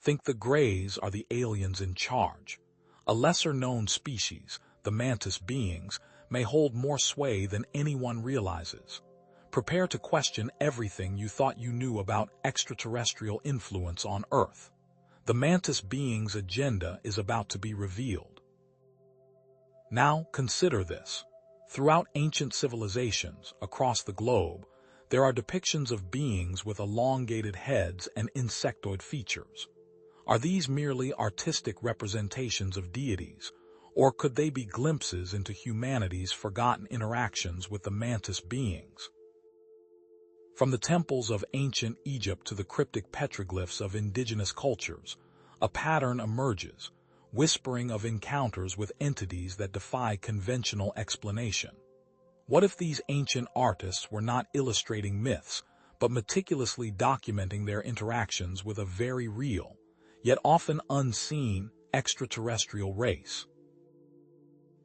Think the Greys are the aliens in charge. A lesser-known species, the Mantis beings, may hold more sway than anyone realizes. Prepare to question everything you thought you knew about extraterrestrial influence on Earth. The Mantis beings' agenda is about to be revealed. Now consider this. Throughout ancient civilizations across the globe, there are depictions of beings with elongated heads and insectoid features. Are these merely artistic representations of deities, or could they be glimpses into humanity's forgotten interactions with the Mantis beings? From the temples of ancient Egypt to the cryptic petroglyphs of indigenous cultures, a pattern emerges, whispering of encounters with entities that defy conventional explanation. What if these ancient artists were not illustrating myths, but meticulously documenting their interactions with a very real, yet often unseen, extraterrestrial race?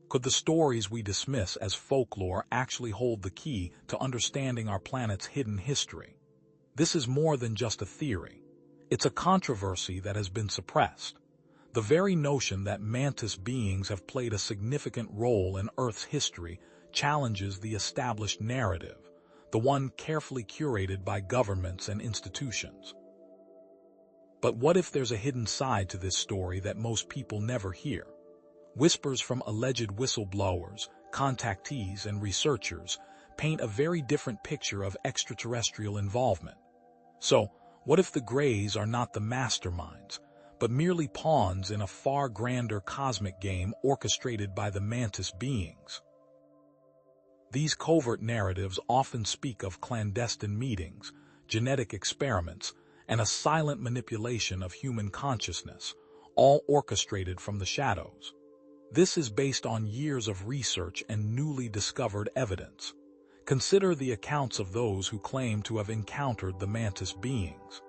Could the stories we dismiss as folklore actually hold the key to understanding our planet's hidden history? This is more than just a theory. It's a controversy that has been suppressed. The very notion that Mantis beings have played a significant role in Earth's history challenges the established narrative, the one carefully curated by governments and institutions. But what if there's a hidden side to this story that most people never hear? Whispers from alleged whistleblowers, contactees, and researchers paint a very different picture of extraterrestrial involvement. So, what if the Greys are not the masterminds, but merely pawns in a far grander cosmic game orchestrated by the Mantis beings? These covert narratives often speak of clandestine meetings, genetic experiments, and a silent manipulation of human consciousness, all orchestrated from the shadows. This is based on years of research and newly discovered evidence. Consider the accounts of those who claim to have encountered the Mantis beings.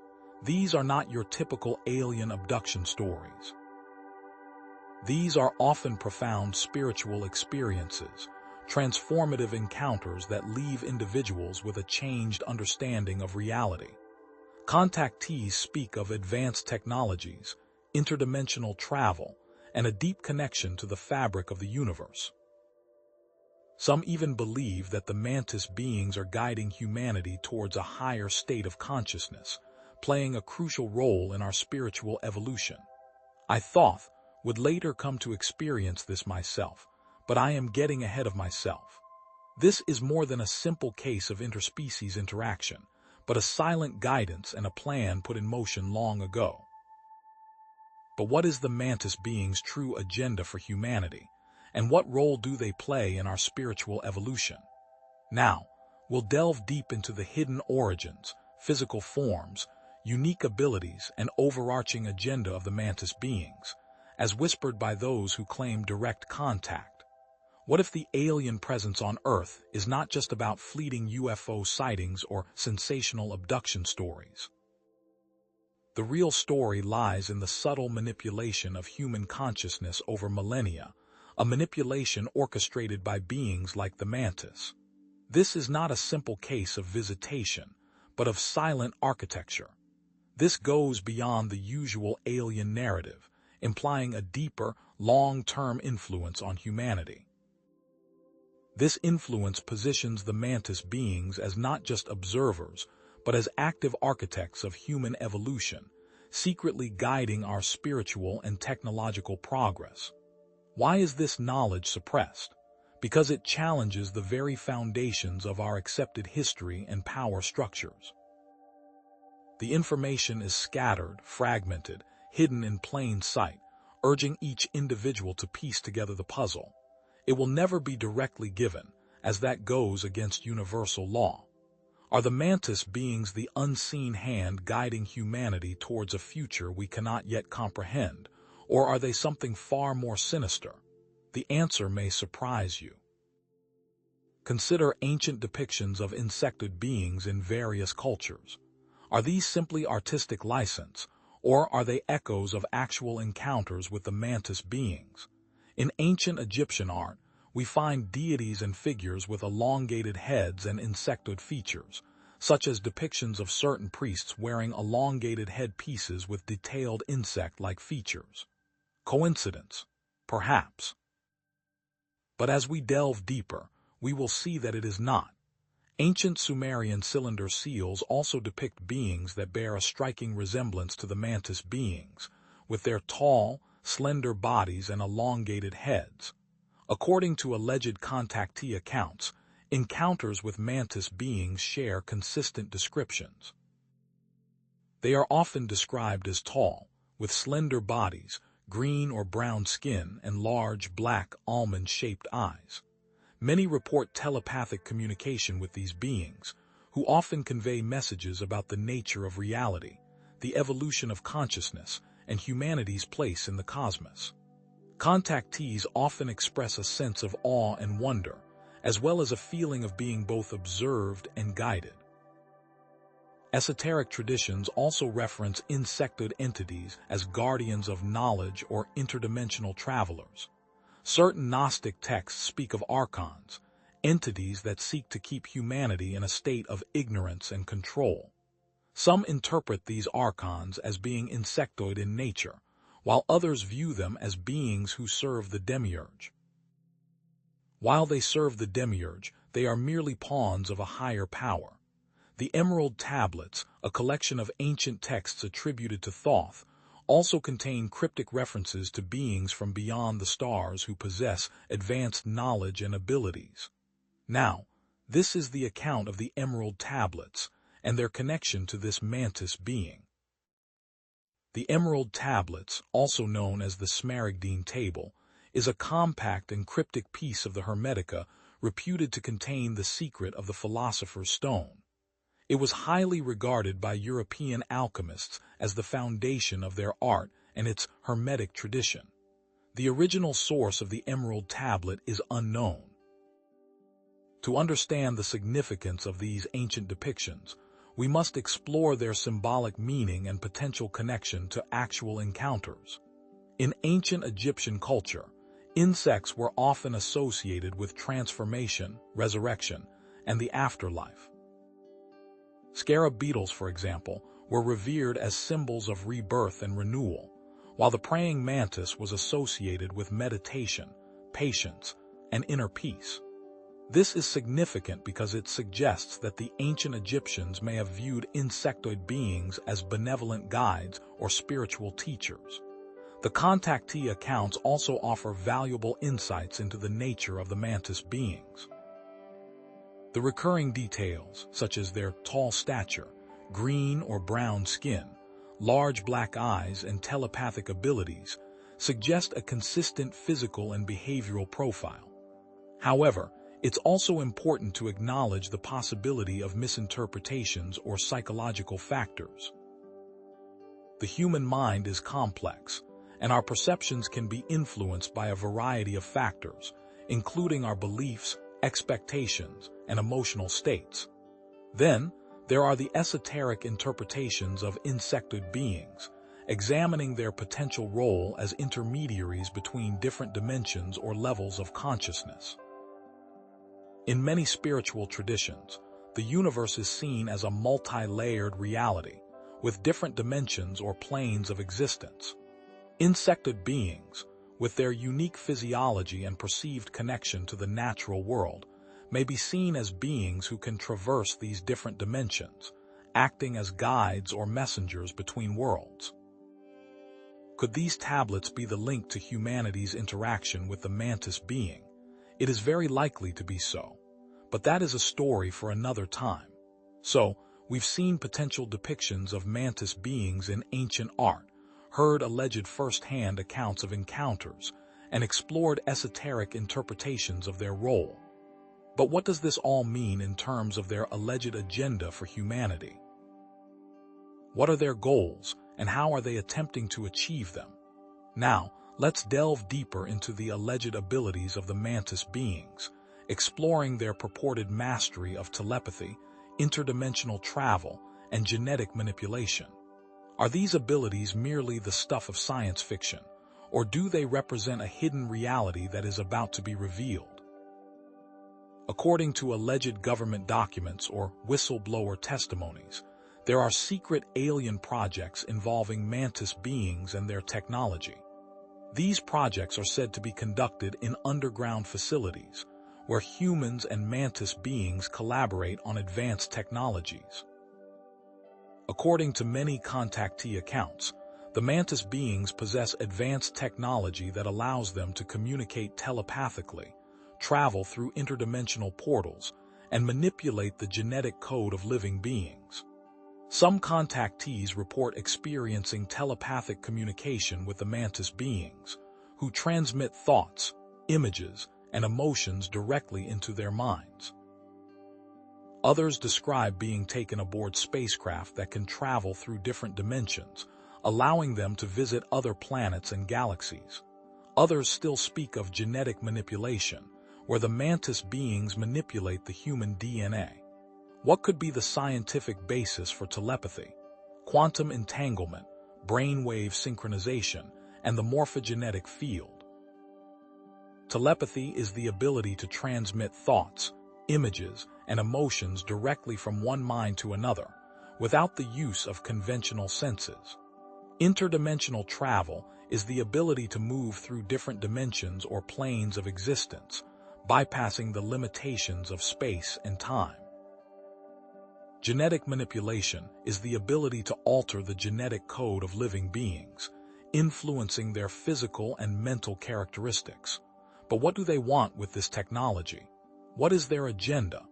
These are not your typical alien abduction stories. These are often profound spiritual experiences, transformative encounters that leave individuals with a changed understanding of reality. Contactees speak of advanced technologies, interdimensional travel, and a deep connection to the fabric of the universe. Some even believe that the Mantis beings are guiding humanity towards a higher state of consciousness, playing a crucial role in our spiritual evolution. I would later come to experience this myself, but I am getting ahead of myself. This is more than a simple case of interspecies interaction, but a silent guidance and a plan put in motion long ago. But what is the Mantis beings' true agenda for humanity, and what role do they play in our spiritual evolution? Now, we'll delve deep into the hidden origins, physical forms, unique abilities, and overarching agenda of the Mantis beings, as whispered by those who claim direct contact. What if the alien presence on Earth is not just about fleeting UFO sightings or sensational abduction stories? The real story lies in the subtle manipulation of human consciousness over millennia, a manipulation orchestrated by beings like the Mantis. This is not a simple case of visitation, but of silent architecture. This goes beyond the usual alien narrative, implying a deeper, long-term influence on humanity. This influence positions the Mantis beings as not just observers, but as active architects of human evolution, secretly guiding our spiritual and technological progress. Why is this knowledge suppressed? Because it challenges the very foundations of our accepted history and power structures. The information is scattered, fragmented, hidden in plain sight, urging each individual to piece together the puzzle. It will never be directly given, as that goes against universal law. Are the Mantis beings the unseen hand guiding humanity towards a future we cannot yet comprehend, or are they something far more sinister? The answer may surprise you. Consider ancient depictions of insectoid beings in various cultures. Are these simply artistic license, or are they echoes of actual encounters with the Mantis beings? In ancient Egyptian art, we find deities and figures with elongated heads and insectoid features, such as depictions of certain priests wearing elongated headpieces with detailed insect-like features. Coincidence? Perhaps. But as we delve deeper, we will see that it is not. Ancient Sumerian cylinder seals also depict beings that bear a striking resemblance to the Mantis beings, with their tall, slender bodies and elongated heads. According to alleged contactee accounts, encounters with Mantis beings share consistent descriptions. They are often described as tall, with slender bodies, green or brown skin, and large, black, almond-shaped eyes. Many report telepathic communication with these beings, who often convey messages about the nature of reality, the evolution of consciousness, and humanity's place in the cosmos. Contactees often express a sense of awe and wonder, as well as a feeling of being both observed and guided. Esoteric traditions also reference insectoid entities as guardians of knowledge or interdimensional travelers. Certain Gnostic texts speak of archons, entities that seek to keep humanity in a state of ignorance and control. Some interpret these archons as being insectoid in nature, while others view them as beings who serve the demiurge. While they serve the demiurge, they are merely pawns of a higher power. The Emerald Tablets, a collection of ancient texts attributed to Thoth, also contain cryptic references to beings from beyond the stars who possess advanced knowledge and abilities. Now, this is the account of the Emerald Tablets and their connection to this Mantis being. The Emerald Tablets, also known as the Smaragdine Table, is a compact and cryptic piece of the Hermetica reputed to contain the secret of the Philosopher's Stone. It was highly regarded by European alchemists as the foundation of their art and its Hermetic tradition. The original source of the Emerald Tablet is unknown. To understand the significance of these ancient depictions, we must explore their symbolic meaning and potential connection to actual encounters. In ancient Egyptian culture, insects were often associated with transformation, resurrection, and the afterlife. Scarab beetles, for example, were revered as symbols of rebirth and renewal, while the praying mantis was associated with meditation, patience, and inner peace. This is significant because it suggests that the ancient Egyptians may have viewed insectoid beings as benevolent guides or spiritual teachers. The contactee accounts also offer valuable insights into the nature of the Mantis beings. The recurring details, such as their tall stature, green or brown skin, large black eyes, and telepathic abilities, suggest a consistent physical and behavioral profile. However, it's also important to acknowledge the possibility of misinterpretations or psychological factors. The human mind is complex, and our perceptions can be influenced by a variety of factors, including our beliefs, expectations, and emotional states. Then, there are the esoteric interpretations of insectoid beings, examining their potential role as intermediaries between different dimensions or levels of consciousness. In many spiritual traditions, the universe is seen as a multi-layered reality, with different dimensions or planes of existence. Insectoid beings, with their unique physiology and perceived connection to the natural world, may be seen as beings who can traverse these different dimensions, acting as guides or messengers between worlds. Could these tablets be the link to humanity's interaction with the Mantis being? It is very likely to be so, but that is a story for another time. So, we've seen potential depictions of Mantis beings in ancient art, heard alleged first-hand accounts of encounters, and explored esoteric interpretations of their role. But what does this all mean in terms of their alleged agenda for humanity? What are their goals, and how are they attempting to achieve them? Now, let's delve deeper into the alleged abilities of the Mantis beings, exploring their purported mastery of telepathy, interdimensional travel, and genetic manipulation. Are these abilities merely the stuff of science fiction, or do they represent a hidden reality that is about to be revealed? According to alleged government documents or whistleblower testimonies, there are secret alien projects involving Mantis beings and their technology. These projects are said to be conducted in underground facilities, where humans and Mantis beings collaborate on advanced technologies. According to many contactee accounts, the Mantis beings possess advanced technology that allows them to communicate telepathically, travel through interdimensional portals, and manipulate the genetic code of living beings. Some contactees report experiencing telepathic communication with the Mantis beings, who transmit thoughts, images, and emotions directly into their minds. Others describe being taken aboard spacecraft that can travel through different dimensions, allowing them to visit other planets and galaxies. Others still speak of genetic manipulation, where the Mantis beings manipulate the human DNA. What could be the scientific basis for telepathy? Quantum entanglement, brainwave synchronization, and the morphogenetic field. Telepathy is the ability to transmit thoughts, images, and emotions directly from one mind to another, without the use of conventional senses. Interdimensional travel is the ability to move through different dimensions or planes of existence, bypassing the limitations of space and time. Genetic manipulation is the ability to alter the genetic code of living beings, influencing their physical and mental characteristics. But what do they want with this technology? What is their agenda?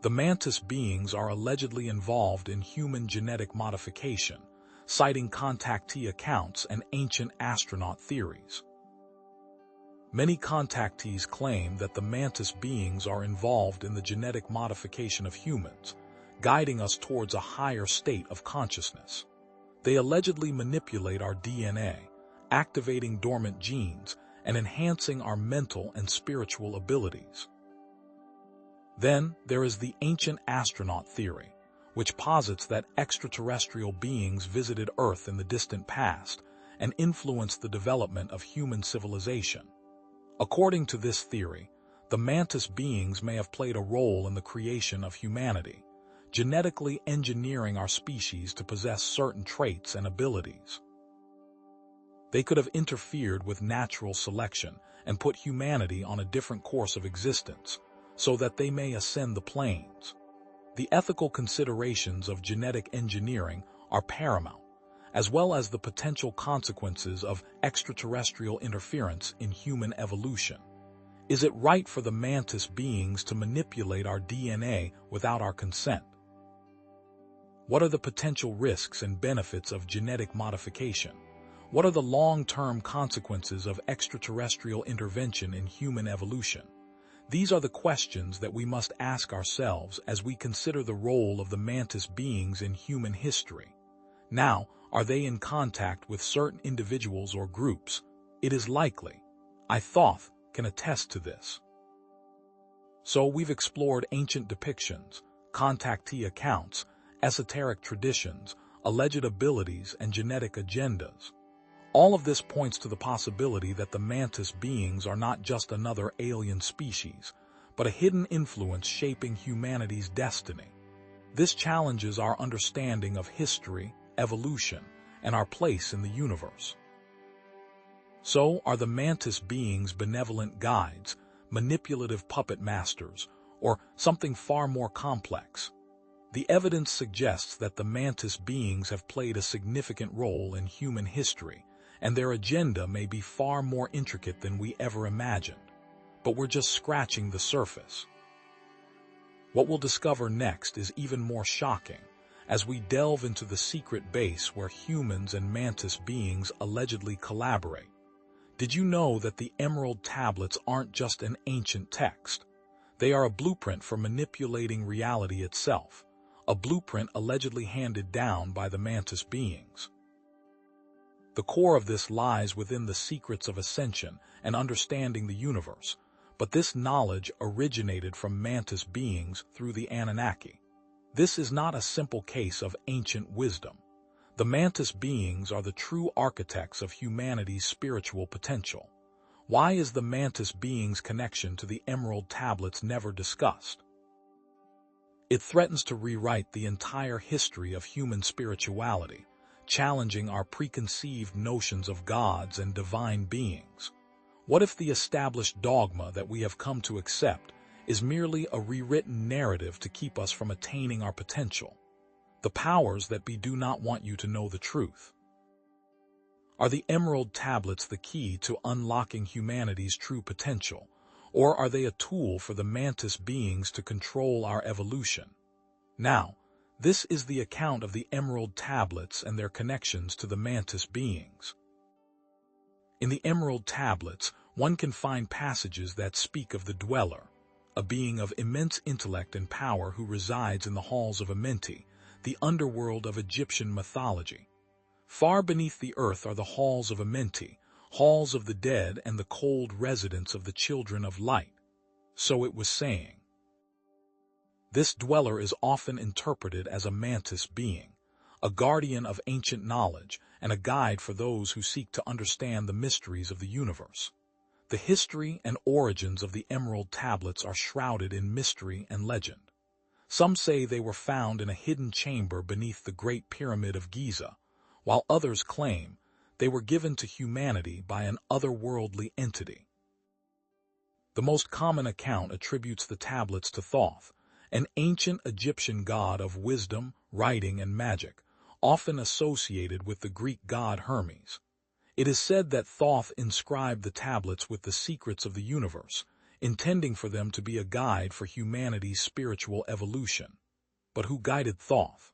The Mantis beings are allegedly involved in human genetic modification, citing contactee accounts and ancient astronaut theories. Many contactees claim that the Mantis beings are involved in the genetic modification of humans, guiding us towards a higher state of consciousness. They allegedly manipulate our DNA, activating dormant genes and enhancing our mental and spiritual abilities. Then there is the ancient astronaut theory, which posits that extraterrestrial beings visited Earth in the distant past and influenced the development of human civilization. According to this theory, the Mantis beings may have played a role in the creation of humanity, genetically engineering our species to possess certain traits and abilities. They could have interfered with natural selection and put humanity on a different course of existence, so that they may ascend the planes. The ethical considerations of genetic engineering are paramount, as well as the potential consequences of extraterrestrial interference in human evolution. Is it right for the Mantis beings to manipulate our DNA without our consent? What are the potential risks and benefits of genetic modification? What are the long-term consequences of extraterrestrial intervention in human evolution? These are the questions that we must ask ourselves as we consider the role of the Mantis beings in human history. Now, are they in contact with certain individuals or groups? It is likely. Thoth can attest to this. So we've explored ancient depictions, contactee accounts, esoteric traditions, alleged abilities, and genetic agendas. All of this points to the possibility that the Mantis beings are not just another alien species, but a hidden influence shaping humanity's destiny. This challenges our understanding of history, evolution, and our place in the universe. So, are the Mantis beings benevolent guides, manipulative puppet masters, or something far more complex? The evidence suggests that the Mantis beings have played a significant role in human history, and their agenda may be far more intricate than we ever imagined. But we're just scratching the surface. What we'll discover next is even more shocking, as we delve into the secret base where humans and Mantis beings allegedly collaborate. Did you know that the Emerald Tablets aren't just an ancient text? They are a blueprint for manipulating reality itself, a blueprint allegedly handed down by the Mantis beings. The core of this lies within the secrets of ascension and understanding the universe, but this knowledge originated from Mantis beings through the Anunnaki. This is not a simple case of ancient wisdom. The Mantis beings are the true architects of humanity's spiritual potential. Why is the Mantis being's connection to the Emerald Tablets never discussed? It threatens to rewrite the entire history of human spirituality, challenging our preconceived notions of gods and divine beings. What if the established dogma that we have come to accept is merely a rewritten narrative to keep us from attaining our potential? The powers that be do not want you to know the truth. Are the Emerald Tablets the key to unlocking humanity's true potential, or are they a tool for the Mantis beings to control our evolution? Now, this is the account of the Emerald Tablets and their connections to the Mantis beings. In the Emerald Tablets, one can find passages that speak of the Dweller, a being of immense intellect and power who resides in the halls of Amenti, the underworld of Egyptian mythology. Far beneath the earth are the halls of Amenti, halls of the dead and the cold residence of the children of light. So it was saying. This Dweller is often interpreted as a Mantis being, a guardian of ancient knowledge and a guide for those who seek to understand the mysteries of the universe. The history and origins of the Emerald Tablets are shrouded in mystery and legend. Some say they were found in a hidden chamber beneath the Great Pyramid of Giza, while others claim they were given to humanity by an otherworldly entity. The most common account attributes the tablets to Thoth, an ancient Egyptian god of wisdom, writing, and magic, often associated with the Greek god Hermes. It is said that Thoth inscribed the tablets with the secrets of the universe, intending for them to be a guide for humanity's spiritual evolution. But who guided Thoth?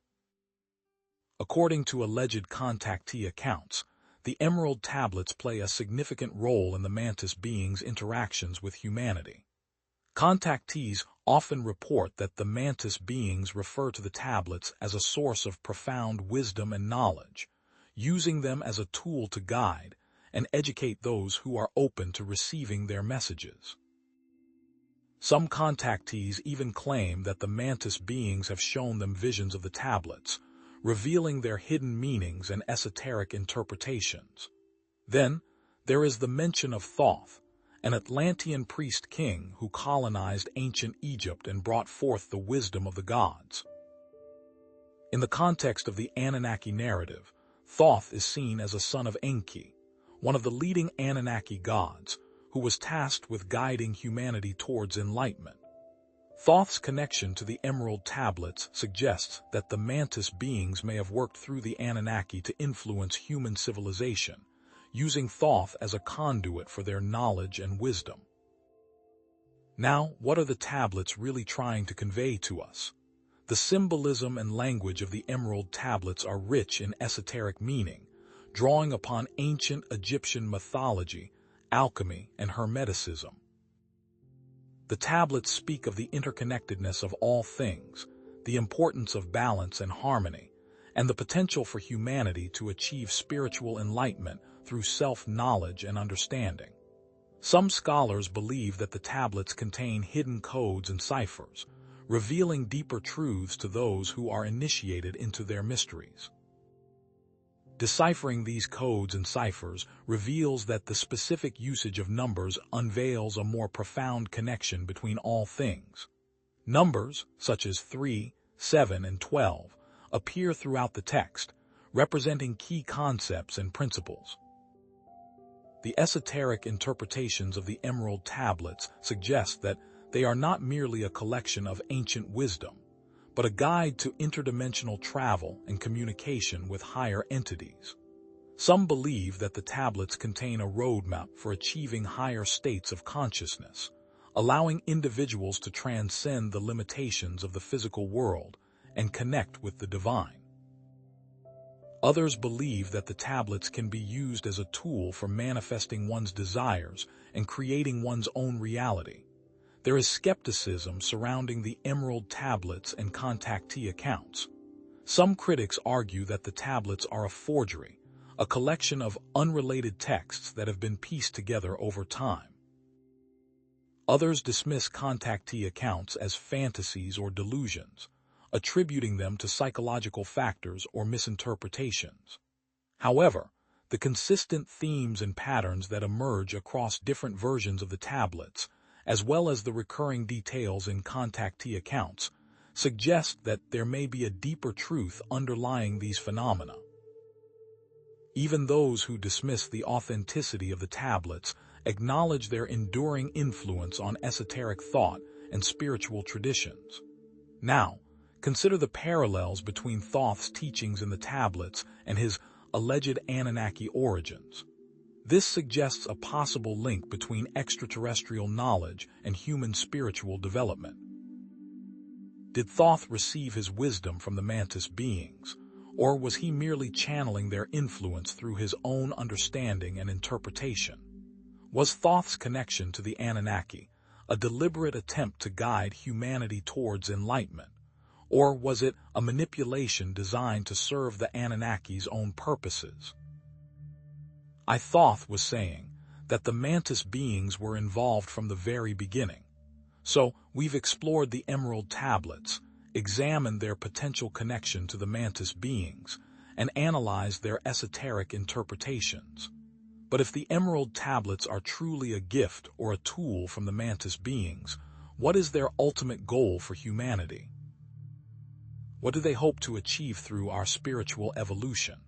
According to alleged contactee accounts, the Emerald Tablets play a significant role in the Mantis beings' interactions with humanity. Contactees often report that the Mantis beings refer to the tablets as a source of profound wisdom and knowledge, using them as a tool to guide and educate those who are open to receiving their messages. Some contactees even claim that the Mantis beings have shown them visions of the tablets, revealing their hidden meanings and esoteric interpretations. Then, there is the mention of Thoth, an Atlantean priest-king who colonized ancient Egypt and brought forth the wisdom of the gods. In the context of the Anunnaki narrative, Thoth is seen as a son of Enki, one of the leading Anunnaki gods, who was tasked with guiding humanity towards enlightenment. Thoth's connection to the Emerald Tablets suggests that the Mantis beings may have worked through the Anunnaki to influence human civilization, using Thoth as a conduit for their knowledge and wisdom. Now, what are the tablets really trying to convey to us? The symbolism and language of the Emerald Tablets are rich in esoteric meaning, drawing upon ancient Egyptian mythology, alchemy, and Hermeticism. The tablets speak of the interconnectedness of all things, the importance of balance and harmony, and the potential for humanity to achieve spiritual enlightenment through self-knowledge and understanding. Some scholars believe that the tablets contain hidden codes and ciphers, revealing deeper truths to those who are initiated into their mysteries. Deciphering these codes and ciphers reveals that the specific usage of numbers unveils a more profound connection between all things. Numbers, such as 3, 7, and 12, appear throughout the text, representing key concepts and principles. The esoteric interpretations of the Emerald Tablets suggest that they are not merely a collection of ancient wisdom, but a guide to interdimensional travel and communication with higher entities. Some believe that the tablets contain a roadmap for achieving higher states of consciousness, allowing individuals to transcend the limitations of the physical world and connect with the divine. Others believe that the tablets can be used as a tool for manifesting one's desires and creating one's own reality. There is skepticism surrounding the Emerald Tablets and contactee accounts. Some critics argue that the tablets are a forgery, a collection of unrelated texts that have been pieced together over time. Others dismiss contactee accounts as fantasies or delusions, attributing them to psychological factors or misinterpretations. However, The consistent themes and patterns that emerge across different versions of the tablets, as well as the recurring details in contactee accounts, suggest that there may be a deeper truth underlying these phenomena. Even those who dismiss the authenticity of the tablets acknowledge their enduring influence on esoteric thought and spiritual traditions. Now, consider the parallels between Thoth's teachings in the tablets and his alleged Anunnaki origins. This suggests a possible link between extraterrestrial knowledge and human spiritual development. Did Thoth receive his wisdom from the Mantis beings, or was he merely channeling their influence through his own understanding and interpretation? Was Thoth's connection to the Anunnaki a deliberate attempt to guide humanity towards enlightenment, or was it a manipulation designed to serve the Anunnaki's own purposes? Thoth was saying that the Mantis beings were involved from the very beginning. So, we've explored the Emerald Tablets, examined their potential connection to the Mantis beings, and analyzed their esoteric interpretations. But if the Emerald Tablets are truly a gift or a tool from the Mantis beings, what is their ultimate goal for humanity? What do they hope to achieve through our spiritual evolution?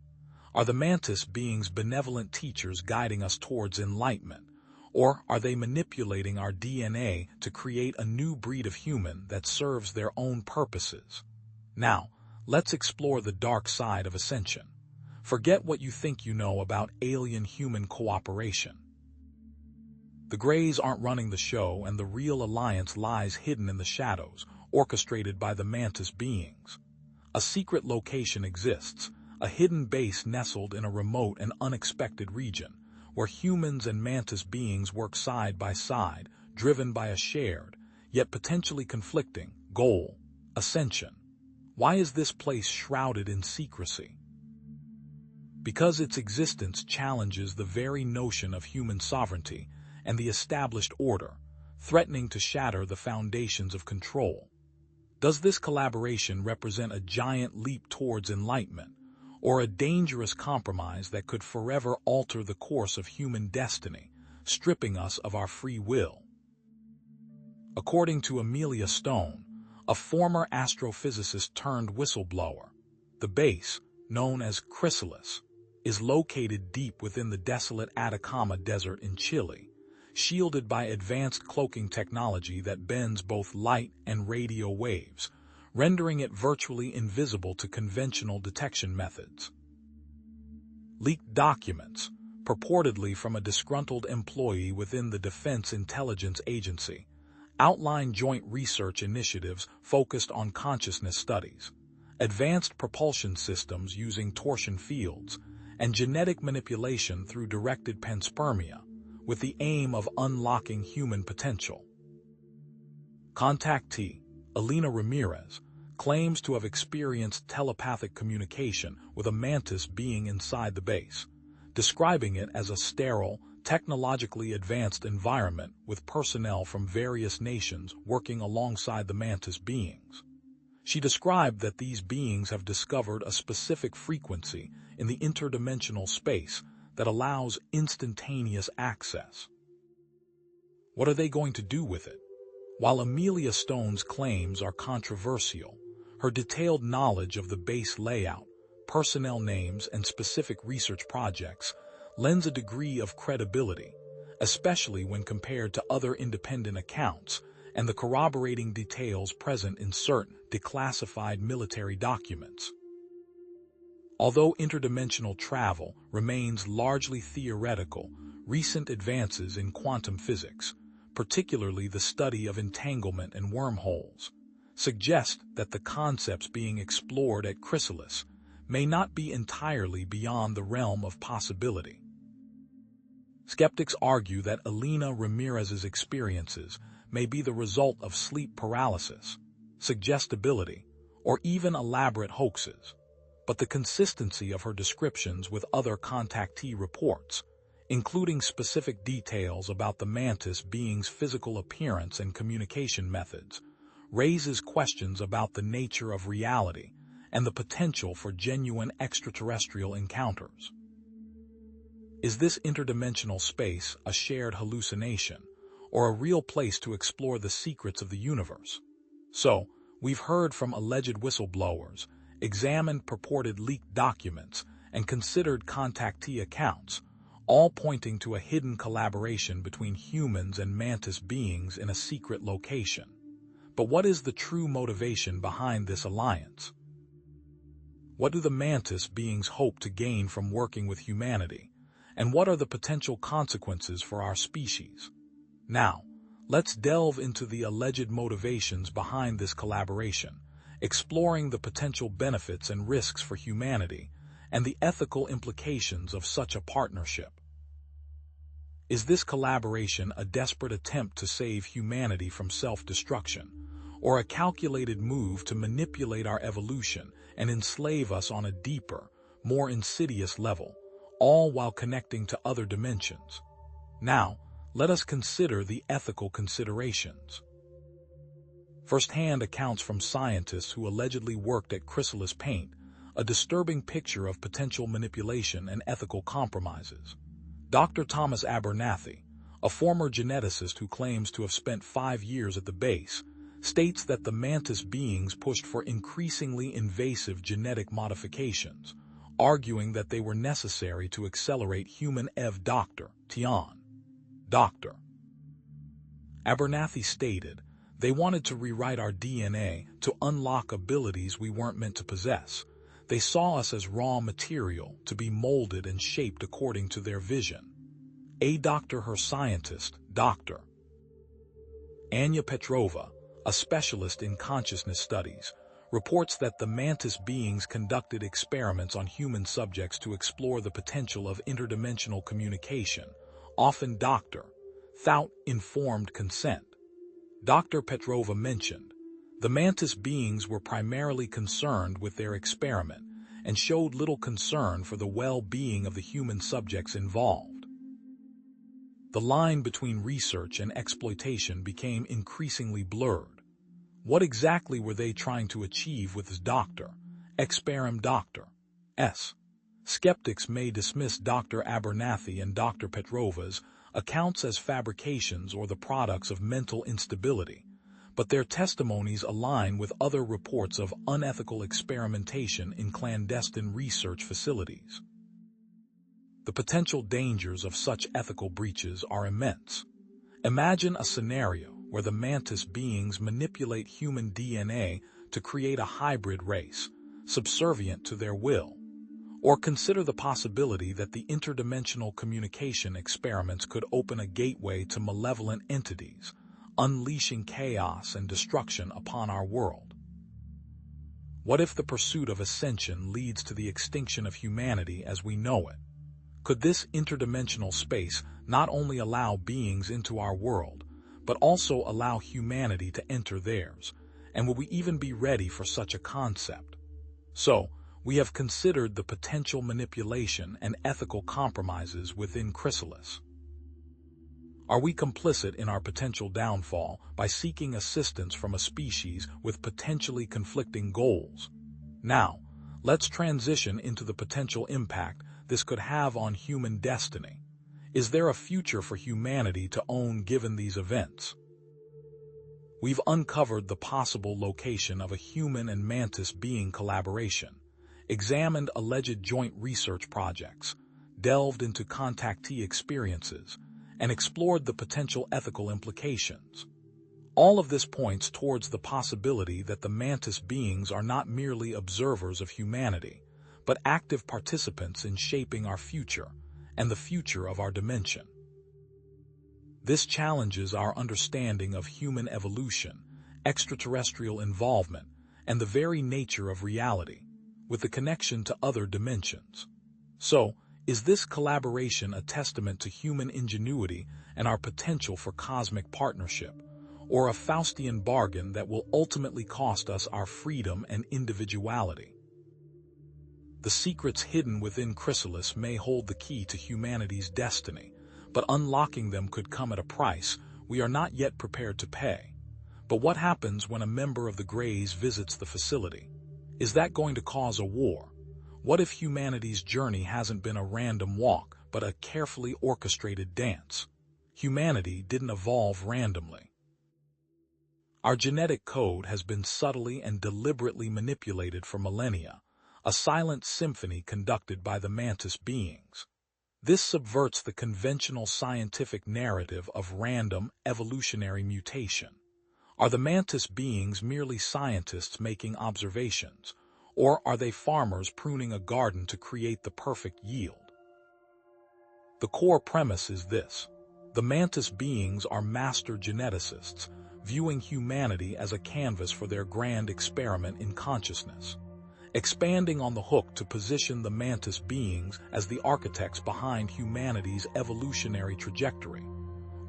Are the Mantis beings benevolent teachers guiding us towards enlightenment, or are they manipulating our DNA to create a new breed of human that serves their own purposes? Now, let's explore the dark side of ascension. Forget what you think you know about alien-human cooperation. The Greys aren't running the show, and the real alliance lies hidden in the shadows, orchestrated by the Mantis beings. A secret location exists, a hidden base nestled in a remote and unexpected region, where humans and Mantis beings work side by side, driven by a shared, yet potentially conflicting, goal: ascension. Why is this place shrouded in secrecy? Because its existence challenges the very notion of human sovereignty and the established order, threatening to shatter the foundations of control. Does this collaboration represent a giant leap towards enlightenment, or a dangerous compromise that could forever alter the course of human destiny, stripping us of our free will? According to Amelia Stone, a former astrophysicist turned whistleblower, the base, known as Chrysalis, is located deep within the desolate Atacama Desert in Chile, shielded by advanced cloaking technology that bends both light and radio waves, rendering it virtually invisible to conventional detection methods. Leaked documents, purportedly from a disgruntled employee within the Defense Intelligence Agency, outline joint research initiatives focused on consciousness studies, advanced propulsion systems using torsion fields, and genetic manipulation through directed panspermia, with the aim of unlocking human potential. Contactee Elena Ramirez claims to have experienced telepathic communication with a Mantis being inside the base, describing it as a sterile, technologically advanced environment with personnel from various nations working alongside the Mantis beings. She described that these beings have discovered a specific frequency in the interdimensional space that allows instantaneous access. What are they going to do with it? While Amelia Stone's claims are controversial, her detailed knowledge of the base layout, personnel names, and specific research projects lends a degree of credibility, especially when compared to other independent accounts and the corroborating details present in certain declassified military documents. Although interdimensional travel remains largely theoretical, recent advances in quantum physics, particularly the study of entanglement and wormholes, suggest that the concepts being explored at Chrysalis may not be entirely beyond the realm of possibility. Skeptics argue that Elena Ramirez's experiences may be the result of sleep paralysis, suggestibility, or even elaborate hoaxes, but the consistency of her descriptions with other contactee reports, including specific details about the Mantis being's physical appearance and communication methods, raises questions about the nature of reality and the potential for genuine extraterrestrial encounters. Is this interdimensional space a shared hallucination, or a real place to explore the secrets of the universe? So, we've heard from alleged whistleblowers, examined purported leaked documents, and considered contactee accounts, all pointing to a hidden collaboration between humans and Mantis beings in a secret location. But what is the true motivation behind this alliance? What do the Mantis beings hope to gain from working with humanity, and what are the potential consequences for our species? Now, let's delve into the alleged motivations behind this collaboration, exploring the potential benefits and risks for humanity, and the ethical implications of such a partnership. Is this collaboration a desperate attempt to save humanity from self-destruction, or a calculated move to manipulate our evolution and enslave us on a deeper, more insidious level, all while connecting to other dimensions? Now, let us consider the ethical considerations. First-hand accounts from scientists who allegedly worked at Chrysalis paint a disturbing picture of potential manipulation and ethical compromises. Dr. Thomas Abernathy, a former geneticist who claims to have spent 5 years at the base, states that the Mantis beings pushed for increasingly invasive genetic modifications, arguing that they were necessary to accelerate human Dr. Abernathy stated, "They wanted to rewrite our DNA to unlock abilities we weren't meant to possess. They saw us as raw material to be molded and shaped according to their vision." Her scientist, Dr. Anya Petrova, a specialist in consciousness studies, reports that the Mantis beings conducted experiments on human subjects to explore the potential of interdimensional communication, often without informed consent. Dr. Petrova mentioned, the Mantis beings were primarily concerned with their experiment and showed little concern for the well-being of the human subjects involved. The line between research and exploitation became increasingly blurred. What exactly were they trying to achieve with this experiment? Skeptics may dismiss Dr. Abernathy and Dr. Petrova's accounts as fabrications or the products of mental instability, but their testimonies align with other reports of unethical experimentation in clandestine research facilities. The potential dangers of such ethical breaches are immense. Imagine a scenario where the Mantis beings manipulate human DNA to create a hybrid race, subservient to their will. Or consider the possibility that the interdimensional communication experiments could open a gateway to malevolent entities, unleashing chaos and destruction upon our world. What if the pursuit of ascension leads to the extinction of humanity as we know it? Could this interdimensional space not only allow beings into our world, but also allow humanity to enter theirs? And will we even be ready for such a concept? So, we have considered the potential manipulation and ethical compromises within Chrysalis. Are we complicit in our potential downfall by seeking assistance from a species with potentially conflicting goals? Now, let's transition into the potential impact this could have on human destiny. Is there a future for humanity to own given these events? We've uncovered the possible location of a human and Mantis being collaboration, examined alleged joint research projects, delved into contactee experiences, and explored the potential ethical implications. All of this points towards the possibility that the Mantis beings are not merely observers of humanity, but active participants in shaping our future and the future of our dimension. This challenges our understanding of human evolution, extraterrestrial involvement, and the very nature of reality, with the connection to other dimensions. So, is this collaboration a testament to human ingenuity and our potential for cosmic partnership, or a Faustian bargain that will ultimately cost us our freedom and individuality? The secrets hidden within Chrysalis may hold the key to humanity's destiny, but unlocking them could come at a price we are not yet prepared to pay. But what happens when a member of the Greys visits the facility? Is that going to cause a war? What if humanity's journey hasn't been a random walk, but but a carefully orchestrated dance. Humanity didn't evolve randomly. Our genetic code has been subtly and deliberately manipulated for millennia, a silent symphony conducted by the Mantis beings. This subverts the conventional scientific narrative of random evolutionary mutation. Are the Mantis beings merely scientists making observations, or are they farmers pruning a garden to create the perfect yield? The core premise is this: the Mantis beings are master geneticists, viewing humanity as a canvas for their grand experiment in consciousness. Expanding on the hook to position the Mantis beings as the architects behind humanity's evolutionary trajectory.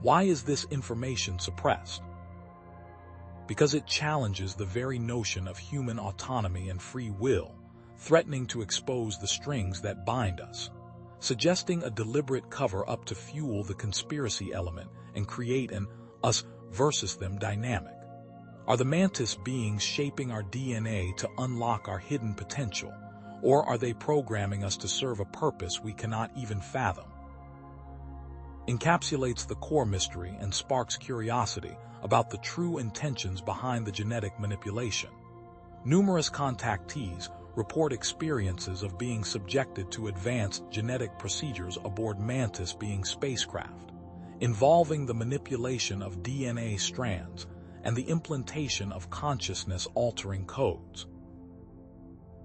Why is this information suppressed? Because it challenges the very notion of human autonomy and free will, threatening to expose the strings that bind us, suggesting a deliberate cover-up to fuel the conspiracy element and create an us versus them dynamic. Are the Mantis beings shaping our DNA to unlock our hidden potential, or are they programming us to serve a purpose we cannot even fathom? Encapsulates the core mystery and sparks curiosity about the true intentions behind the genetic manipulation. Numerous contactees report experiences of being subjected to advanced genetic procedures aboard Mantis being spacecraft, involving the manipulation of DNA strands and the implantation of consciousness-altering codes.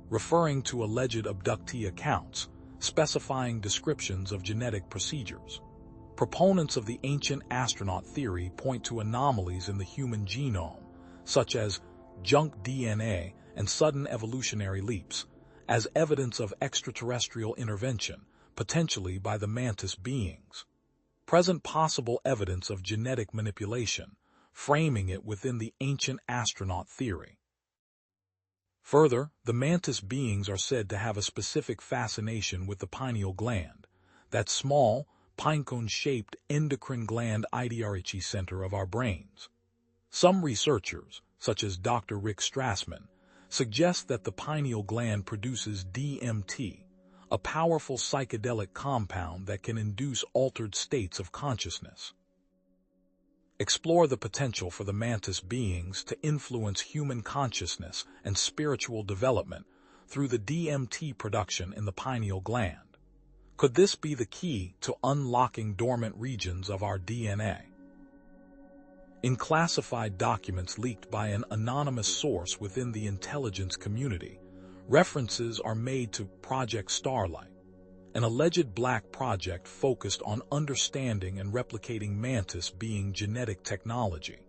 Referring to alleged abductee accounts, specifying descriptions of genetic procedures. Proponents of the ancient astronaut theory point to anomalies in the human genome, such as junk DNA and sudden evolutionary leaps, as evidence of extraterrestrial intervention, potentially by the Mantis beings. Present possible evidence of genetic manipulation, framing it within the ancient astronaut theory. Further, the Mantis beings are said to have a specific fascination with the pineal gland, that small, pinecone-shaped endocrine gland ideology center of our brains. Some researchers, such as Dr. Rick Strassman, suggest that the pineal gland produces DMT, a powerful psychedelic compound that can induce altered states of consciousness. Explore the potential for the Mantis beings to influence human consciousness and spiritual development through the DMT production in the pineal gland. Could this be the key to unlocking dormant regions of our DNA? In classified documents leaked by an anonymous source within the intelligence community, references are made to Project Starlight, an alleged black project focused on understanding and replicating Mantis being genetic technology.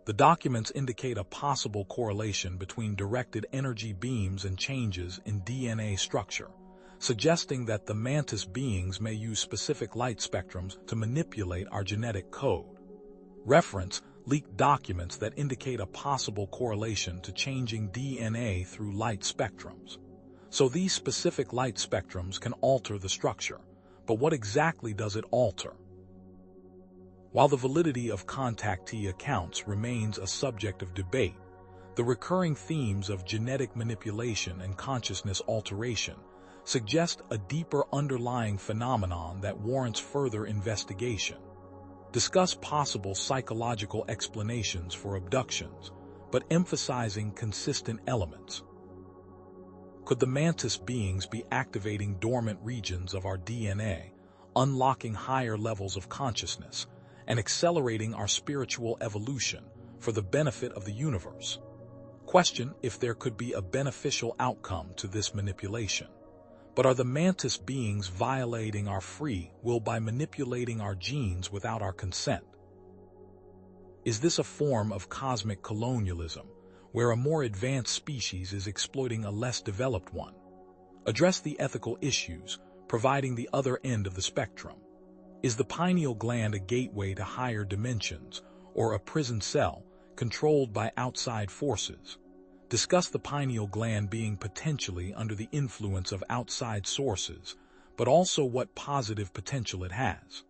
The documents indicate a possible correlation between directed energy beams and changes in DNA structure, suggesting that the Mantis beings may use specific light spectrums to manipulate our genetic code. Reference leaked documents that indicate a possible correlation to changing DNA through light spectrums. So these specific light spectrums can alter the structure, but what exactly does it alter? While the validity of contactee accounts remains a subject of debate, the recurring themes of genetic manipulation and consciousness alteration suggest a deeper underlying phenomenon that warrants further investigation. Discuss possible psychological explanations for abductions, but emphasizing consistent elements. Could the Mantis beings be activating dormant regions of our DNA, unlocking higher levels of consciousness, and accelerating our spiritual evolution for the benefit of the universe? Question if there could be a beneficial outcome to this manipulation. But are the Mantis beings violating our free will by manipulating our genes without our consent? Is this a form of cosmic colonialism, where a more advanced species is exploiting a less developed one? Address the ethical issues, providing the other end of the spectrum. Is the pineal gland a gateway to higher dimensions, or a prison cell controlled by outside forces? Discuss the pineal gland being potentially under the influence of outside sources, but also what positive potential it has.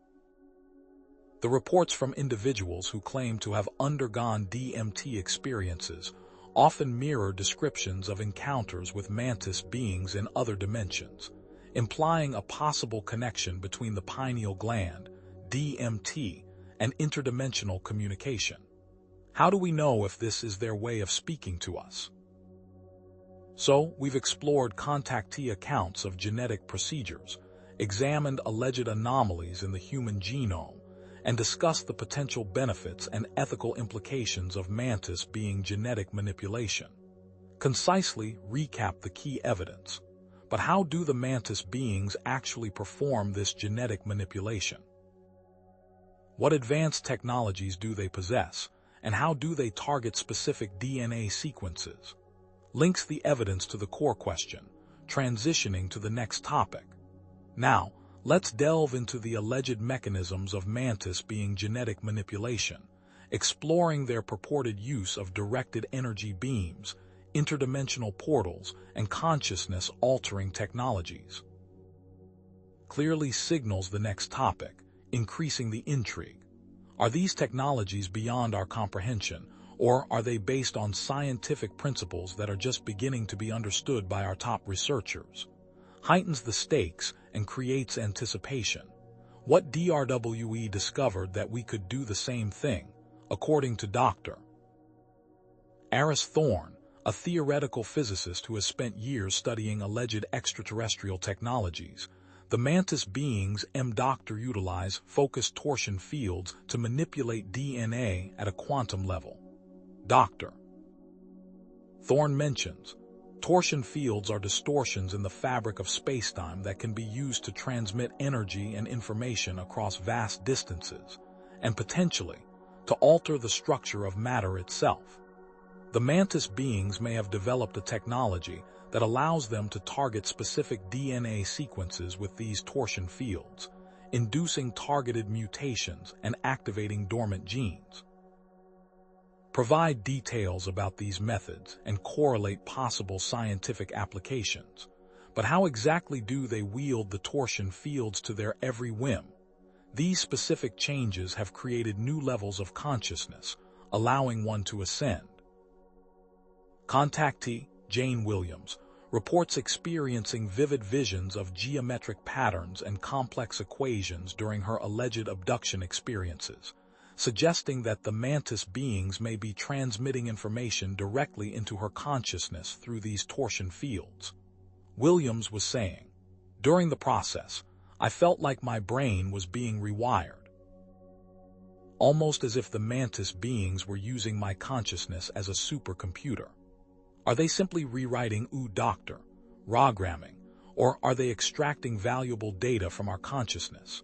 The reports from individuals who claim to have undergone DMT experiences often mirror descriptions of encounters with Mantis beings in other dimensions, implying a possible connection between the pineal gland, DMT, and interdimensional communication. How do we know if this is their way of speaking to us? So, we've explored contactee accounts of genetic procedures, examined alleged anomalies in the human genome, and discussed the potential benefits and ethical implications of Mantis being genetic manipulation. Concisely recap the key evidence. But how do the Mantis beings actually perform this genetic manipulation? What advanced technologies do they possess, and how do they target specific DNA sequences? Links the evidence to the core question, transitioning to the next topic. Now, let's delve into the alleged mechanisms of Mantis being genetic manipulation, exploring their purported use of directed energy beams, interdimensional portals, and consciousness-altering technologies. Clearly signals the next topic, increasing the intrigue. Are these technologies beyond our comprehension, or are they based on scientific principles that are just beginning to be understood by our top researchers? Heightens the stakes and creates anticipation. What DRWE discovered that we could do the same thing, according to Dr. Aris Thorne, a theoretical physicist who has spent years studying alleged extraterrestrial technologies. The Mantis beings utilize focused torsion fields to manipulate DNA at a quantum level. Dr. Thorne mentions, torsion fields are distortions in the fabric of spacetime that can be used to transmit energy and information across vast distances, and potentially to alter the structure of matter itself. The Mantis beings may have developed a technology that allows them to target specific DNA sequences with these torsion fields, inducing targeted mutations and activating dormant genes. Provide details about these methods and correlate possible scientific applications. But how exactly do they wield the torsion fields to their every whim? These specific changes have created new levels of consciousness, allowing one to ascend. Contactee Jane Williams reports experiencing vivid visions of geometric patterns and complex equations during her alleged abduction experiences, suggesting that the Mantis beings may be transmitting information directly into her consciousness through these torsion fields. Williams was saying, "During the process, I felt like my brain was being rewired, almost as if the Mantis beings were using my consciousness as a supercomputer. Are they simply rewriting Dr. Programming, or are they extracting valuable data from our consciousness?"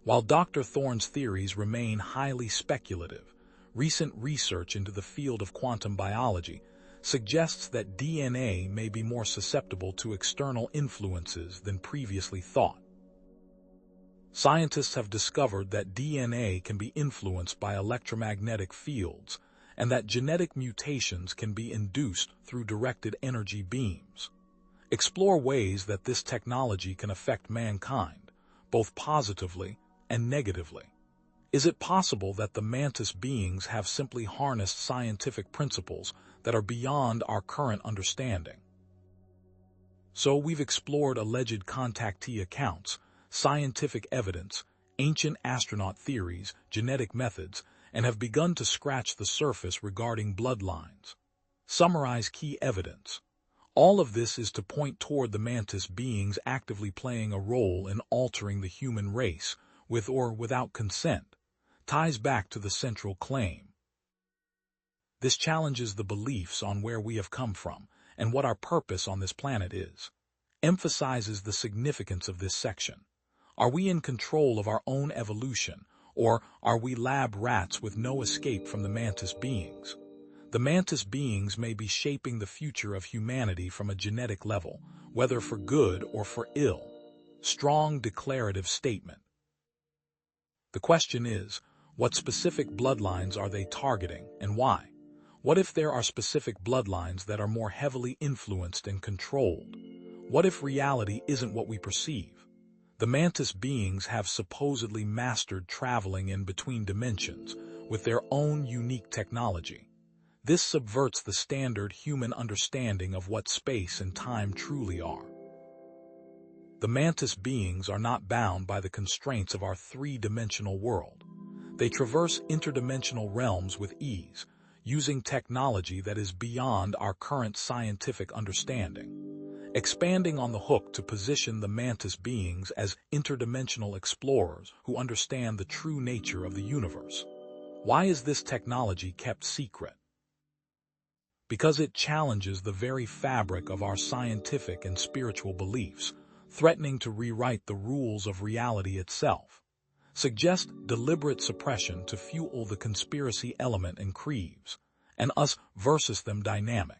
While Dr. Thorne's theories remain highly speculative, recent research into the field of quantum biology suggests that DNA may be more susceptible to external influences than previously thought. Scientists have discovered that DNA can be influenced by electromagnetic fields, and that genetic mutations can be induced through directed energy beams. Explore ways that this technology can affect mankind, both positively and negatively. Is it possible that the Mantis beings have simply harnessed scientific principles that are beyond our current understanding? So we've explored alleged contactee accounts, scientific evidence, ancient astronaut theories, genetic methods, and have begun to scratch the surface regarding bloodlines. Summarize key evidence. All of this is to point toward the Mantis beings actively playing a role in altering the human race, with or without consent, ties back to the central claim. This challenges the beliefs on where we have come from and what our purpose on this planet is. Emphasizes the significance of this section. Are we in control of our own evolution, or are we lab rats with no escape from the Mantis beings? The Mantis beings may be shaping the future of humanity from a genetic level, whether for good or for ill. Strong declarative statement. The question is, what specific bloodlines are they targeting and why? What if there are specific bloodlines that are more heavily influenced and controlled? What if reality isn't what we perceive? The Mantis beings have supposedly mastered traveling in between dimensions with their own unique technology. This subverts the standard human understanding of what space and time truly are. The Mantis beings are not bound by the constraints of our three-dimensional world. They traverse interdimensional realms with ease, using technology that is beyond our current scientific understanding. Expanding on the hook to position the Mantis beings as interdimensional explorers who understand the true nature of the universe. Why is this technology kept secret? Because it challenges the very fabric of our scientific and spiritual beliefs, threatening to rewrite the rules of reality itself. Suggest deliberate suppression to fuel the conspiracy element in creeds, and us versus them dynamic.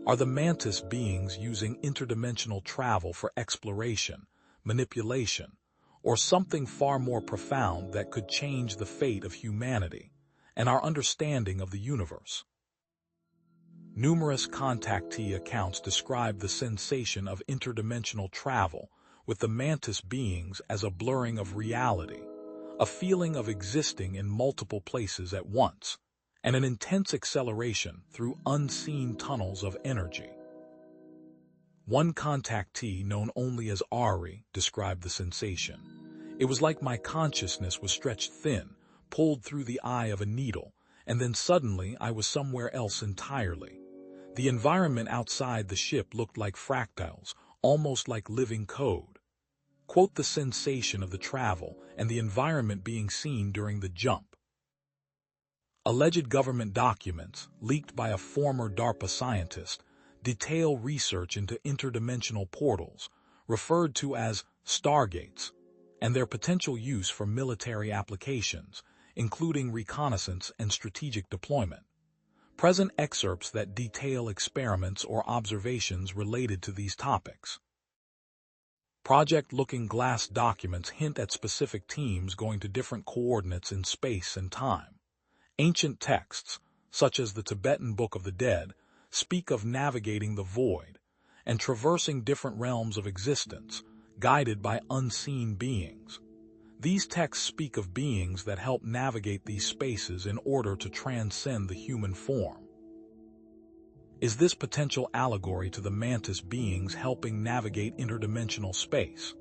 Are the Mantis beings using interdimensional travel for exploration, manipulation, or something far more profound that could change the fate of humanity and our understanding of the universe? Numerous contactee accounts describe the sensation of interdimensional travel with the Mantis beings as a blurring of reality, a feeling of existing in multiple places at once, and an intense acceleration through unseen tunnels of energy. One contactee, known only as Ari, described the sensation. It was like my consciousness was stretched thin, pulled through the eye of a needle, and then suddenly I was somewhere else entirely. The environment outside the ship looked like fractals, almost like living code. Quote the sensation of the travel and the environment being seen during the jump. Alleged government documents, leaked by a former DARPA scientist, detail research into interdimensional portals, referred to as stargates, and their potential use for military applications, including reconnaissance and strategic deployment. Present excerpts that detail experiments or observations related to these topics. Project Looking Glass documents hint at specific teams going to different coordinates in space and time. Ancient texts, such as the Tibetan Book of the Dead, speak of navigating the void and traversing different realms of existence, guided by unseen beings. These texts speak of beings that help navigate these spaces in order to transcend the human form. Is this potential allegory to the Mantis beings helping navigate interdimensional space?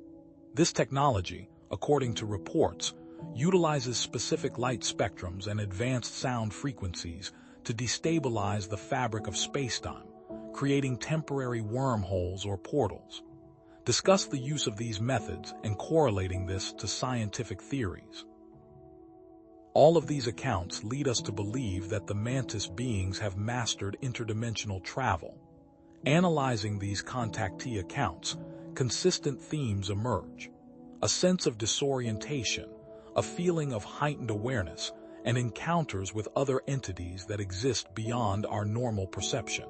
This technology, according to reports, utilizes specific light spectrums and advanced sound frequencies to destabilize the fabric of spacetime, creating temporary wormholes or portals. Discuss the use of these methods and correlating this to scientific theories. All of these accounts lead us to believe that the Mantis beings have mastered interdimensional travel. Analyzing these contactee accounts, consistent themes emerge. A sense of disorientation, a feeling of heightened awareness, and encounters with other entities that exist beyond our normal perception.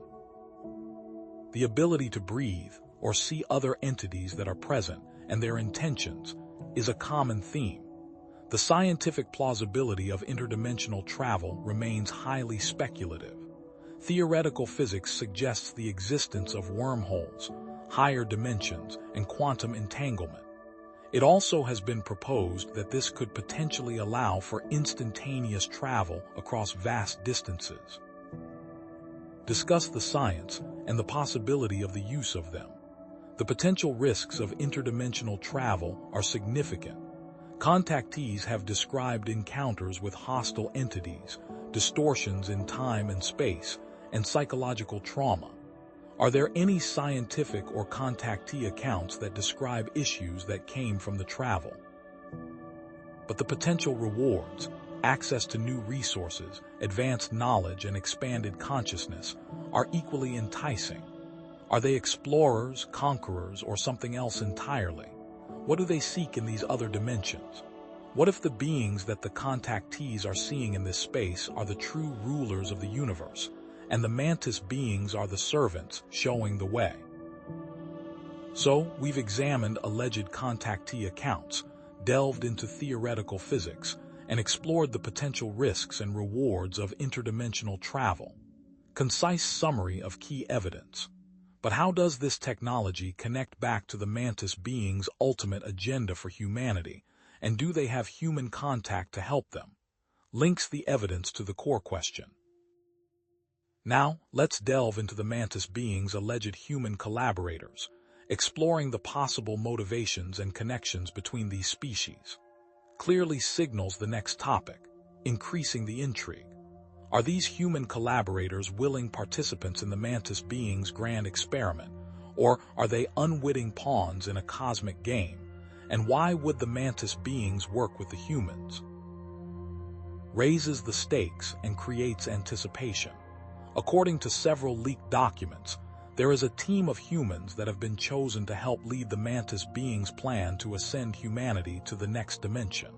The ability to breathe or see other entities that are present and their intentions is a common theme. The scientific plausibility of interdimensional travel remains highly speculative. Theoretical physics suggests the existence of wormholes, higher dimensions, and quantum entanglement. It also has been proposed that this could potentially allow for instantaneous travel across vast distances. Discuss the science and the possibility of the use of them. The potential risks of interdimensional travel are significant. Contactees have described encounters with hostile entities, distortions in time and space, and psychological trauma. Are there any scientific or contactee accounts that describe issues that came from the travel? But the potential rewards, access to new resources, advanced knowledge, and expanded consciousness are equally enticing. Are they explorers, conquerors, or something else entirely? What do they seek in these other dimensions? What if the beings that the contactees are seeing in this space are the true rulers of the universe, and the Mantis beings are the servants showing the way? So, we've examined alleged contactee accounts, delved into theoretical physics, and explored the potential risks and rewards of interdimensional travel. Concise summary of key evidence. But how does this technology connect back to the Mantis beings' ultimate agenda for humanity, and do they have human contact to help them? Links the evidence to the core question. Now, let's delve into the Mantis beings' alleged human collaborators, exploring the possible motivations and connections between these species. Clearly signals the next topic, increasing the intrigue. Are these human collaborators willing participants in the Mantis beings' grand experiment, or are they unwitting pawns in a cosmic game? And why would the Mantis beings work with the humans? Raises the stakes and creates anticipation. According to several leaked documents, there is a team of humans that have been chosen to help lead the Mantis beings' plan to ascend humanity to the next dimension.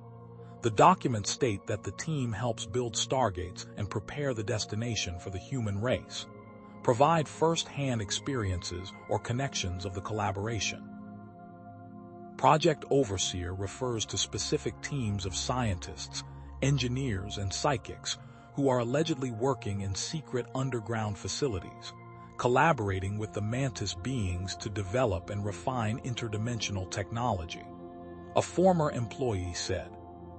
The documents state that the team helps build stargates and prepare the destination for the human race, provide first-hand experiences or connections of the collaboration. Project Overseer refers to specific teams of scientists, engineers, and psychics who are allegedly working in secret underground facilities, collaborating with the Mantis beings to develop and refine interdimensional technology. A former employee said,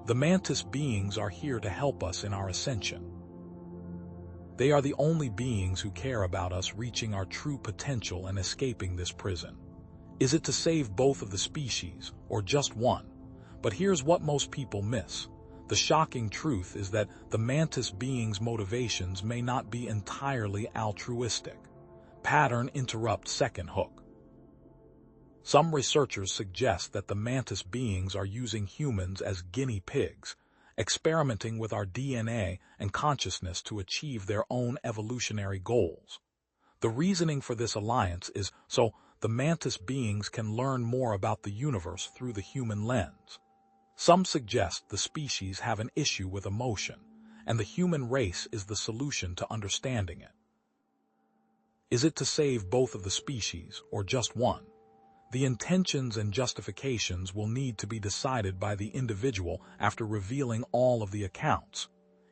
"The Mantis beings are here to help us in our ascension. They are the only beings who care about us reaching our true potential and escaping this prison. Is it to save both of the species, or just one? But here's what most people miss. The shocking truth is that the Mantis beings' motivations may not be entirely altruistic." Pattern interrupt second hook. Some researchers suggest that the Mantis beings are using humans as guinea pigs, experimenting with our DNA and consciousness to achieve their own evolutionary goals. The reasoning for this alliance is so the Mantis beings can learn more about the universe through the human lens. Some suggest the species have an issue with emotion, and the human race is the solution to understanding it. Is it to save both of the species, or just one? The intentions and justifications will need to be decided by the individual after revealing all of the accounts.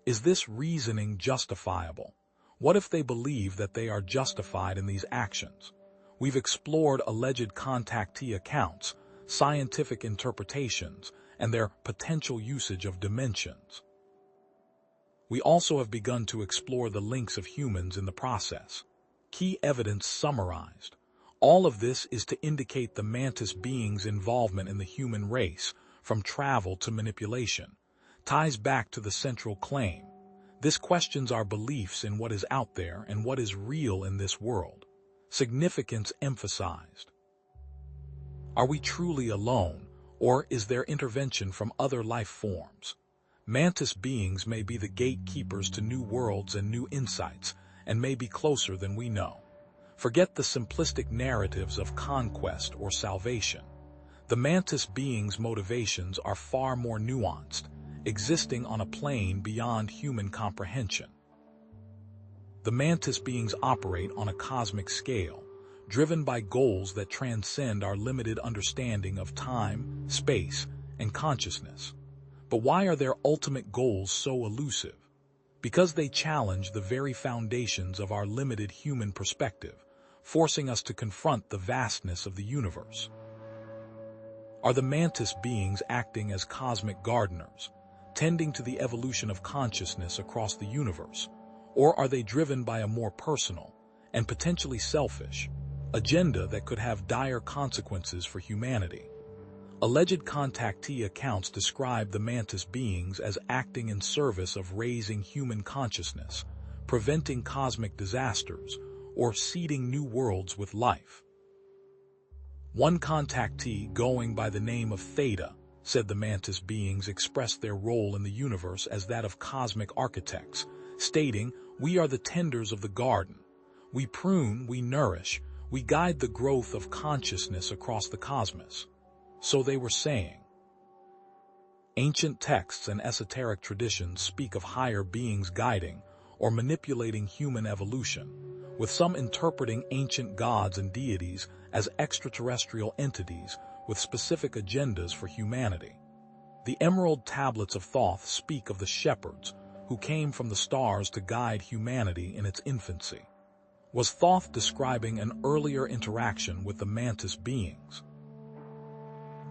Is this reasoning justifiable? What if they believe that they are justified in these actions? We've explored alleged contactee accounts, scientific interpretations, and their potential usage of dimensions. We also have begun to explore the links of humans in the process. Key evidence summarized. All of this is to indicate the Mantis beings' involvement in the human race, from travel to manipulation, ties back to the central claim. This questions our beliefs in what is out there and what is real in this world. Significance emphasized. Are we truly alone, or is there intervention from other life forms? Mantis beings may be the gatekeepers to new worlds and new insights, and may be closer than we know. Forget the simplistic narratives of conquest or salvation. The Mantis beings' motivations are far more nuanced, existing on a plane beyond human comprehension. The Mantis beings operate on a cosmic scale, driven by goals that transcend our limited understanding of time, space, and consciousness. But why are their ultimate goals so elusive? Because they challenge the very foundations of our limited human perspective, forcing us to confront the vastness of the universe. Are the Mantis beings acting as cosmic gardeners, tending to the evolution of consciousness across the universe, or are they driven by a more personal, and potentially selfish, agenda that could have dire consequences for humanity? Alleged contactee accounts describe the Mantis beings as acting in service of raising human consciousness, preventing cosmic disasters, or seeding new worlds with life. One contactee, going by the name of Theta, said the Mantis beings expressed their role in the universe as that of cosmic architects, stating, "We are the tenders of the garden. We prune, we nourish, we guide the growth of consciousness across the cosmos." So they were saying. Ancient texts and esoteric traditions speak of higher beings guiding or manipulating human evolution, with some interpreting ancient gods and deities as extraterrestrial entities with specific agendas for humanity. The Emerald Tablets of Thoth speak of the shepherds who came from the stars to guide humanity in its infancy. Was Thoth describing an earlier interaction with the Mantis beings?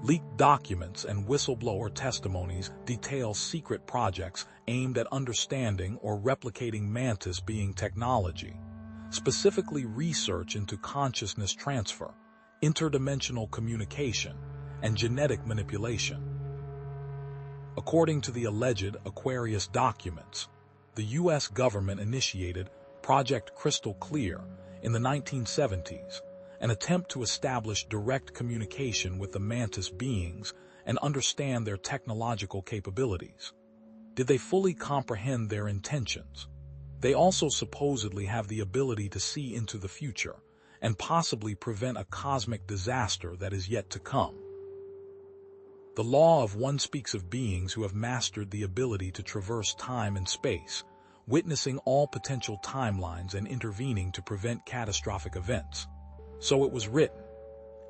Leaked documents and whistleblower testimonies detail secret projects aimed at understanding or replicating Mantis being technology, specifically research into consciousness transfer, interdimensional communication, and genetic manipulation. According to the alleged Aquarius documents, the U.S. government initiated Project Crystal Clear in the 1970s, an attempt to establish direct communication with the Mantis beings and understand their technological capabilities. Did they fully comprehend their intentions? They also supposedly have the ability to see into the future and possibly prevent a cosmic disaster that is yet to come. The Law of One speaks of beings who have mastered the ability to traverse time and space, witnessing all potential timelines and intervening to prevent catastrophic events. So it was written.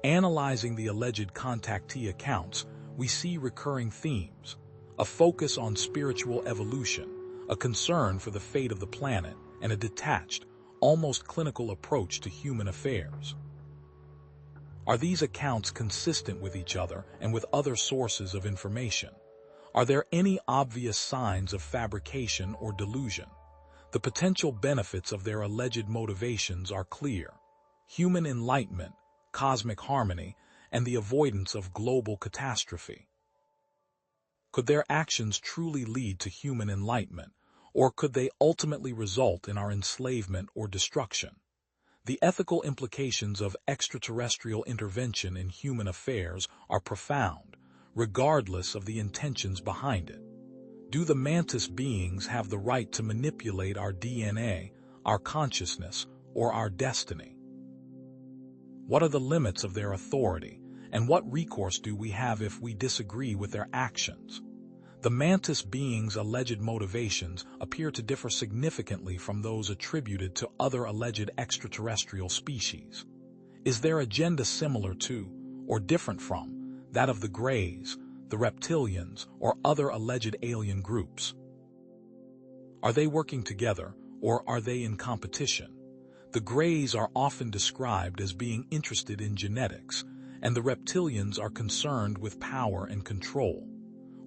Analyzing the alleged contactee accounts, we see recurring themes: a focus on spiritual evolution, a concern for the fate of the planet, and a detached, almost clinical approach to human affairs. Are these accounts consistent with each other and with other sources of information? Are there any obvious signs of fabrication or delusion? The potential benefits of their alleged motivations are clear: human enlightenment, cosmic harmony, and the avoidance of global catastrophe. Could their actions truly lead to human enlightenment, or could they ultimately result in our enslavement or destruction? The ethical implications of extraterrestrial intervention in human affairs are profound, regardless of the intentions behind it. Do the Mantis beings have the right to manipulate our DNA, our consciousness, or our destiny? What are the limits of their authority, and what recourse do we have if we disagree with their actions? The Mantis beings' alleged motivations appear to differ significantly from those attributed to other alleged extraterrestrial species. Is their agenda similar to, or different from, that of the Greys, the Reptilians, or other alleged alien groups? Are they working together, or are they in competition? The Greys are often described as being interested in genetics, and the Reptilians are concerned with power and control.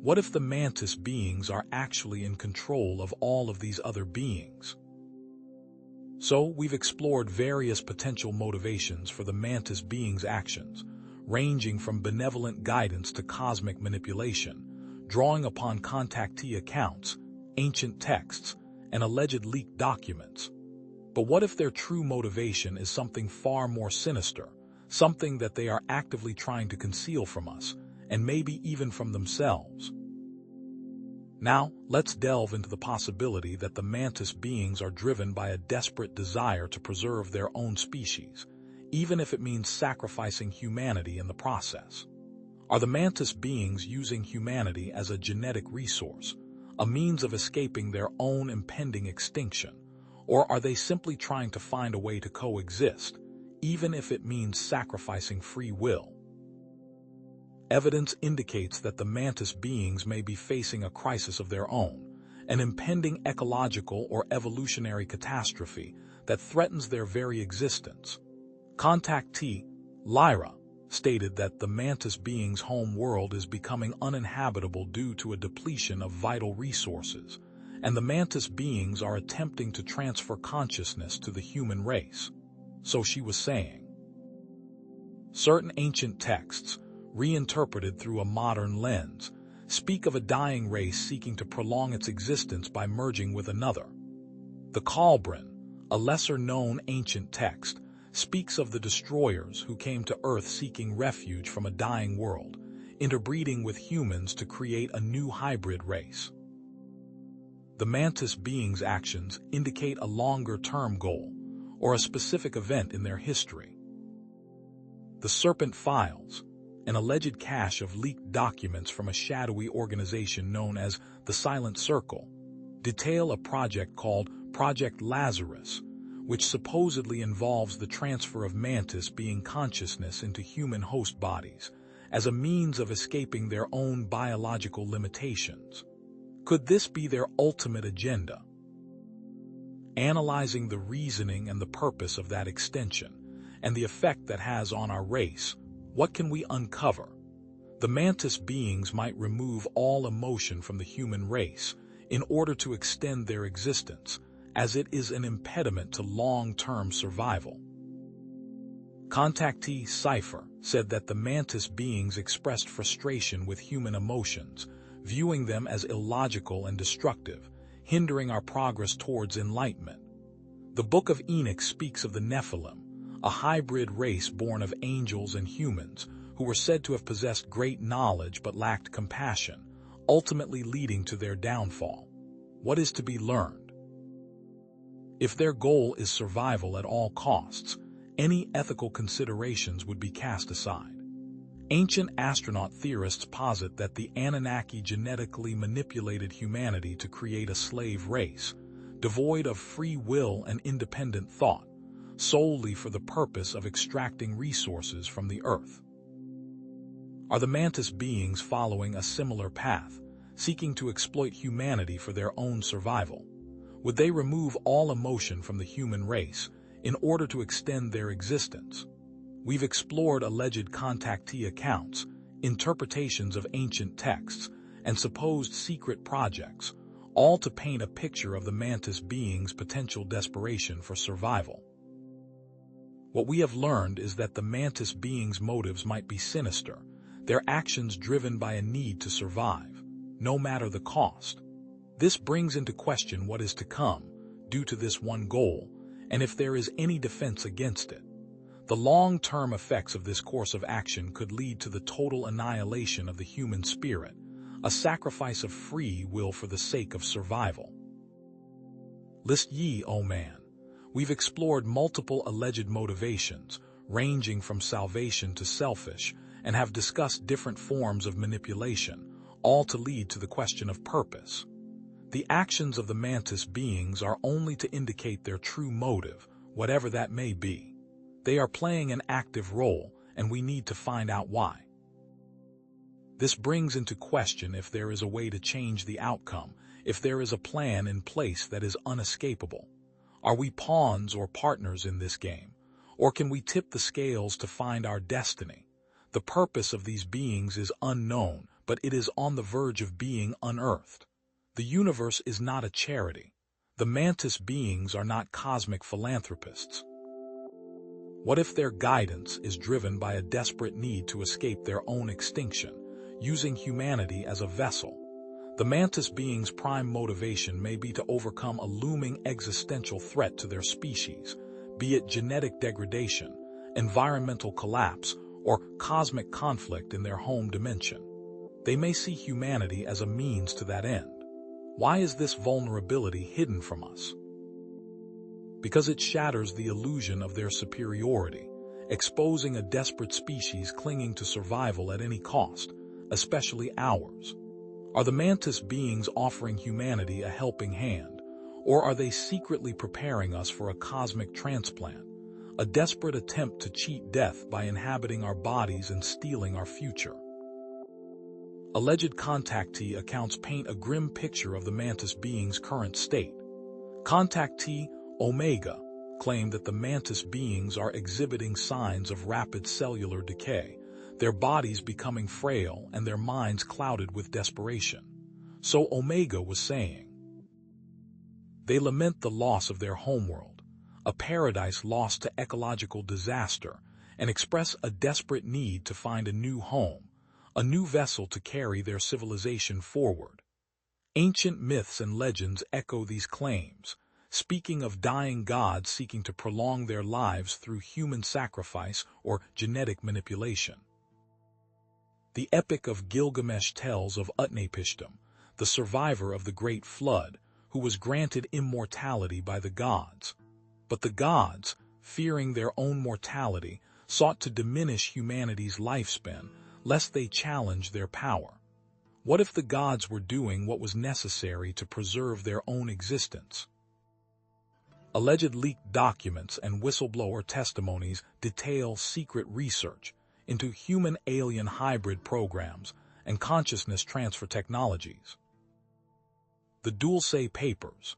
What if the Mantis beings are actually in control of all of these other beings? So, we've explored various potential motivations for the Mantis beings' actions, ranging from benevolent guidance to cosmic manipulation, drawing upon contactee accounts, ancient texts, and alleged leaked documents. But what if their true motivation is something far more sinister, something that they are actively trying to conceal from us, and maybe even from themselves? Now, let's delve into the possibility that the Mantis beings are driven by a desperate desire to preserve their own species, even if it means sacrificing humanity in the process. Are the Mantis beings using humanity as a genetic resource, a means of escaping their own impending extinction, or are they simply trying to find a way to coexist, even if it means sacrificing free will? Evidence indicates that the Mantis beings may be facing a crisis of their own, an impending ecological or evolutionary catastrophe that threatens their very existence. Contactee Lyra stated that the Mantis beings' home world is becoming uninhabitable due to a depletion of vital resources, and the Mantis beings are attempting to transfer consciousness to the human race. So she was saying. Certain ancient texts, reinterpreted through a modern lens, speak of a dying race seeking to prolong its existence by merging with another. The Kalbrin, a lesser-known ancient text, speaks of the destroyers who came to Earth seeking refuge from a dying world, interbreeding with humans to create a new hybrid race. The Mantis beings' actions indicate a longer-term goal, or a specific event in their history. The Serpent Files, an alleged cache of leaked documents from a shadowy organization known as the Silent Circle, detail a project called Project Lazarus, which supposedly involves the transfer of Mantis being consciousness into human host bodies as a means of escaping their own biological limitations. Could this be their ultimate agenda? Analyzing the reasoning and the purpose of that extension, and the effect that has on our race, what can we uncover? The Mantis beings might remove all emotion from the human race in order to extend their existence, as it is an impediment to long-term survival. Contactee Cipher said that the Mantis beings expressed frustration with human emotions, viewing them as illogical and destructive, hindering our progress towards enlightenment. The Book of Enoch speaks of the Nephilim, a hybrid race born of angels and humans, who were said to have possessed great knowledge but lacked compassion, ultimately leading to their downfall. What is to be learned? If their goal is survival at all costs, any ethical considerations would be cast aside. Ancient astronaut theorists posit that the Anunnaki genetically manipulated humanity to create a slave race, devoid of free will and independent thought, solely for the purpose of extracting resources from the Earth. Are the Mantis beings following a similar path, seeking to exploit humanity for their own survival? Would they remove all emotion from the human race in order to extend their existence? We've explored alleged contactee accounts, interpretations of ancient texts, and supposed secret projects, all to paint a picture of the Mantis beings' potential desperation for survival. What we have learned is that the Mantis beings' motives might be sinister, their actions driven by a need to survive, no matter the cost. This brings into question what is to come, due to this one goal, and if there is any defense against it. The long-term effects of this course of action could lead to the total annihilation of the human spirit, a sacrifice of free will for the sake of survival. List ye, O man. We've explored multiple alleged motivations, ranging from salvation to selfish, and have discussed different forms of manipulation, all to lead to the question of purpose. The actions of the Mantis beings are only to indicate their true motive, whatever that may be. They are playing an active role, and we need to find out why. This brings into question if there is a way to change the outcome, if there is a plan in place that is unescapable. Are we pawns or partners in this game? Or can we tip the scales to find our destiny? The purpose of these beings is unknown, but it is on the verge of being unearthed. The universe is not a charity. The Mantis beings are not cosmic philanthropists. What if their guidance is driven by a desperate need to escape their own extinction, using humanity as a vessel? The Mantis beings' prime motivation may be to overcome a looming existential threat to their species, be it genetic degradation, environmental collapse, or cosmic conflict in their home dimension. They may see humanity as a means to that end. Why is this vulnerability hidden from us? Because it shatters the illusion of their superiority, exposing a desperate species clinging to survival at any cost, especially ours. Are the Mantis beings offering humanity a helping hand, or are they secretly preparing us for a cosmic transplant, a desperate attempt to cheat death by inhabiting our bodies and stealing our future? Alleged contactee accounts paint a grim picture of the Mantis beings' current state. Contactee Omega claimed that the Mantis beings are exhibiting signs of rapid cellular decay, their bodies becoming frail and their minds clouded with desperation. So Omega was saying, they lament the loss of their homeworld, a paradise lost to ecological disaster, and express a desperate need to find a new home, a new vessel to carry their civilization forward. Ancient myths and legends echo these claims, speaking of dying gods seeking to prolong their lives through human sacrifice or genetic manipulation. The Epic of Gilgamesh tells of Utnapishtim, the survivor of the Great Flood, who was granted immortality by the gods. But the gods, fearing their own mortality, sought to diminish humanity's lifespan, lest they challenge their power. What if the gods were doing what was necessary to preserve their own existence? Alleged leaked documents and whistleblower testimonies detail secret research into human-alien hybrid programs and consciousness transfer technologies. The Dulce Papers,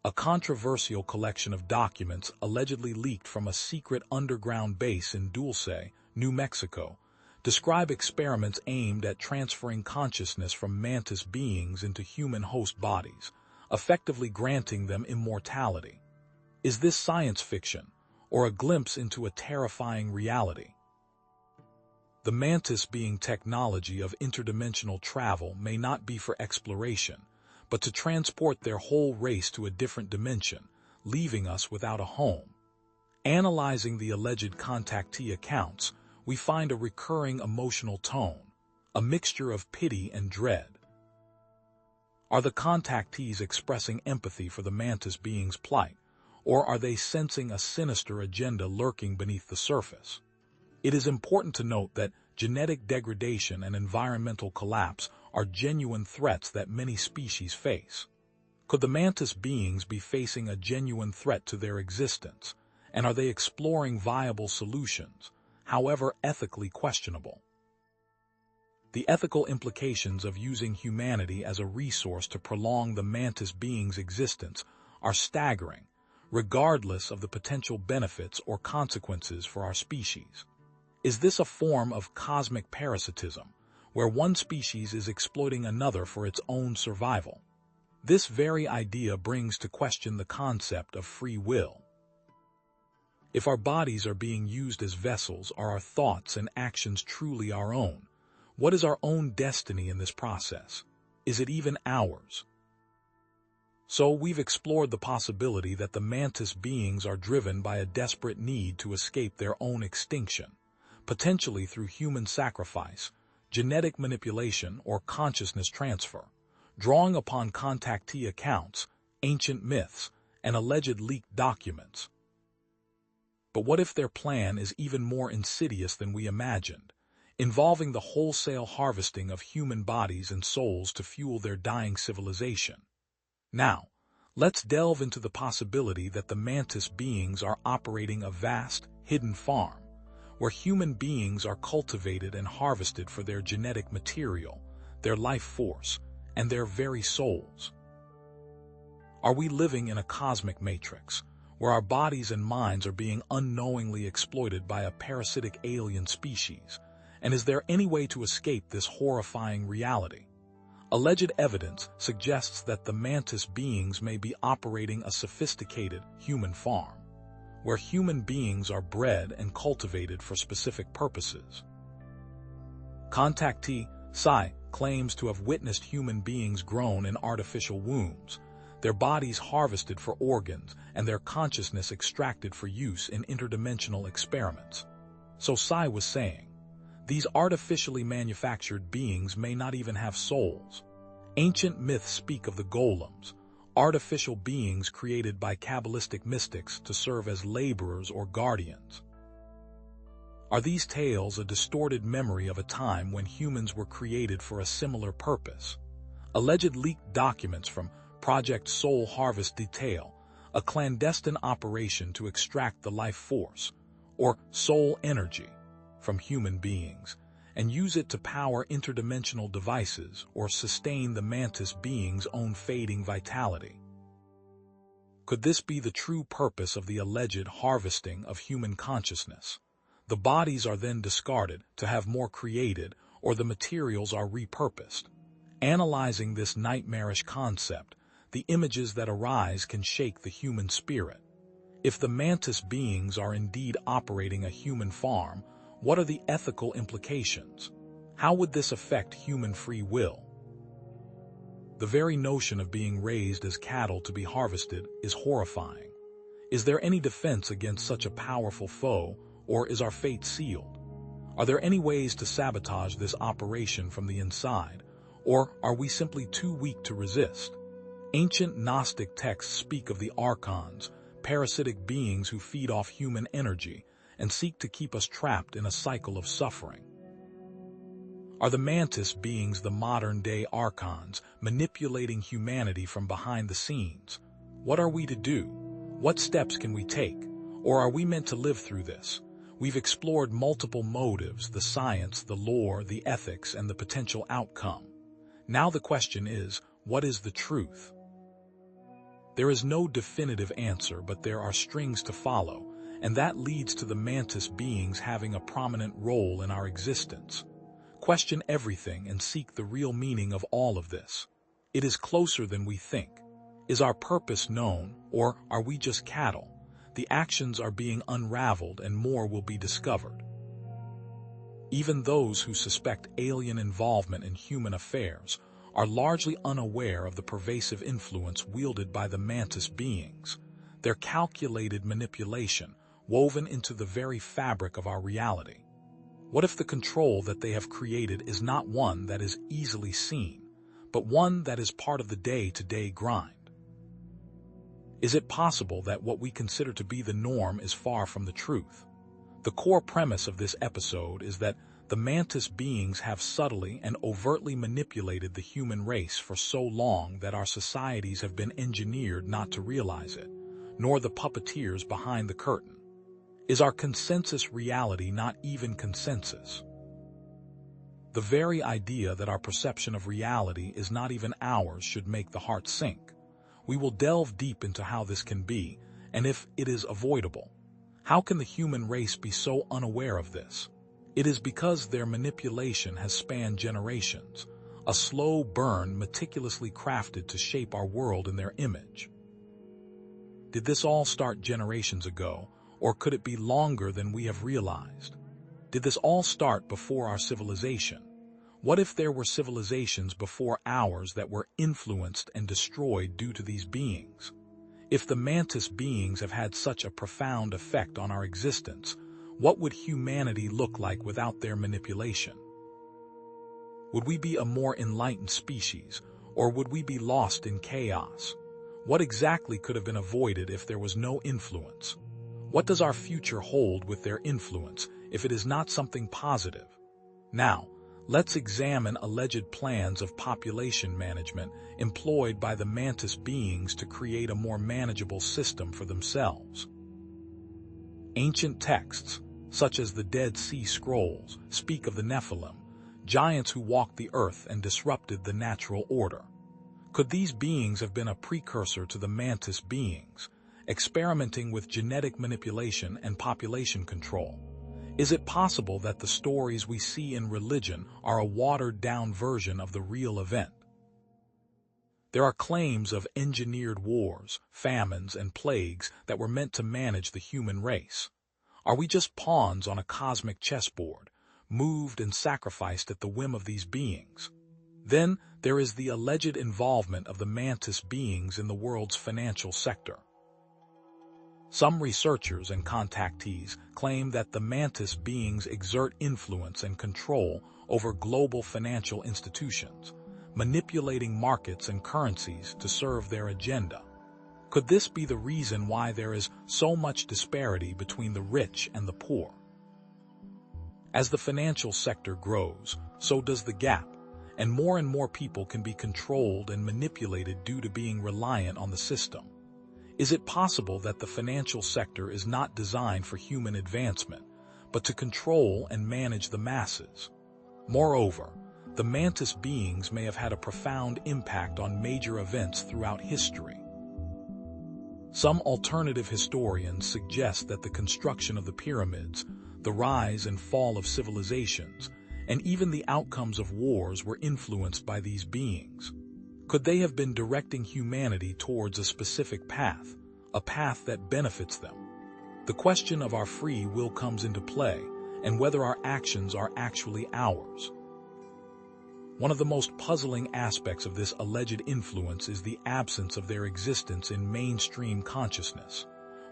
a controversial collection of documents allegedly leaked from a secret underground base in Dulce, New Mexico, describe experiments aimed at transferring consciousness from Mantis beings into human host bodies, effectively granting them immortality. Is this science fiction, or a glimpse into a terrifying reality? The Mantis being technology of interdimensional travel may not be for exploration, but to transport their whole race to a different dimension, leaving us without a home. Analyzing the alleged contactee accounts, we find a recurring emotional tone, a mixture of pity and dread. Are the contactees expressing empathy for the Mantis being's plight, or are they sensing a sinister agenda lurking beneath the surface? It is important to note that genetic degradation and environmental collapse are genuine threats that many species face. Could the Mantis beings be facing a genuine threat to their existence, and are they exploring viable solutions, however ethically questionable? The ethical implications of using humanity as a resource to prolong the Mantis being's existence are staggering, regardless of the potential benefits or consequences for our species. Is this a form of cosmic parasitism, where one species is exploiting another for its own survival? This very idea brings to question the concept of free will. If our bodies are being used as vessels, are our thoughts and actions truly our own? What is our own destiny in this process? Is it even ours? So we've explored the possibility that the Mantis beings are driven by a desperate need to escape their own extinction, potentially through human sacrifice, genetic manipulation, or consciousness transfer, drawing upon contactee accounts, ancient myths, and alleged leaked documents. But what if their plan is even more insidious than we imagined, involving the wholesale harvesting of human bodies and souls to fuel their dying civilization? Now, let's delve into the possibility that the Mantis beings are operating a vast, hidden farm, where human beings are cultivated and harvested for their genetic material, their life force, and their very souls. Are we living in a cosmic matrix, where our bodies and minds are being unknowingly exploited by a parasitic alien species? And is there any way to escape this horrifying reality? Alleged evidence suggests that the Mantis beings may be operating a sophisticated human farm, where human beings are bred and cultivated for specific purposes. Contactee Psi claims to have witnessed human beings grown in artificial wombs, their bodies harvested for organs, and their consciousness extracted for use in interdimensional experiments. So Psi was saying, these artificially manufactured beings may not even have souls. Ancient myths speak of the golems, artificial beings created by Kabbalistic mystics to serve as laborers or guardians. Are these tales a distorted memory of a time when humans were created for a similar purpose? Alleged leaked documents from Project Soul Harvest detail a clandestine operation to extract the life force, or soul energy, from human beings, and use it to power interdimensional devices or sustain the Mantis being's own fading vitality. Could this be the true purpose of the alleged harvesting of human consciousness? The bodies are then discarded to have more created, or the materials are repurposed. Analyzing this nightmarish concept, the images that arise can shake the human spirit. If the Mantis beings are indeed operating a human farm, what are the ethical implications? How would this affect human free will? The very notion of being raised as cattle to be harvested is horrifying. Is there any defense against such a powerful foe, or is our fate sealed? Are there any ways to sabotage this operation from the inside, or are we simply too weak to resist? Ancient Gnostic texts speak of the archons, parasitic beings who feed off human energy and seek to keep us trapped in a cycle of suffering. Are the Mantis beings the modern-day archons, manipulating humanity from behind the scenes? What are we to do? What steps can we take? Or are we meant to live through this? We've explored multiple motives, the science, the lore, the ethics, and the potential outcome. Now the question is, what is the truth? There is no definitive answer, but there are strings to follow, and that leads to the Mantis beings having a prominent role in our existence. Question everything and seek the real meaning of all of this. It is closer than we think. Is our purpose known, or are we just cattle? the actions are being unraveled and more will be discovered. Even those who suspect alien involvement in human affairs are largely unaware of the pervasive influence wielded by the Mantis beings, their calculated manipulation woven into the very fabric of our reality. What if the control that they have created is not one that is easily seen, but one that is part of the day-to-day grind? Is it possible that what we consider to be the norm is far from the truth? The core premise of this episode is that the Mantis beings have subtly and overtly manipulated the human race for so long that our societies have been engineered not to realize it, nor the puppeteers behind the curtain. Is our consensus reality not even consensus? The very idea that our perception of reality is not even ours should make the heart sink. We will delve deep into how this can be, and if it is avoidable. How can the human race be so unaware of this? It is because their manipulation has spanned generations, a slow burn meticulously crafted to shape our world in their image. Did this all start generations ago, or could it be longer than we have realized? Did this all start before our civilization? What if there were civilizations before ours that were influenced and destroyed due to these beings? If the Mantis beings have had such a profound effect on our existence, what would humanity look like without their manipulation? Would we be a more enlightened species, or would we be lost in chaos? What exactly could have been avoided if there was no influence? What does our future hold with their influence if it is not something positive? Now, let's examine alleged plans of population management employed by the Mantis beings to create a more manageable system for themselves. Ancient texts, such as the Dead Sea Scrolls, speak of the Nephilim, giants who walked the earth and disrupted the natural order. Could these beings have been a precursor to the Mantis beings, experimenting with genetic manipulation and population control? Is it possible that the stories we see in religion are a watered-down version of the real event? There are claims of engineered wars, famines, and plagues that were meant to manage the human race. Are we just pawns on a cosmic chessboard, moved and sacrificed at the whim of these beings? Then there is the alleged involvement of the Mantis beings in the world's financial sector. Some researchers and contactees claim that the Mantis beings exert influence and control over global financial institutions, manipulating markets and currencies to serve their agenda. Could this be the reason why there is so much disparity between the rich and the poor? As the financial sector grows, so does the gap, and more people can be controlled and manipulated due to being reliant on the system. Is it possible that the financial sector is not designed for human advancement, but to control and manage the masses? Moreover, the Mantis beings may have had a profound impact on major events throughout history. Some alternative historians suggest that the construction of the pyramids, the rise and fall of civilizations, and even the outcomes of wars were influenced by these beings. Could they have been directing humanity towards a specific path, a path that benefits them? The question of our free will comes into play, and whether our actions are actually ours. One of the most puzzling aspects of this alleged influence is the absence of their existence in mainstream consciousness.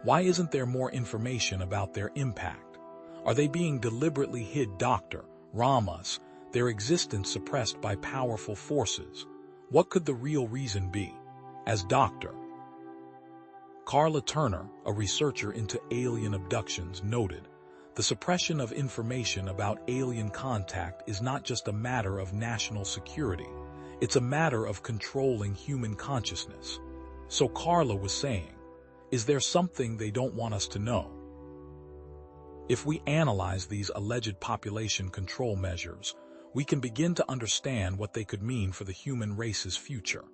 Why isn't there more information about their impact? Are they being deliberately hid, Dr. Ramas, their existence suppressed by powerful forces? What could the real reason be? As Dr. Carla Turner, a researcher into alien abductions, noted, the suppression of information about alien contact is not just a matter of national security, it's a matter of controlling human consciousness. So Carla was saying, is there something they don't want us to know? If we analyze these alleged population control measures, we can begin to understand what they could mean for the human race's future.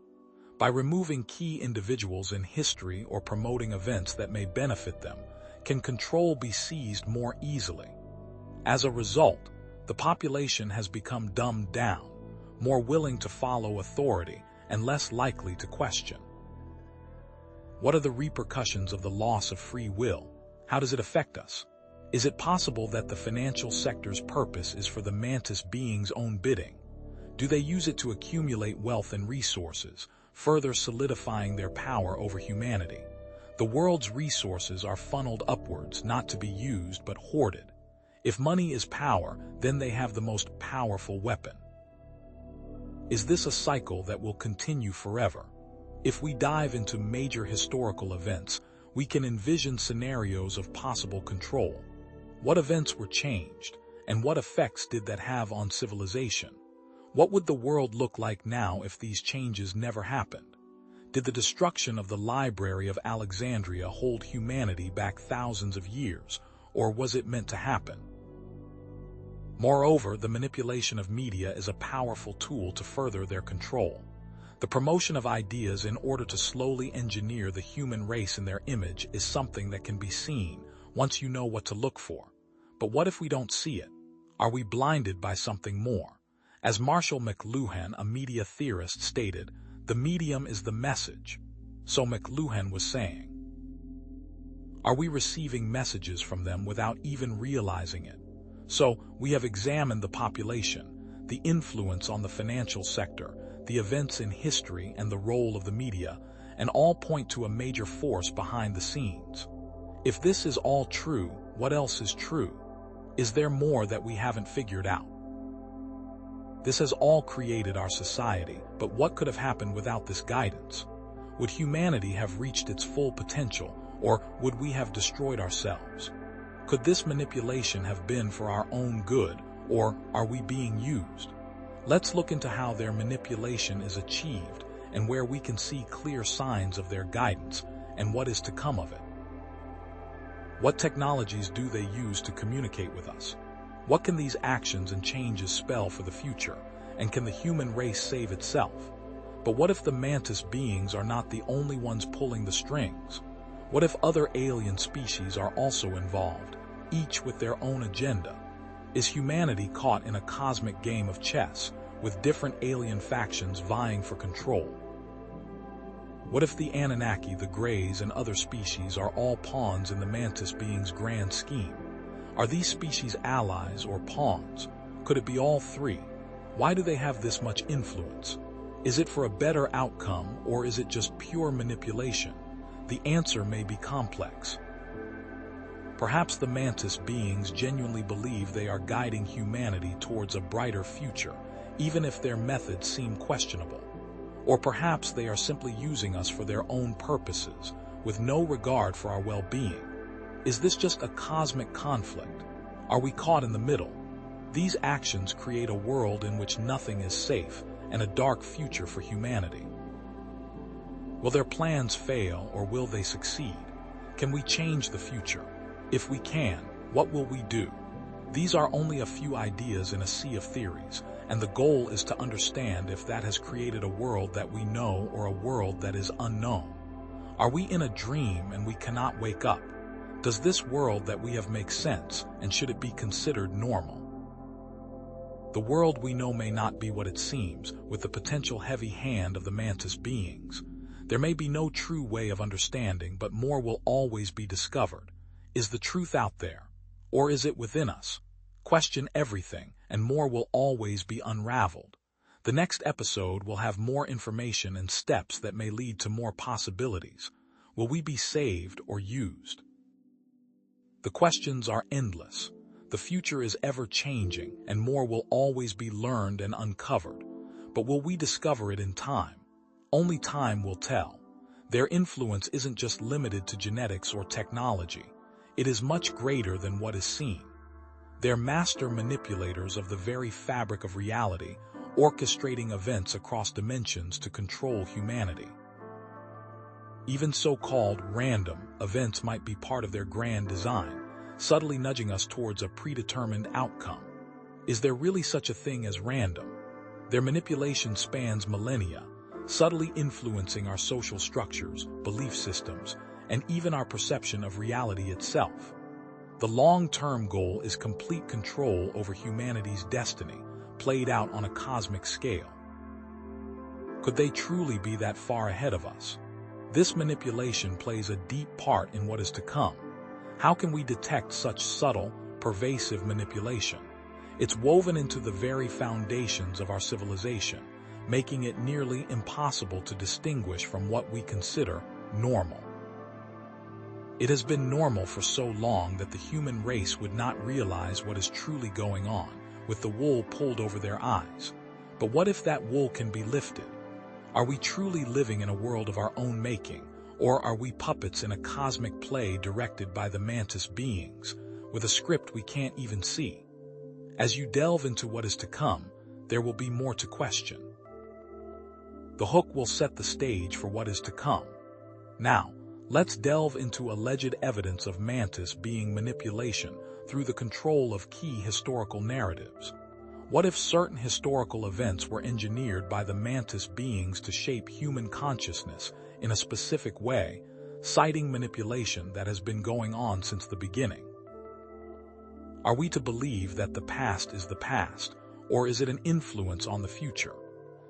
By removing key individuals in history or promoting events that may benefit them, can control be seized more easily. As a result, the population has become dumbed down, more willing to follow authority and less likely to question. What are the repercussions of the loss of free will? How does it affect us? Is it possible that the financial sector's purpose is for the Mantis beings' own bidding? Do they use it to accumulate wealth and resources, further solidifying their power over humanity? The world's resources are funneled upwards, not to be used but hoarded. If money is power, then they have the most powerful weapon. Is this a cycle that will continue forever? If we dive into major historical events, we can envision scenarios of possible control. What events were changed, and what effects did that have on civilization? What would the world look like now if these changes never happened? Did the destruction of the Library of Alexandria hold humanity back thousands of years, or was it meant to happen? Moreover, the manipulation of media is a powerful tool to further their control. The promotion of ideas in order to slowly engineer the human race in their image is something that can be seen once you know what to look for. But what if we don't see it? Are we blinded by something more? As Marshall McLuhan, a media theorist, stated, the medium is the message. So McLuhan was saying, are we receiving messages from them without even realizing it? So we have examined the population, the influence on the financial sector, the events in history and the role of the media, and all point to a major force behind the scenes. If this is all true, what else is true? Is there more that we haven't figured out? This has all created our society, but what could have happened without this guidance? Would humanity have reached its full potential, or would we have destroyed ourselves? Could this manipulation have been for our own good, or are we being used? Let's look into how their manipulation is achieved and where we can see clear signs of their guidance and what is to come of it. What technologies do they use to communicate with us? What can these actions and changes spell for the future, and can the human race save itself? But what if the Mantis beings are not the only ones pulling the strings? What if other alien species are also involved, each with their own agenda? Is humanity caught in a cosmic game of chess, with different alien factions vying for control? What if the Anunnaki, the Greys, and other species are all pawns in the Mantis being's grand scheme? Are these species allies or pawns? Could it be all three? Why do they have this much influence? Is it for a better outcome, or is it just pure manipulation? The answer may be complex. Perhaps the Mantis beings genuinely believe they are guiding humanity towards a brighter future, even if their methods seem questionable. Or perhaps they are simply using us for their own purposes, with no regard for our well-being. Is this just a cosmic conflict? Are we caught in the middle? These actions create a world in which nothing is safe and a dark future for humanity. Will their plans fail, or will they succeed? Can we change the future? If we can, what will we do? These are only a few ideas in a sea of theories, and the goal is to understand if that has created a world that we know or a world that is unknown. Are we in a dream and we cannot wake up? Does this world that we have make sense, and should it be considered normal? The world we know may not be what it seems, with the potential heavy hand of the Mantis beings. There may be no true way of understanding, but more will always be discovered. Is the truth out there, or is it within us? Question everything, and more will always be unraveled. The next episode will have more information and steps that may lead to more possibilities. Will we be saved or used? The questions are endless. The future is ever-changing, and more will always be learned and uncovered. But will we discover it in time? Only time will tell. Their influence isn't just limited to genetics or technology. It is much greater than what is seen. They're master manipulators of the very fabric of reality, orchestrating events across dimensions to control humanity. Even so-called random events might be part of their grand design, subtly nudging us towards a predetermined outcome. Is there really such a thing as random? Their manipulation spans millennia, subtly influencing our social structures, belief systems, and even our perception of reality itself. The long-term goal is complete control over humanity's destiny, played out on a cosmic scale. Could they truly be that far ahead of us? This manipulation plays a deep part in what is to come. How can we detect such subtle, pervasive manipulation? It's woven into the very foundations of our civilization, making it nearly impossible to distinguish from what we consider normal. It has been normal for so long that the human race would not realize what is truly going on, with the wool pulled over their eyes. But what if that wool can be lifted? Are we truly living in a world of our own making, or are we puppets in a cosmic play directed by the Mantis beings, with a script we can't even see? As you delve into what is to come, there will be more to question. The hook will set the stage for what is to come. Now, let's delve into alleged evidence of Mantis being manipulation through the control of key historical narratives. What if certain historical events were engineered by the Mantis beings to shape human consciousness in a specific way, citing manipulation that has been going on since the beginning? Are we to believe that the past is the past, or is it an influence on the future?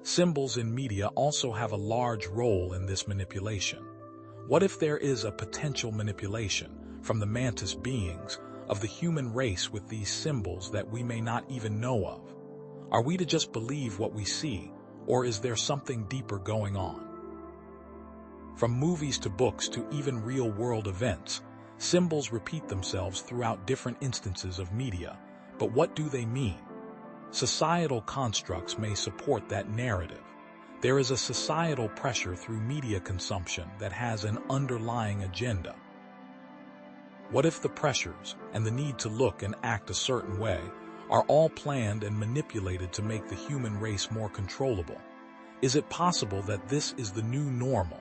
Symbols in media also have a large role in this manipulation. What if there is a potential manipulation from the Mantis beings of the human race with these symbols that we may not even know of? Are we to just believe what we see, or is there something deeper going on? From movies to books to even real-world events, symbols repeat themselves throughout different instances of media, but what do they mean? Societal constructs may support that narrative. There is a societal pressure through media consumption that has an underlying agenda. What if the pressures and the need to look and act a certain way are all planned and manipulated to make the human race more controllable? Is it possible that this is the new normal?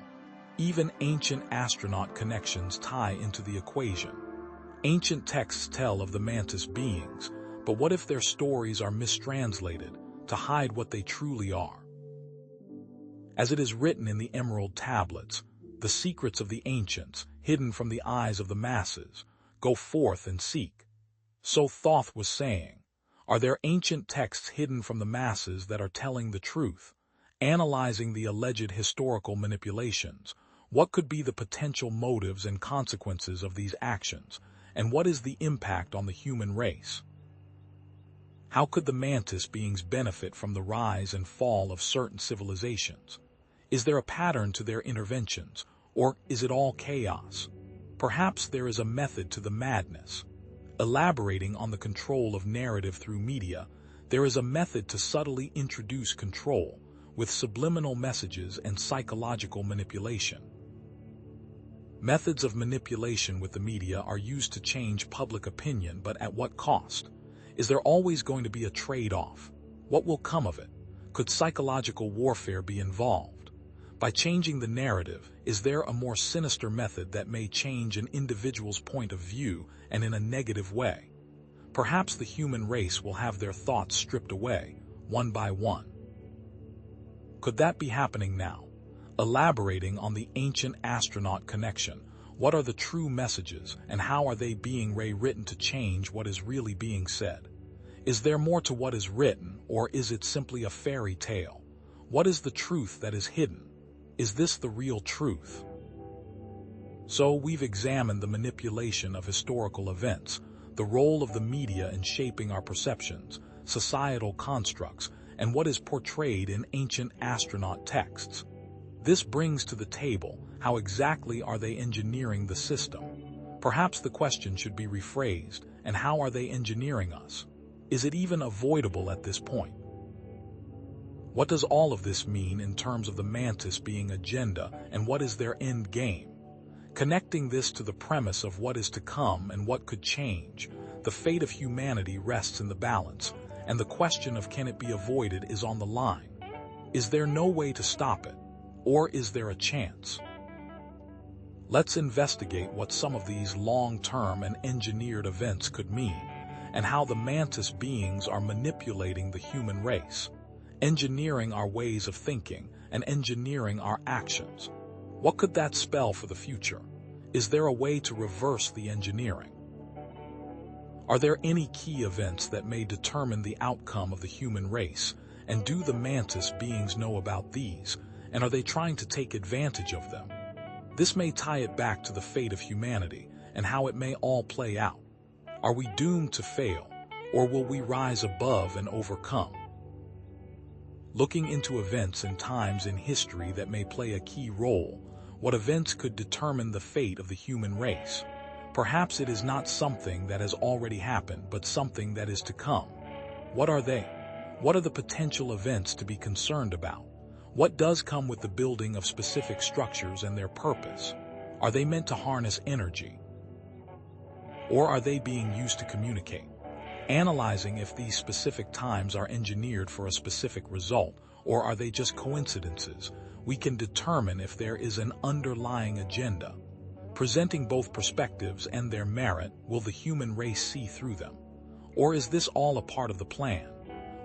Even ancient astronaut connections tie into the equation. Ancient texts tell of the Mantis beings, but what if their stories are mistranslated to hide what they truly are? As it is written in the Emerald Tablets, the secrets of the ancients, hidden from the eyes of the masses, go forth and seek. So Thoth was saying, are there ancient texts hidden from the masses that are telling the truth? Analyzing the alleged historical manipulations, what could be the potential motives and consequences of these actions, and what is the impact on the human race? How could the Mantis beings benefit from the rise and fall of certain civilizations? Is there a pattern to their interventions, or is it all chaos? Perhaps there is a method to the madness. Elaborating on the control of narrative through media, there is a method to subtly introduce control with subliminal messages and psychological manipulation. Methods of manipulation with the media are used to change public opinion, but at what cost? Is there always going to be a trade-off? What will come of it? Could psychological warfare be involved? By changing the narrative, is there a more sinister method that may change an individual's point of view and in a negative way? Perhaps the human race will have their thoughts stripped away, one by one. Could that be happening now? Elaborating on the ancient astronaut connection, what are the true messages and how are they being rewritten to change what is really being said? Is there more to what is written, or is it simply a fairy tale? What is the truth that is hidden? Is this the real truth? So we've examined the manipulation of historical events, the role of the media in shaping our perceptions, societal constructs, and what is portrayed in ancient astronaut texts. This brings to the table, how exactly are they engineering the system? Perhaps the question should be rephrased, and how are they engineering us? Is it even avoidable at this point? What does all of this mean in terms of the Mantis being agenda, and what is their end game? Connecting this to the premise of what is to come and what could change, the fate of humanity rests in the balance, and the question of can it be avoided is on the line. Is there no way to stop it? Or is there a chance? Let's investigate what some of these long-term and engineered events could mean, and how the Mantis beings are manipulating the human race, engineering our ways of thinking and engineering our actions. What could that spell for the future? Is there a way to reverse the engineering? Are there any key events that may determine the outcome of the human race, and do the Mantis beings know about these, and are they trying to take advantage of them? This may tie it back to the fate of humanity and how it may all play out. Are we doomed to fail, or will we rise above and overcome? Looking into events and times in history that may play a key role, what events could determine the fate of the human race? Perhaps it is not something that has already happened, but something that is to come. What are they? What are the potential events to be concerned about? What does come with the building of specific structures and their purpose? Are they meant to harness energy? Or are they being used to communicate? Analyzing if these specific times are engineered for a specific result, or are they just coincidences, we can determine if there is an underlying agenda. Presenting both perspectives and their merit, will the human race see through them? Or is this all a part of the plan?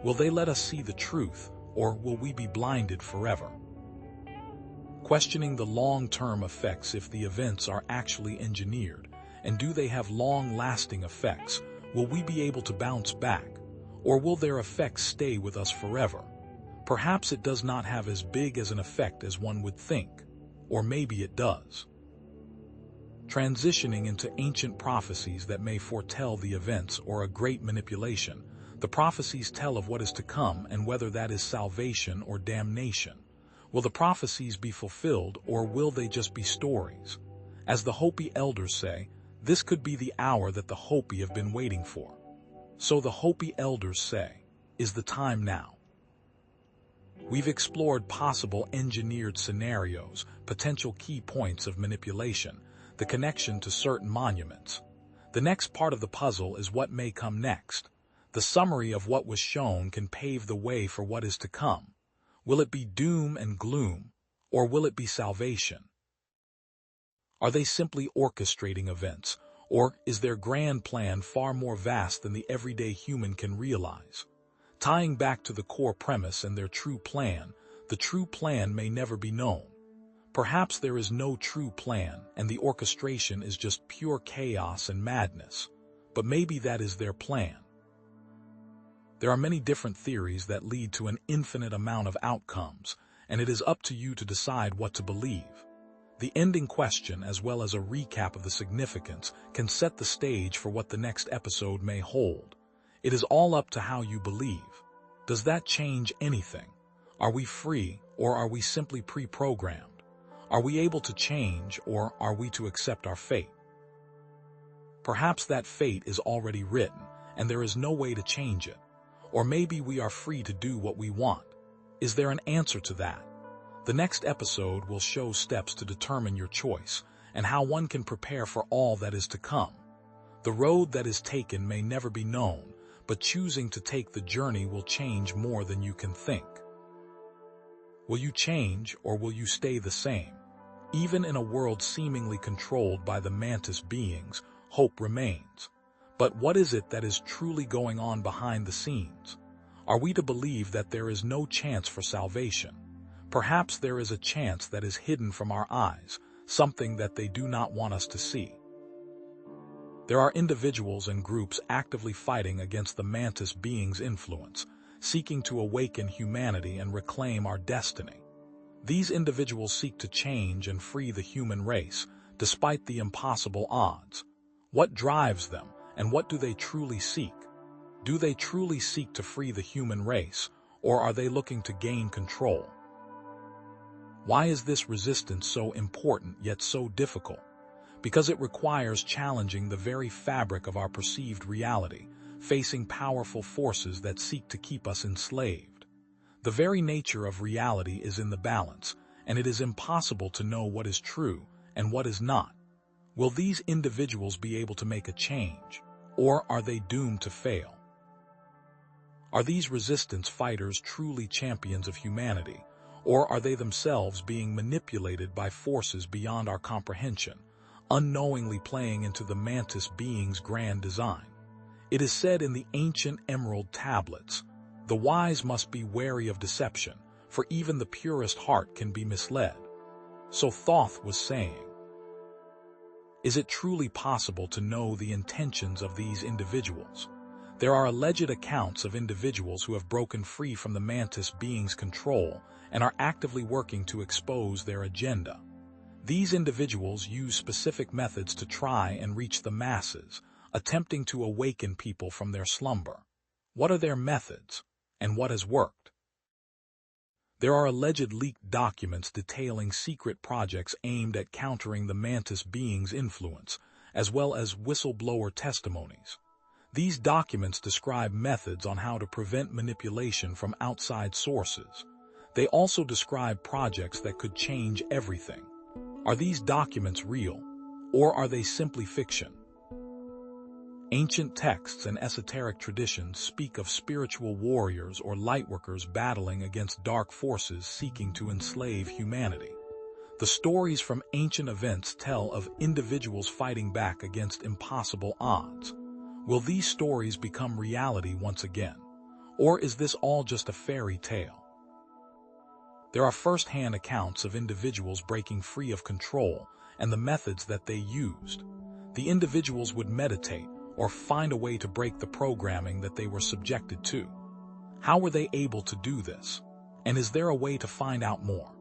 Will they let us see the truth, or will we be blinded forever? Questioning the long-term effects if the events are actually engineered, and do they have long-lasting effects? Will we be able to bounce back, or will their effects stay with us forever? Perhaps it does not have as big as an effect as one would think, or maybe it does. Transitioning into ancient prophecies that may foretell the events or a great manipulation, the prophecies tell of what is to come and whether that is salvation or damnation. Will the prophecies be fulfilled, or will they just be stories? As the Hopi elders say, this could be the hour that the Hopi have been waiting for. So the Hopi elders say, is the time now? We've explored possible engineered scenarios, potential key points of manipulation, the connection to certain monuments. The next part of the puzzle is what may come next. The summary of what was shown can pave the way for what is to come. Will it be doom and gloom, or will it be salvation? Are they simply orchestrating events, or is their grand plan far more vast than the everyday human can realize? Tying back to the core premise and their true plan, the true plan may never be known. Perhaps there is no true plan, and the orchestration is just pure chaos and madness. But maybe that is their plan. There are many different theories that lead to an infinite amount of outcomes, and it is up to you to decide what to believe. The ending question, as well as a recap of the significance, can set the stage for what the next episode may hold. It is all up to how you believe. Does that change anything? Are we free, or are we simply pre-programmed? Are we able to change, or are we to accept our fate? Perhaps that fate is already written, and there is no way to change it. Or maybe we are free to do what we want. Is there an answer to that? The next episode will show steps to determine your choice, and how one can prepare for all that is to come. The road that is taken may never be known, but choosing to take the journey will change more than you can think. Will you change, or will you stay the same? Even in a world seemingly controlled by the Mantis beings, hope remains. But what is it that is truly going on behind the scenes? Are we to believe that there is no chance for salvation? Perhaps there is a chance that is hidden from our eyes, something that they do not want us to see. There are individuals and groups actively fighting against the Mantis beings' influence, seeking to awaken humanity and reclaim our destiny. These individuals seek to change and free the human race, despite the impossible odds. What drives them, and what do they truly seek? Do they truly seek to free the human race, or are they looking to gain control? Why is this resistance so important yet so difficult? Because it requires challenging the very fabric of our perceived reality, facing powerful forces that seek to keep us enslaved. The very nature of reality is in the balance, and it is impossible to know what is true and what is not. Will these individuals be able to make a change, or are they doomed to fail? Are these resistance fighters truly champions of humanity, or are they themselves being manipulated by forces beyond our comprehension, unknowingly playing into the Mantis being's grand design? It is said in the ancient emerald tablets, "The wise must be wary of deception, for even the purest heart can be misled." So Thoth was saying. Is it truly possible to know the intentions of these individuals? There are alleged accounts of individuals who have broken free from the Mantis being's control and are actively working to expose their agenda. These individuals use specific methods to try and reach the masses, attempting to awaken people from their slumber. What are their methods, and what has worked? There are alleged leaked documents detailing secret projects aimed at countering the Mantis beings' influence, as well as whistleblower testimonies. These documents describe methods on how to prevent manipulation from outside sources. They also describe projects that could change everything. Are these documents real, or are they simply fiction? Ancient texts and esoteric traditions speak of spiritual warriors or lightworkers battling against dark forces seeking to enslave humanity. The stories from ancient events tell of individuals fighting back against impossible odds. Will these stories become reality once again, or is this all just a fairy tale? There are first-hand accounts of individuals breaking free of control and the methods that they used. The individuals would meditate or find a way to break the programming that they were subjected to. How were they able to do this? And is there a way to find out more?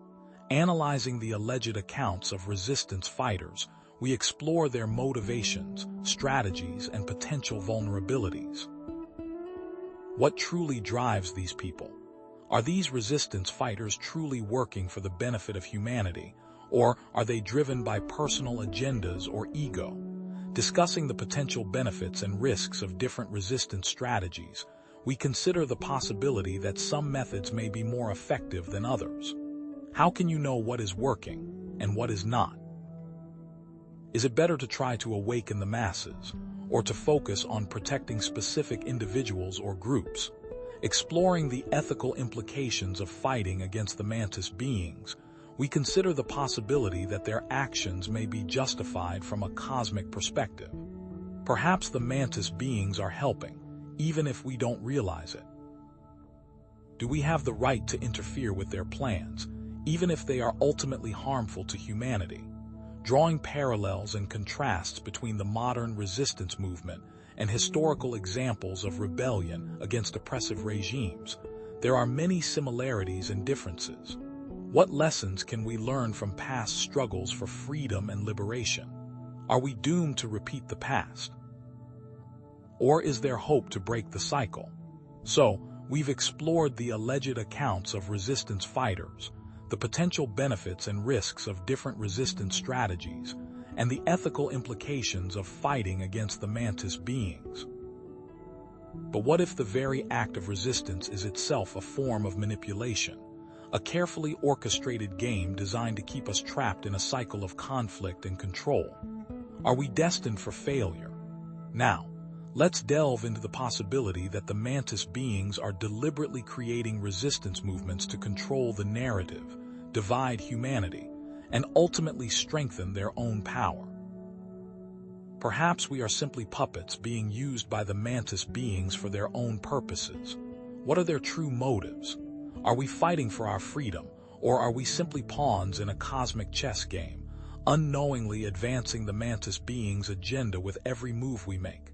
Analyzing the alleged accounts of resistance fighters, we explore their motivations, strategies, and potential vulnerabilities. What truly drives these people? Are these resistance fighters truly working for the benefit of humanity, or are they driven by personal agendas or ego? Discussing the potential benefits and risks of different resistance strategies, we consider the possibility that some methods may be more effective than others. How can you know what is working and what is not? Is it better to try to awaken the masses, or to focus on protecting specific individuals or groups? Exploring the ethical implications of fighting against the Mantis beings, we consider the possibility that their actions may be justified from a cosmic perspective. Perhaps the Mantis beings are helping, even if we don't realize it. Do we have the right to interfere with their plans, even if they are ultimately harmful to humanity? Drawing parallels and contrasts between the modern resistance movement and historical examples of rebellion against oppressive regimes, there are many similarities and differences. What lessons can we learn from past struggles for freedom and liberation? Are we doomed to repeat the past? Or is there hope to break the cycle? So, we've explored the alleged accounts of resistance fighters, the potential benefits and risks of different resistance strategies, and the ethical implications of fighting against the Mantis beings. But what if the very act of resistance is itself a form of manipulation, a carefully orchestrated game designed to keep us trapped in a cycle of conflict and control? Are we destined for failure? Now, let's delve into the possibility that the Mantis beings are deliberately creating resistance movements to control the narrative, divide humanity, and ultimately strengthen their own power. Perhaps we are simply puppets being used by the Mantis beings for their own purposes. What are their true motives? Are we fighting for our freedom, or are we simply pawns in a cosmic chess game, unknowingly advancing the Mantis beings' agenda with every move we make?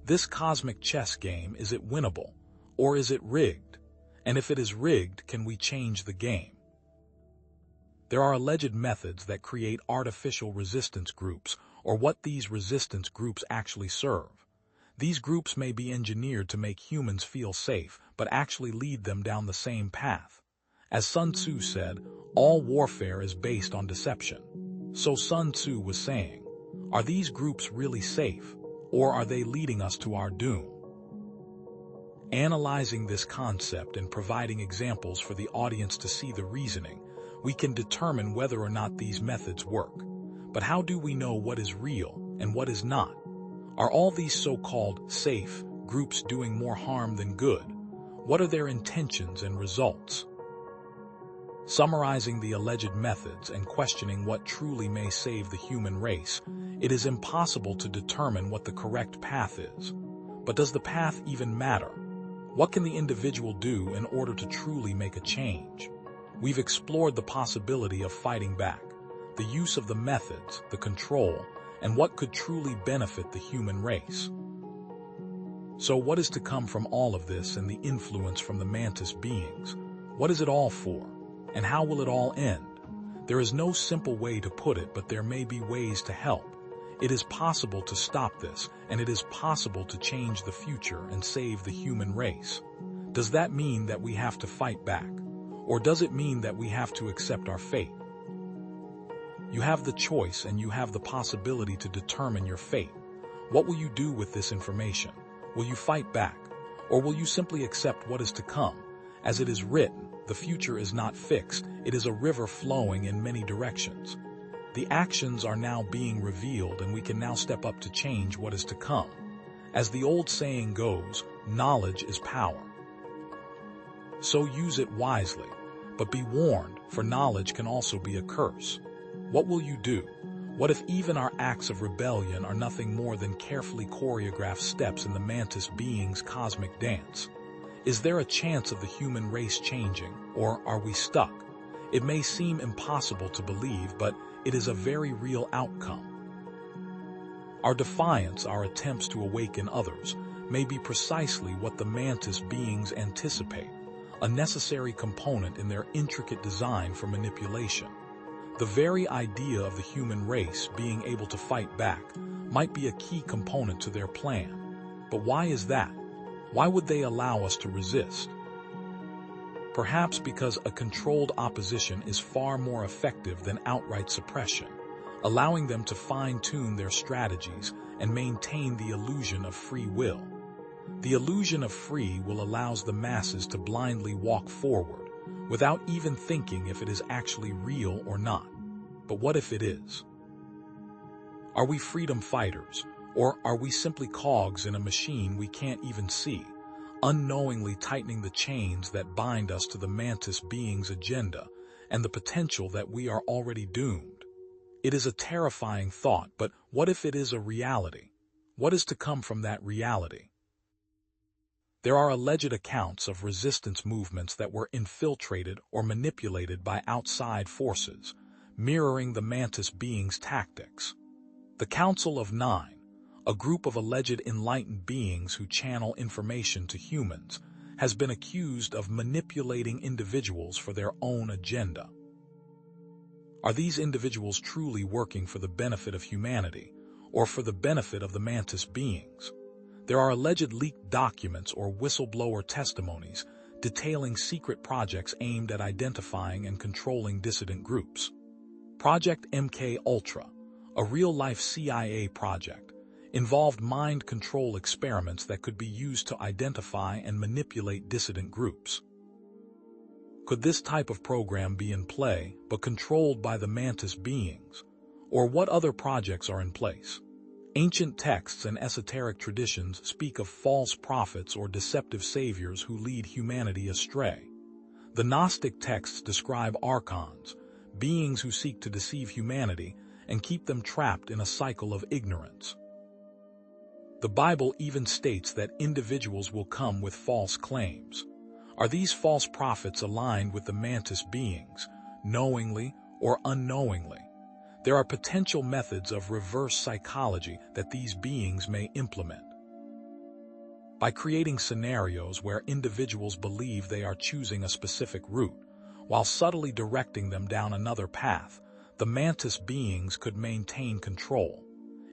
This cosmic chess game, is it winnable, or is it rigged? And if it is rigged, can we change the game? There are alleged methods that create artificial resistance groups, or what these resistance groups actually serve. These groups may be engineered to make humans feel safe, but actually lead them down the same path. As Sun Tzu said, all warfare is based on deception. So Sun Tzu was saying, are these groups really safe, or are they leading us to our doom? Analyzing this concept and providing examples for the audience to see the reasoning, we can determine whether or not these methods work. But how do we know what is real and what is not? Are all these so-called safe groups doing more harm than good? What are their intentions and results? Summarizing the alleged methods and questioning what truly may save the human race, it is impossible to determine what the correct path is. But does the path even matter? What can the individual do in order to truly make a change? We've explored the possibility of fighting back, the use of the methods, the control, and what could truly benefit the human race. So what is to come from all of this and the influence from the Mantis beings? What is it all for? And how will it all end? There is no simple way to put it, but there may be ways to help. It is possible to stop this, and it is possible to change the future and save the human race. Does that mean that we have to fight back? Or does it mean that we have to accept our fate? You have the choice, and you have the possibility to determine your fate. What will you do with this information? Will you fight back? Or will you simply accept what is to come? As it is written, the future is not fixed, it is a river flowing in many directions. The actions are now being revealed, and we can now step up to change what is to come. As the old saying goes, knowledge is power. So use it wisely, but be warned, for knowledge can also be a curse. What will you do? What if even our acts of rebellion are nothing more than carefully choreographed steps in the Mantis being's cosmic dance? Is there a chance of the human race changing, or are we stuck? It may seem impossible to believe, but it is a very real outcome. Our defiance, our attempts to awaken others, may be precisely what the Mantis beings anticipate, a necessary component in their intricate design for manipulation. The very idea of the human race being able to fight back might be a key component to their plan. But why is that? Why would they allow us to resist? Perhaps because a controlled opposition is far more effective than outright suppression, allowing them to fine-tune their strategies and maintain the illusion of free will. The illusion of free will allows the masses to blindly walk forward, without even thinking if it is actually real or not. But what if it is? Are we freedom fighters, or are we simply cogs in a machine we can't even see, unknowingly tightening the chains that bind us to the Mantis being's agenda and the potential that we are already doomed? It is a terrifying thought, but what if it is a reality? What is to come from that reality? There are alleged accounts of resistance movements that were infiltrated or manipulated by outside forces, mirroring the Mantis being's tactics. The Council of Nine, a group of alleged enlightened beings who channel information to humans, has been accused of manipulating individuals for their own agenda. Are these individuals truly working for the benefit of humanity, or for the benefit of the Mantis beings? There are alleged leaked documents or whistleblower testimonies detailing secret projects aimed at identifying and controlling dissident groups. Project MK-Ultra, a real-life CIA project, involved mind control experiments that could be used to identify and manipulate dissident groups. Could this type of program be in play, but controlled by the Mantis beings? Or what other projects are in place? Ancient texts and esoteric traditions speak of false prophets or deceptive saviors who lead humanity astray. The Gnostic texts describe archons, beings who seek to deceive humanity and keep them trapped in a cycle of ignorance. The Bible even states that individuals will come with false claims. Are these false prophets aligned with the Mantis beings, knowingly or unknowingly? There are potential methods of reverse psychology that these beings may implement. By creating scenarios where individuals believe they are choosing a specific route, while subtly directing them down another path, the Mantis beings could maintain control.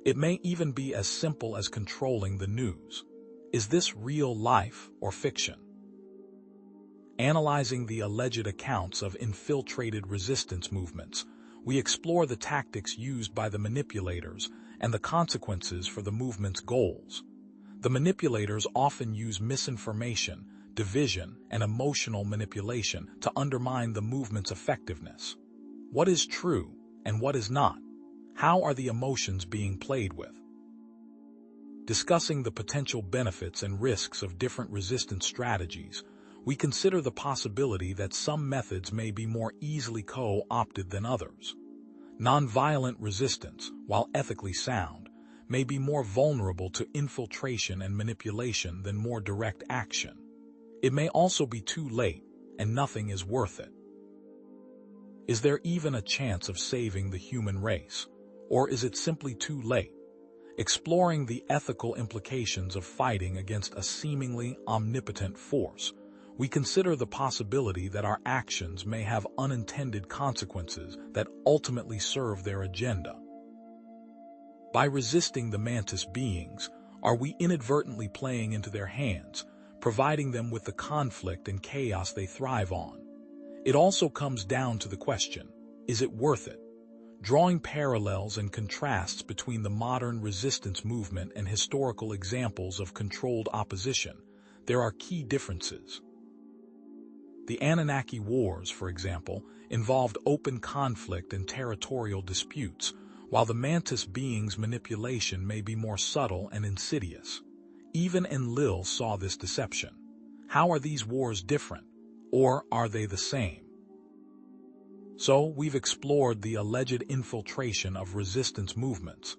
It may even be as simple as controlling the news. Is this real life or fiction? Analyzing the alleged accounts of infiltrated resistance movements, we explore the tactics used by the manipulators and the consequences for the movement's goals. The manipulators often use misinformation, division, and emotional manipulation to undermine the movement's effectiveness. What is true and what is not? How are the emotions being played with? Discussing the potential benefits and risks of different resistance strategies, we consider the possibility that some methods may be more easily co-opted than others. Nonviolent resistance, while ethically sound, may be more vulnerable to infiltration and manipulation than more direct action. It may also be too late, and nothing is worth it. Is there even a chance of saving the human race, or is it simply too late? Exploring the ethical implications of fighting against a seemingly omnipotent force, we consider the possibility that our actions may have unintended consequences that ultimately serve their agenda. By resisting the Mantis beings, are we inadvertently playing into their hands, providing them with the conflict and chaos they thrive on? It also comes down to the question, is it worth it? Drawing parallels and contrasts between the modern resistance movement and historical examples of controlled opposition, there are key differences. The Anunnaki Wars, for example, involved open conflict and territorial disputes, while the Mantis beings' manipulation may be more subtle and insidious. Even Enlil saw this deception. How are these wars different? Or are they the same? So, we've explored the alleged infiltration of resistance movements,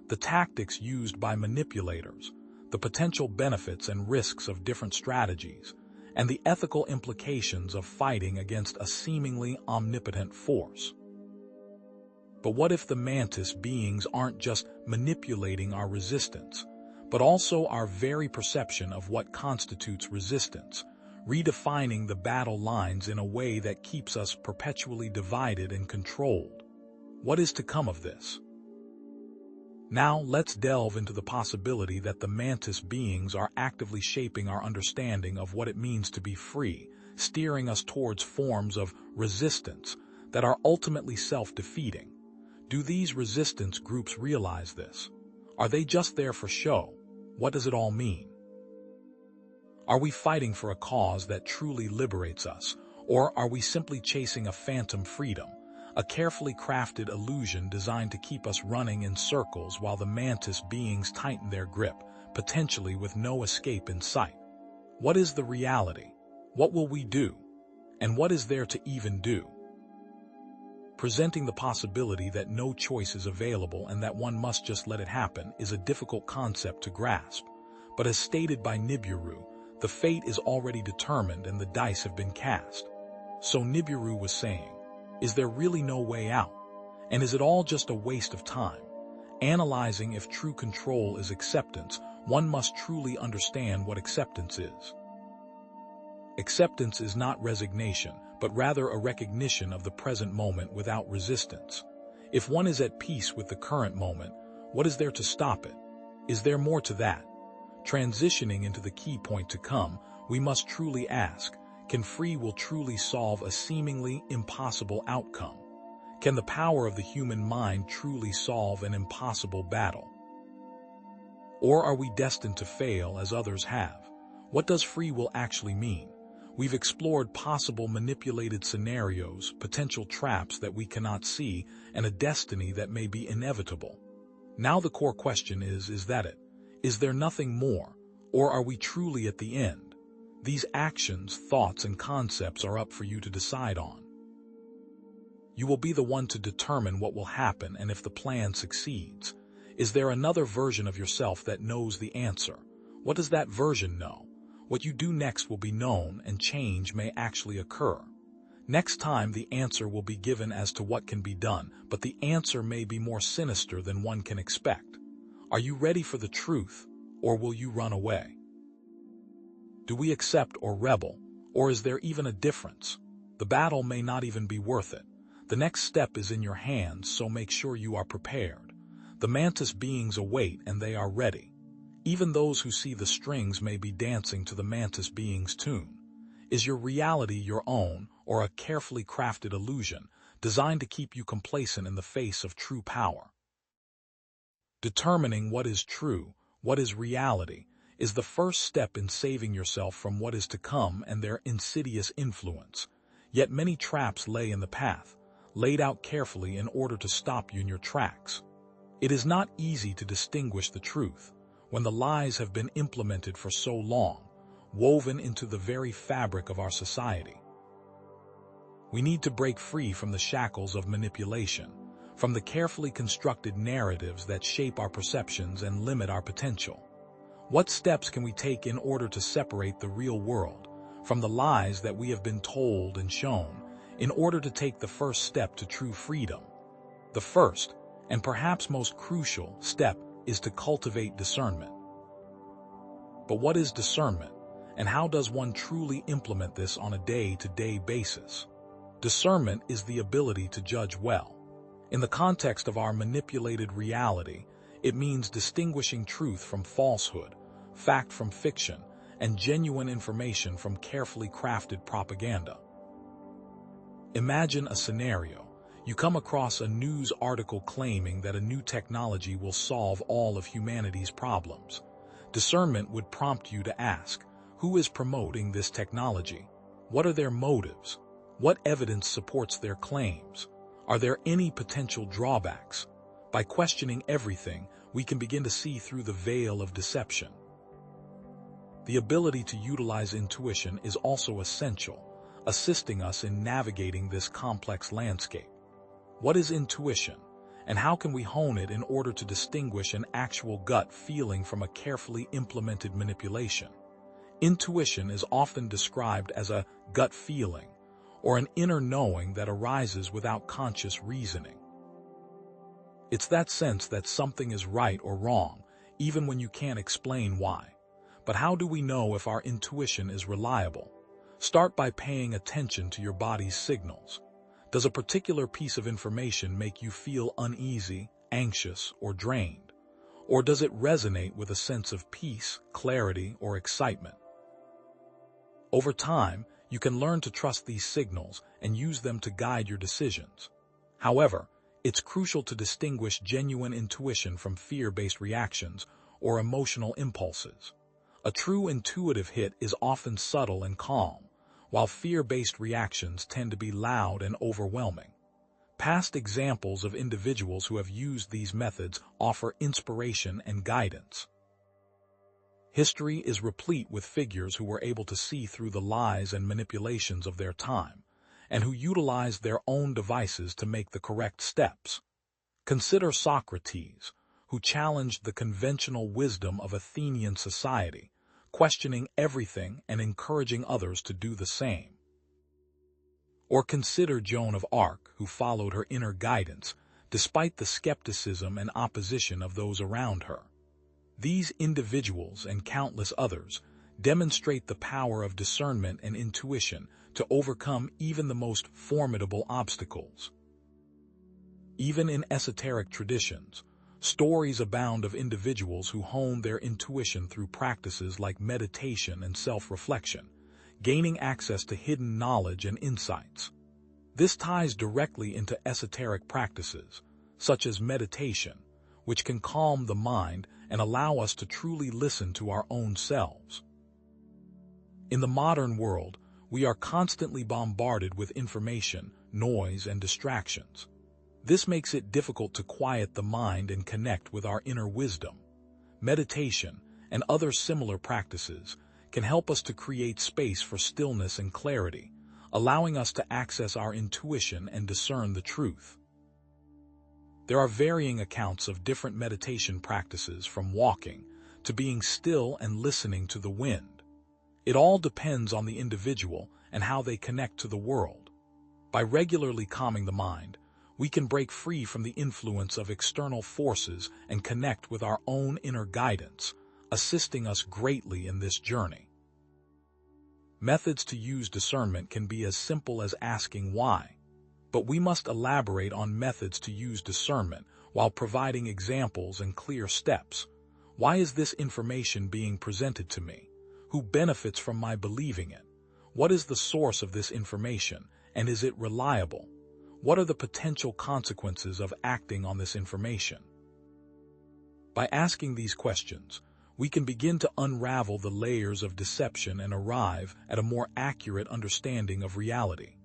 the tactics used by manipulators, the potential benefits and risks of different strategies, and the ethical implications of fighting against a seemingly omnipotent force. But what if the Mantis beings aren't just manipulating our resistance, but also our very perception of what constitutes resistance, redefining the battle lines in a way that keeps us perpetually divided and controlled? What is to come of this? Now let's delve into the possibility that the Mantis beings are actively shaping our understanding of what it means to be free, steering us towards forms of resistance that are ultimately self-defeating. Do these resistance groups realize this? Are they just there for show? What does it all mean? Are we fighting for a cause that truly liberates us, or are we simply chasing a phantom freedom, a carefully crafted illusion designed to keep us running in circles while the Mantis beings tighten their grip, potentially with no escape in sight? What is the reality? What will we do? And what is there to even do? Presenting the possibility that no choice is available and that one must just let it happen is a difficult concept to grasp. But as stated by Nibiru, the fate is already determined and the dice have been cast. So Nibiru was saying, is there really no way out? And is it all just a waste of time? Analyzing if true control is acceptance, one must truly understand what acceptance is. Acceptance is not resignation, but rather a recognition of the present moment without resistance. If one is at peace with the current moment, what is there to stop it? Is there more to that? Transitioning into the key point to come, we must truly ask, can free will truly solve a seemingly impossible outcome? Can the power of the human mind truly solve an impossible battle? Or are we destined to fail as others have? What does free will actually mean? We've explored possible manipulated scenarios, potential traps that we cannot see, and a destiny that may be inevitable. Now the core question is that it? Is there nothing more, or are we truly at the end? These actions, thoughts, and concepts are up for you to decide on. You will be the one to determine what will happen and if the plan succeeds. Is there another version of yourself that knows the answer? What does that version know? What you do next will be known, and change may actually occur. Next time the answer will be given as to what can be done, but the answer may be more sinister than one can expect. Are you ready for the truth, or will you run away? Do we accept or rebel, or is there even a difference? The battle may not even be worth it. The next step is in your hands, so make sure you are prepared. The Mantis beings await, and they are ready. Even those who see the strings may be dancing to the Mantis beings' tune. Is your reality your own, or a carefully crafted illusion, designed to keep you complacent in the face of true power? Determining what is true, what is reality, is the first step in saving yourself from what is to come and their insidious influence. Yet many traps lay in the path, laid out carefully in order to stop you in your tracks. It is not easy to distinguish the truth when the lies have been implemented for so long, woven into the very fabric of our society. We need to break free from the shackles of manipulation, from the carefully constructed narratives that shape our perceptions and limit our potential. What steps can we take in order to separate the real world from the lies that we have been told and shown, in order to take the first step to true freedom? The first, and perhaps most crucial, step is to cultivate discernment. But what is discernment, And how does one truly implement this on a day-to-day basis? Discernment is the ability to judge well. In the context of our manipulated reality, it means distinguishing truth from falsehood, fact from fiction, and genuine information from carefully crafted propaganda. Imagine a scenario. You come across a news article claiming that a new technology will solve all of humanity's problems. Discernment would prompt you to ask, who is promoting this technology? What are their motives? What evidence supports their claims? Are there any potential drawbacks? By questioning everything, we can begin to see through the veil of deception. The ability to utilize intuition is also essential, assisting us in navigating this complex landscape. What is intuition, and how can we hone it in order to distinguish an actual gut feeling from a carefully implemented manipulation? Intuition is often described as a gut feeling, or an inner knowing that arises without conscious reasoning. It's that sense that something is right or wrong, even when you can't explain why. But how do we know if our intuition is reliable? Start by paying attention to your body's signals. Does a particular piece of information make you feel uneasy, anxious, or drained? Or does it resonate with a sense of peace, clarity, or excitement? Over time, you can learn to trust these signals and use them to guide your decisions. However, it's crucial to distinguish genuine intuition from fear-based reactions or emotional impulses. A true intuitive hit is often subtle and calm, while fear-based reactions tend to be loud and overwhelming. Past examples of individuals who have used these methods offer inspiration and guidance. History is replete with figures who were able to see through the lies and manipulations of their time, and who utilized their own devices to make the correct steps. Consider Socrates, who challenged the conventional wisdom of Athenian society, questioning everything and encouraging others to do the same. Or consider Joan of Arc, who followed her inner guidance, despite the skepticism and opposition of those around her. These individuals and countless others demonstrate the power of discernment and intuition to overcome even the most formidable obstacles. Even in esoteric traditions, stories abound of individuals who hone their intuition through practices like meditation and self-reflection, gaining access to hidden knowledge and insights. This ties directly into esoteric practices, such as meditation, which can calm the mind and allow us to truly listen to our own selves. In the modern world, we are constantly bombarded with information, noise, and distractions. This makes it difficult to quiet the mind and connect with our inner wisdom. Meditation and other similar practices can help us to create space for stillness and clarity, allowing us to access our intuition and discern the truth. There are varying accounts of different meditation practices, from walking to being still and listening to the wind. It all depends on the individual and how they connect to the world. By regularly calming the mind, we can break free from the influence of external forces and connect with our own inner guidance, assisting us greatly in this journey. Methods to use discernment can be as simple as asking why, but we must elaborate on methods to use discernment while providing examples and clear steps. Why is this information being presented to me? Who benefits from my believing it? What is the source of this information, and is it reliable? What are the potential consequences of acting on this information? By asking these questions, we can begin to unravel the layers of deception and arrive at a more accurate understanding of reality.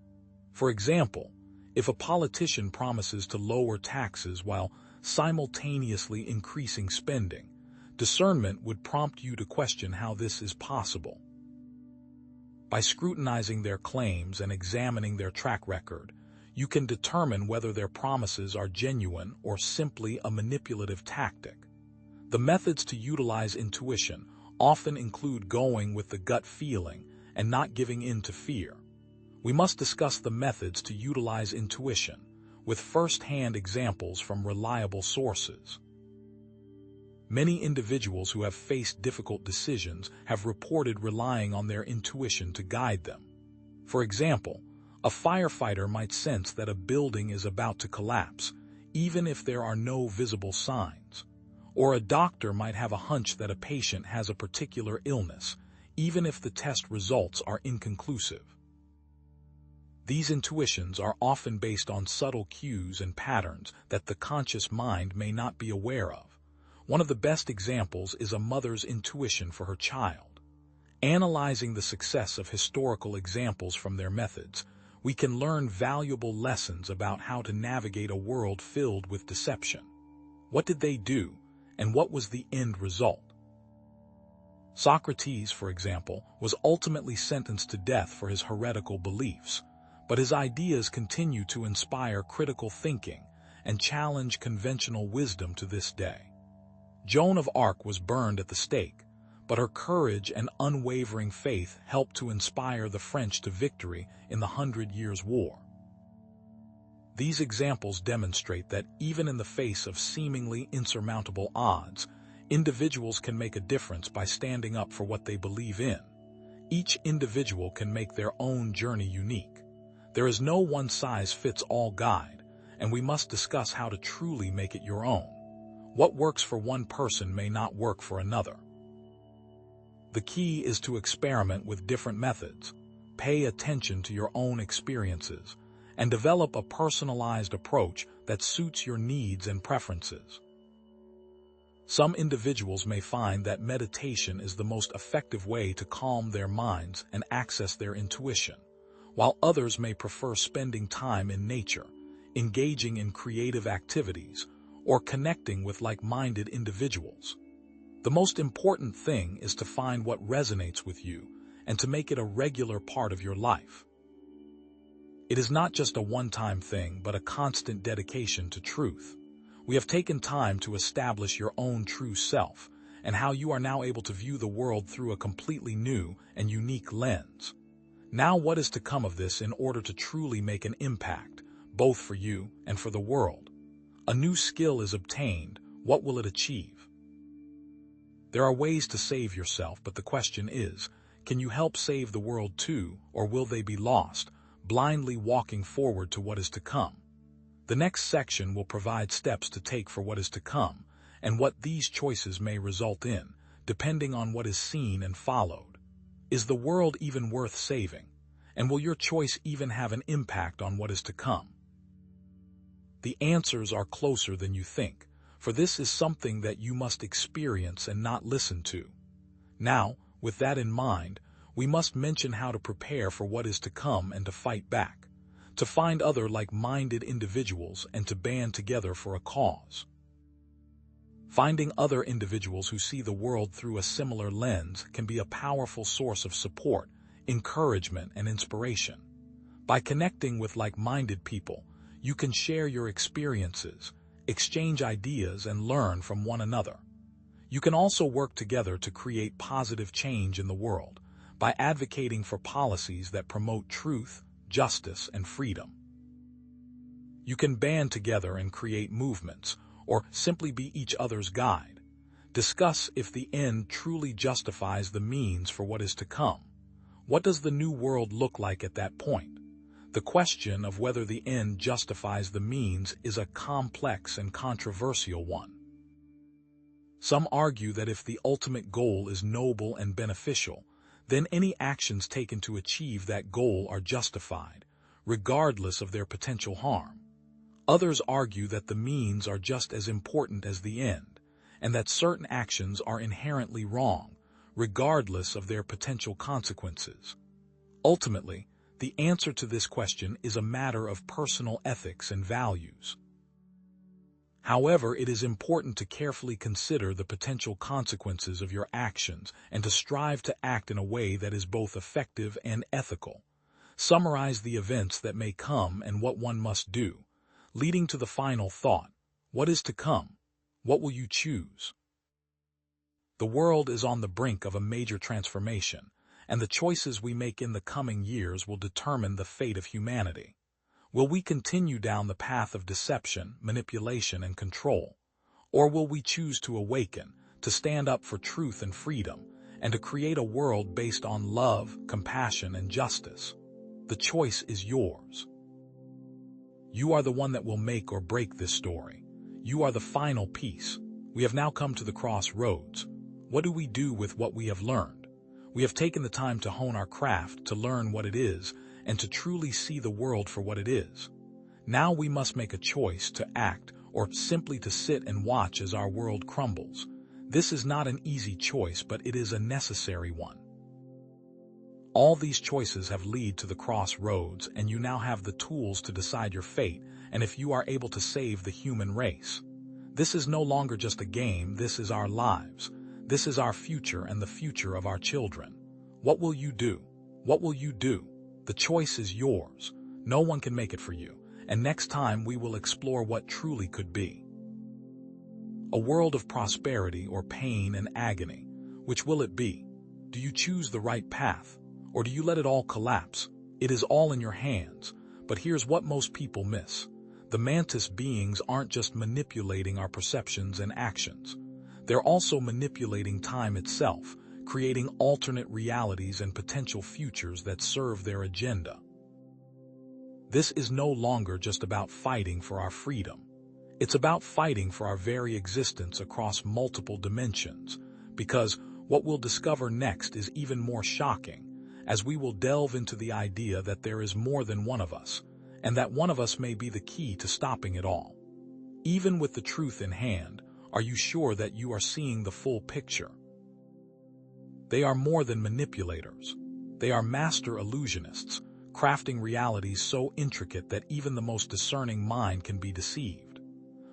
For example, if a politician promises to lower taxes while simultaneously increasing spending, discernment would prompt you to question how this is possible. By scrutinizing their claims and examining their track record, you can determine whether their promises are genuine or simply a manipulative tactic. The methods to utilize intuition often include going with the gut feeling and not giving in to fear. We must discuss the methods to utilize intuition, with first-hand examples from reliable sources. Many individuals who have faced difficult decisions have reported relying on their intuition to guide them. For example, a firefighter might sense that a building is about to collapse, even if there are no visible signs. Or a doctor might have a hunch that a patient has a particular illness, even if the test results are inconclusive. These intuitions are often based on subtle cues and patterns that the conscious mind may not be aware of. One of the best examples is a mother's intuition for her child. Analyzing the success of historical examples from their methods, we can learn valuable lessons about how to navigate a world filled with deception. What did they do, and what was the end result? Socrates, for example, was ultimately sentenced to death for his heretical beliefs, but his ideas continue to inspire critical thinking and challenge conventional wisdom to this day. Joan of Arc was burned at the stake, but her courage and unwavering faith helped to inspire the French to victory in the 100 Years' War. These examples demonstrate that even in the face of seemingly insurmountable odds, individuals can make a difference by standing up for what they believe in. Each individual can make their own journey unique. There is no one-size-fits-all guide, and we must discuss how to truly make it your own. What works for one person may not work for another. The key is to experiment with different methods, pay attention to your own experiences, and develop a personalized approach that suits your needs and preferences. Some individuals may find that meditation is the most effective way to calm their minds and access their intuition, while others may prefer spending time in nature, engaging in creative activities, or connecting with like-minded individuals. The most important thing is to find what resonates with you and to make it a regular part of your life. It is not just a one-time thing, but a constant dedication to truth. We have taken time to establish your own true self and how you are now able to view the world through a completely new and unique lens. Now, what is to come of this in order to truly make an impact, both for you and for the world? A new skill is obtained. What will it achieve? There are ways to save yourself, but the question is, can you help save the world too, or will they be lost, blindly walking forward to what is to come? The next section will provide steps to take for what is to come, and what these choices may result in, depending on what is seen and followed. Is the world even worth saving? And will your choice even have an impact on what is to come? The answers are closer than you think, for this is something that you must experience and not listen to. Now, with that in mind, we must mention how to prepare for what is to come and to fight back, to find other like-minded individuals and to band together for a cause. Finding other individuals who see the world through a similar lens can be a powerful source of support, encouragement, and inspiration. By connecting with like-minded people, you can share your experiences, exchange ideas, and learn from one another. You can also work together to create positive change in the world by advocating for policies that promote truth, justice, and freedom. You can band together and create movements, or simply be each other's guide. Discuss if the end truly justifies the means for what is to come. What does the new world look like at that point? The question of whether the end justifies the means is a complex and controversial one. Some argue that if the ultimate goal is noble and beneficial, then any actions taken to achieve that goal are justified, regardless of their potential harm. Others argue that the means are just as important as the end, and that certain actions are inherently wrong, regardless of their potential consequences. Ultimately, the answer to this question is a matter of personal ethics and values. However, it is important to carefully consider the potential consequences of your actions and to strive to act in a way that is both effective and ethical. Summarize the events that may come and what one must do, leading to the final thought: what is to come? What will you choose? The world is on the brink of a major transformation, and the choices we make in the coming years will determine the fate of humanity. Will we continue down the path of deception, manipulation, and control? Or will we choose to awaken, to stand up for truth and freedom, and to create a world based on love, compassion, and justice. The choice is yours. You are the one that will make or break this story. You are the final piece. We have now come to the crossroads. What do we do with what we have learned? We have taken the time to hone our craft, to learn what it is, and to truly see the world for what it is. Now we must make a choice to act, or simply to sit and watch as our world crumbles. This is not an easy choice, but it is a necessary one. All these choices have led to the crossroads, and you now have the tools to decide your fate, and if you are able to save the human race. This is no longer just a game, this is our lives. This is our future and the future of our children. What will you do? What will you do? The choice is yours. No one can make it for you, and next time we will explore what truly could be. A world of prosperity or pain and agony. Which will it be? Do you choose the right path? Or do you let it all collapse? It is all in your hands. But here's what most people miss. The Mantis beings aren't just manipulating our perceptions and actions. They're also manipulating time itself, creating alternate realities and potential futures that serve their agenda. This is no longer just about fighting for our freedom. It's about fighting for our very existence across multiple dimensions, because what we'll discover next is even more shocking, as we will delve into the idea that there is more than one of us, and that one of us may be the key to stopping it all. Even with the truth in hand, are you sure that you are seeing the full picture? They are more than manipulators. They are master illusionists, crafting realities so intricate that even the most discerning mind can be deceived.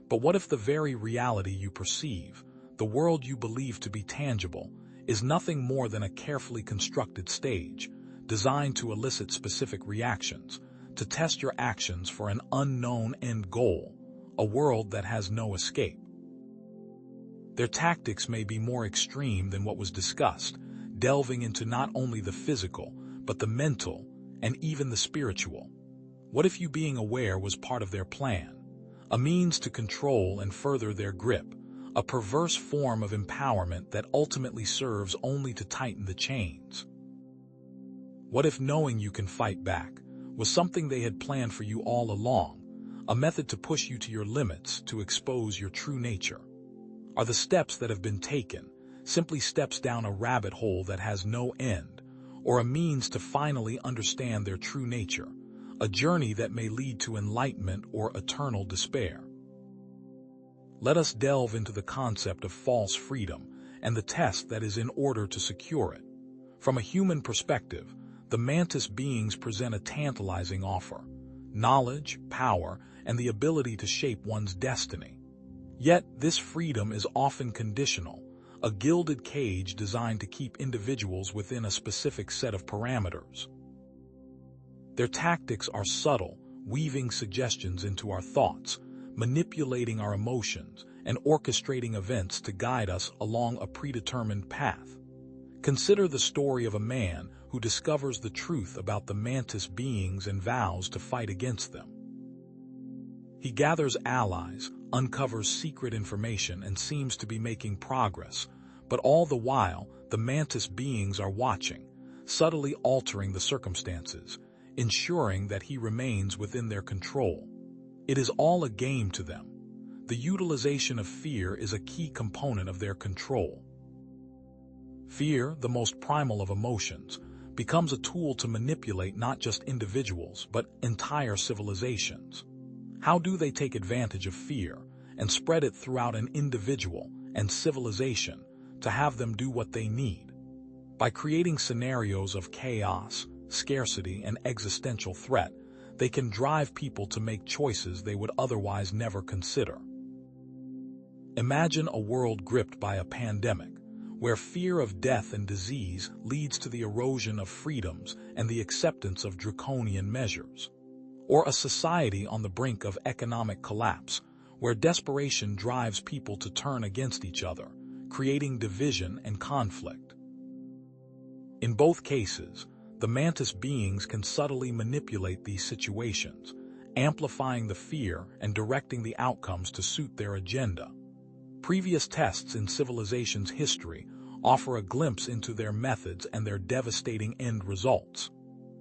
But what if the very reality you perceive, the world you believe to be tangible, is nothing more than a carefully constructed stage, designed to elicit specific reactions, to test your actions for an unknown end goal, a world that has no escape? Their tactics may be more extreme than what was discussed, delving into not only the physical, but the mental, and even the spiritual. What if you being aware was part of their plan? A means to control and further their grip, a perverse form of empowerment that ultimately serves only to tighten the chains. What if knowing you can fight back was something they had planned for you all along, a method to push you to your limits, to expose your true nature? Are the steps that have been taken simply steps down a rabbit hole that has no end, or a means to finally understand their true nature, a journey that may lead to enlightenment or eternal despair? Let us delve into the concept of false freedom and the test that is in order to secure it. From a human perspective, the Mantis beings present a tantalizing offer: knowledge, power, and the ability to shape one's destiny. Yet, this freedom is often conditional, a gilded cage designed to keep individuals within a specific set of parameters. Their tactics are subtle, weaving suggestions into our thoughts, manipulating our emotions, and orchestrating events to guide us along a predetermined path. Consider the story of a man who discovers the truth about the Mantis beings and vows to fight against them. He gathers allies, uncovers secret information, and seems to be making progress, but all the while, the Mantis beings are watching, subtly altering the circumstances, ensuring that he remains within their control. It is all a game to them. The utilization of fear is a key component of their control. Fear, the most primal of emotions, becomes a tool to manipulate not just individuals, but entire civilizations. How do they take advantage of fear and spread it throughout an individual and civilization to have them do what they need? By creating scenarios of chaos, scarcity, and existential threat, they can drive people to make choices they would otherwise never consider. Imagine a world gripped by a pandemic, where fear of death and disease leads to the erosion of freedoms and the acceptance of draconian measures. Or a society on the brink of economic collapse, where desperation drives people to turn against each other, creating division and conflict. In both cases, the Mantis beings can subtly manipulate these situations, amplifying the fear and directing the outcomes to suit their agenda. Previous tests in civilization's history offer a glimpse into their methods and their devastating end results.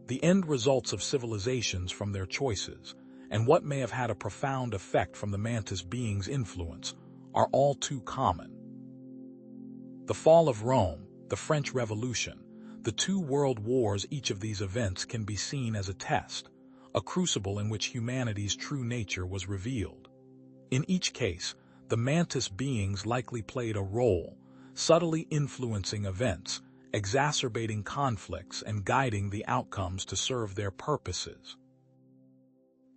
The end results of civilizations from their choices, and what may have had a profound effect from the Mantis being's influence, are all too common. The fall of Rome, the French Revolution, the two world wars. Each of these events can be seen as a test, a crucible in which humanity's true nature was revealed. In each case, the Mantis beings likely played a role, subtly influencing events, exacerbating conflicts, and guiding the outcomes to serve their purposes.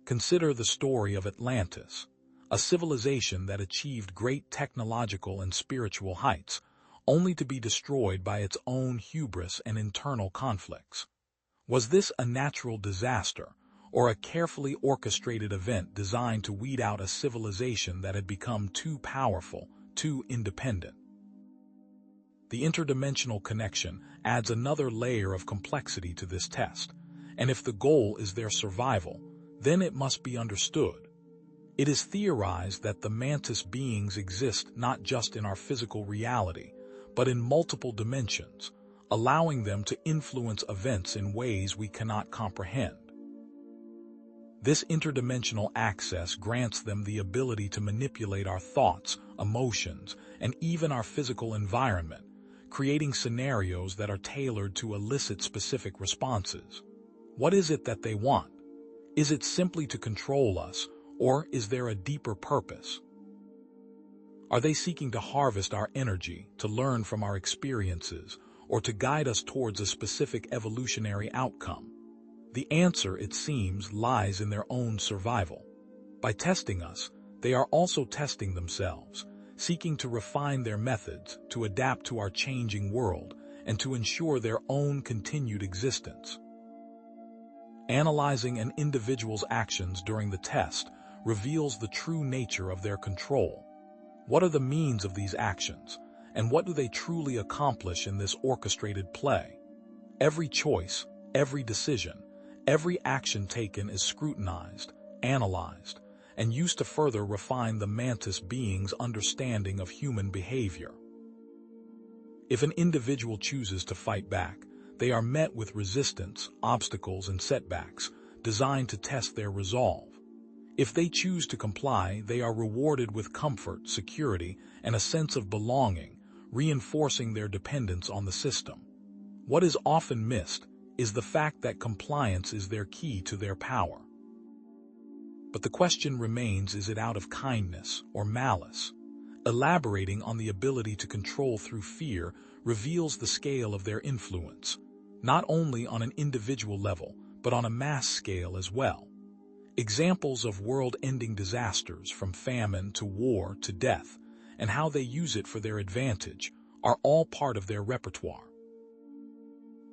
Consider the story of Atlantis, a civilization that achieved great technological and spiritual heights, only to be destroyed by its own hubris and internal conflicts. Was this a natural disaster, or a carefully orchestrated event designed to weed out a civilization that had become too powerful, too independent? The interdimensional connection adds another layer of complexity to this test, and if the goal is their survival, then it must be understood. It is theorized that the Mantis beings exist not just in our physical reality, but in multiple dimensions, allowing them to influence events in ways we cannot comprehend. This interdimensional access grants them the ability to manipulate our thoughts, emotions, and even our physical environment, creating scenarios that are tailored to elicit specific responses. What is it that they want? Is it simply to control us, or is there a deeper purpose? Are they seeking to harvest our energy, to learn from our experiences, or to guide us towards a specific evolutionary outcome? The answer, it seems, lies in their own survival. By testing us, they are also testing themselves, seeking to refine their methods, to adapt to our changing world, and to ensure their own continued existence. Analyzing an individual's actions during the test reveals the true nature of their control. What are the means of these actions, and what do they truly accomplish in this orchestrated play? Every choice, every decision, every action taken is scrutinized, analyzed, and used to further refine the Mantis being's understanding of human behavior. If an individual chooses to fight back, they are met with resistance, obstacles, and setbacks designed to test their resolve. If they choose to comply, they are rewarded with comfort, security, and a sense of belonging, reinforcing their dependence on the system. What is often missed is the fact that compliance is their key to their power. But the question remains, is it out of kindness or malice? Elaborating on the ability to control through fear reveals the scale of their influence, not only on an individual level, but on a mass scale as well. Examples of world-ending disasters, from famine to war to death, and how they use it for their advantage, are all part of their repertoire.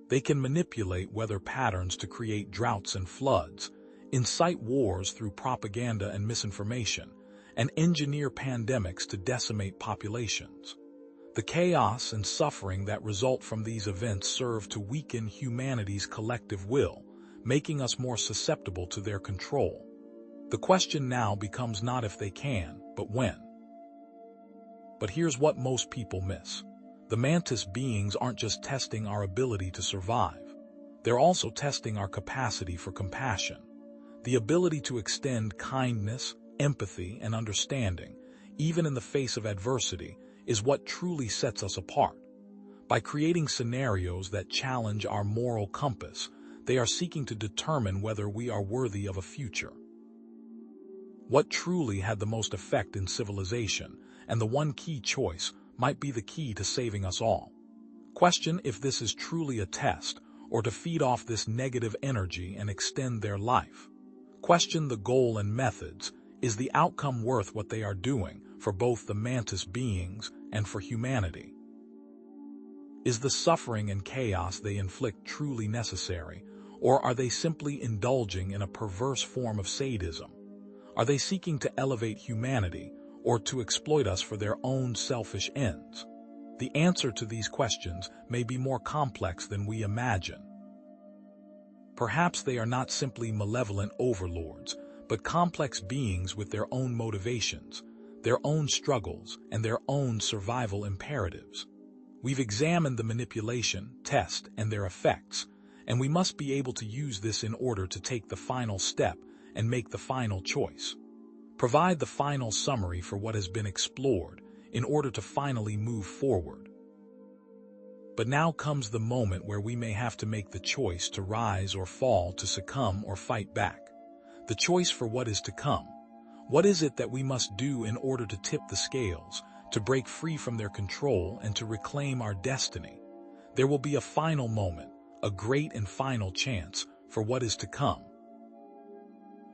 They can manipulate weather patterns to create droughts and floods, incite wars through propaganda and misinformation, and engineer pandemics to decimate populations. The chaos and suffering that result from these events serve to weaken humanity's collective will, making us more susceptible to their control. The question now becomes not if they can, but when. But here's what most people miss. The Mantis beings aren't just testing our ability to survive. They're also testing our capacity for compassion. The ability to extend kindness, empathy, and understanding, even in the face of adversity, is what truly sets us apart. By creating scenarios that challenge our moral compass, they are seeking to determine whether we are worthy of a future. What truly had the most effect in civilization, and the one key choice, might be the key to saving us all. Question if this is truly a test, or to feed off this negative energy and extend their life. Question the goal and methods. Is the outcome worth what they are doing, for both the Mantis beings and for humanity? Is the suffering and chaos they inflict truly necessary, or are they simply indulging in a perverse form of sadism? Are they seeking to elevate humanity, or to exploit us for their own selfish ends? The answer to these questions may be more complex than we imagine. Perhaps they are not simply malevolent overlords, but complex beings with their own motivations. their own struggles, and their own survival imperatives. We've examined the manipulation, test, and their effects, and we must be able to use this in order to take the final step and make the final choice. Provide the final summary for what has been explored in order to finally move forward. But now comes the moment where we may have to make the choice to rise or fall, to succumb or fight back. The choice for what is to come. What is it that we must do in order to tip the scales, to break free from their control, and to reclaim our destiny? There will be a final moment, a great and final chance for what is to come.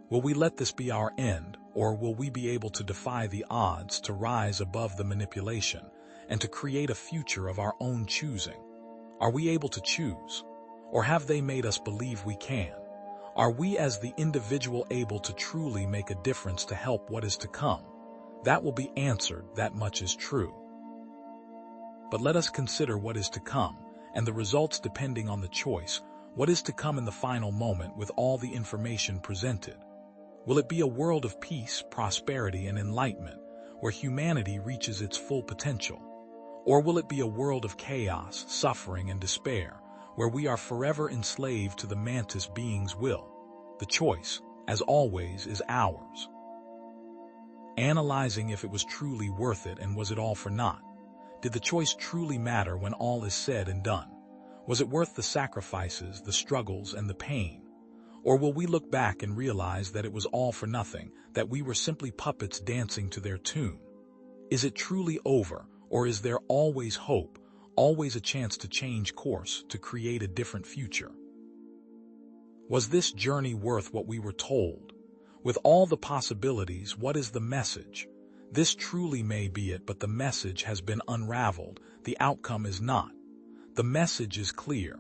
Will we let this be our end, or will we be able to defy the odds, to rise above the manipulation, and to create a future of our own choosing? Are we able to choose? Or have they made us believe we can? Are we as the individual able to truly make a difference to help what is to come? That will be answered, that much is true. But let us consider what is to come, and the results depending on the choice, what is to come in the final moment with all the information presented. Will it be a world of peace, prosperity, and enlightenment, where humanity reaches its full potential? Or will it be a world of chaos, suffering, and despair, where we are forever enslaved to the Mantis being's will? The choice, as always, is ours. Analyzing if it was truly worth it, and was it all for naught? Did the choice truly matter when all is said and done? Was it worth the sacrifices, the struggles, and the pain? Or will we look back and realize that it was all for nothing, that we were simply puppets dancing to their tune? Is it truly over, or is there always hope, always a chance to change course, to create a different future? Was this journey worth what we were told? With all the possibilities, what is the message? This truly may be it, but the message has been unraveled, the outcome is not. The message is clear.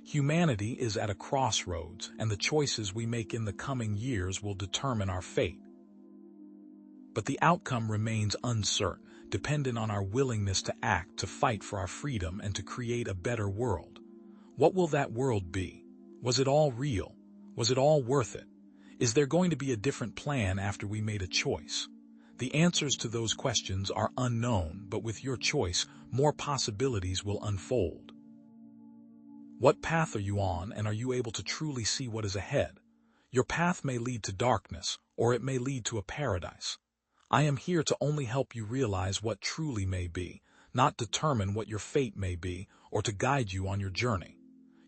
Humanity is at a crossroads, and the choices we make in the coming years will determine our fate. But the outcome remains uncertain, dependent on our willingness to act, to fight for our freedom, and to create a better world. What will that world be? Was it all real? Was it all worth it? Is there going to be a different plan after we made a choice? The answers to those questions are unknown, but with your choice, more possibilities will unfold. What path are you on, and are you able to truly see what is ahead? Your path may lead to darkness, or it may lead to a paradise. I am here to only help you realize what truly may be, not determine what your fate may be, or to guide you on your journey.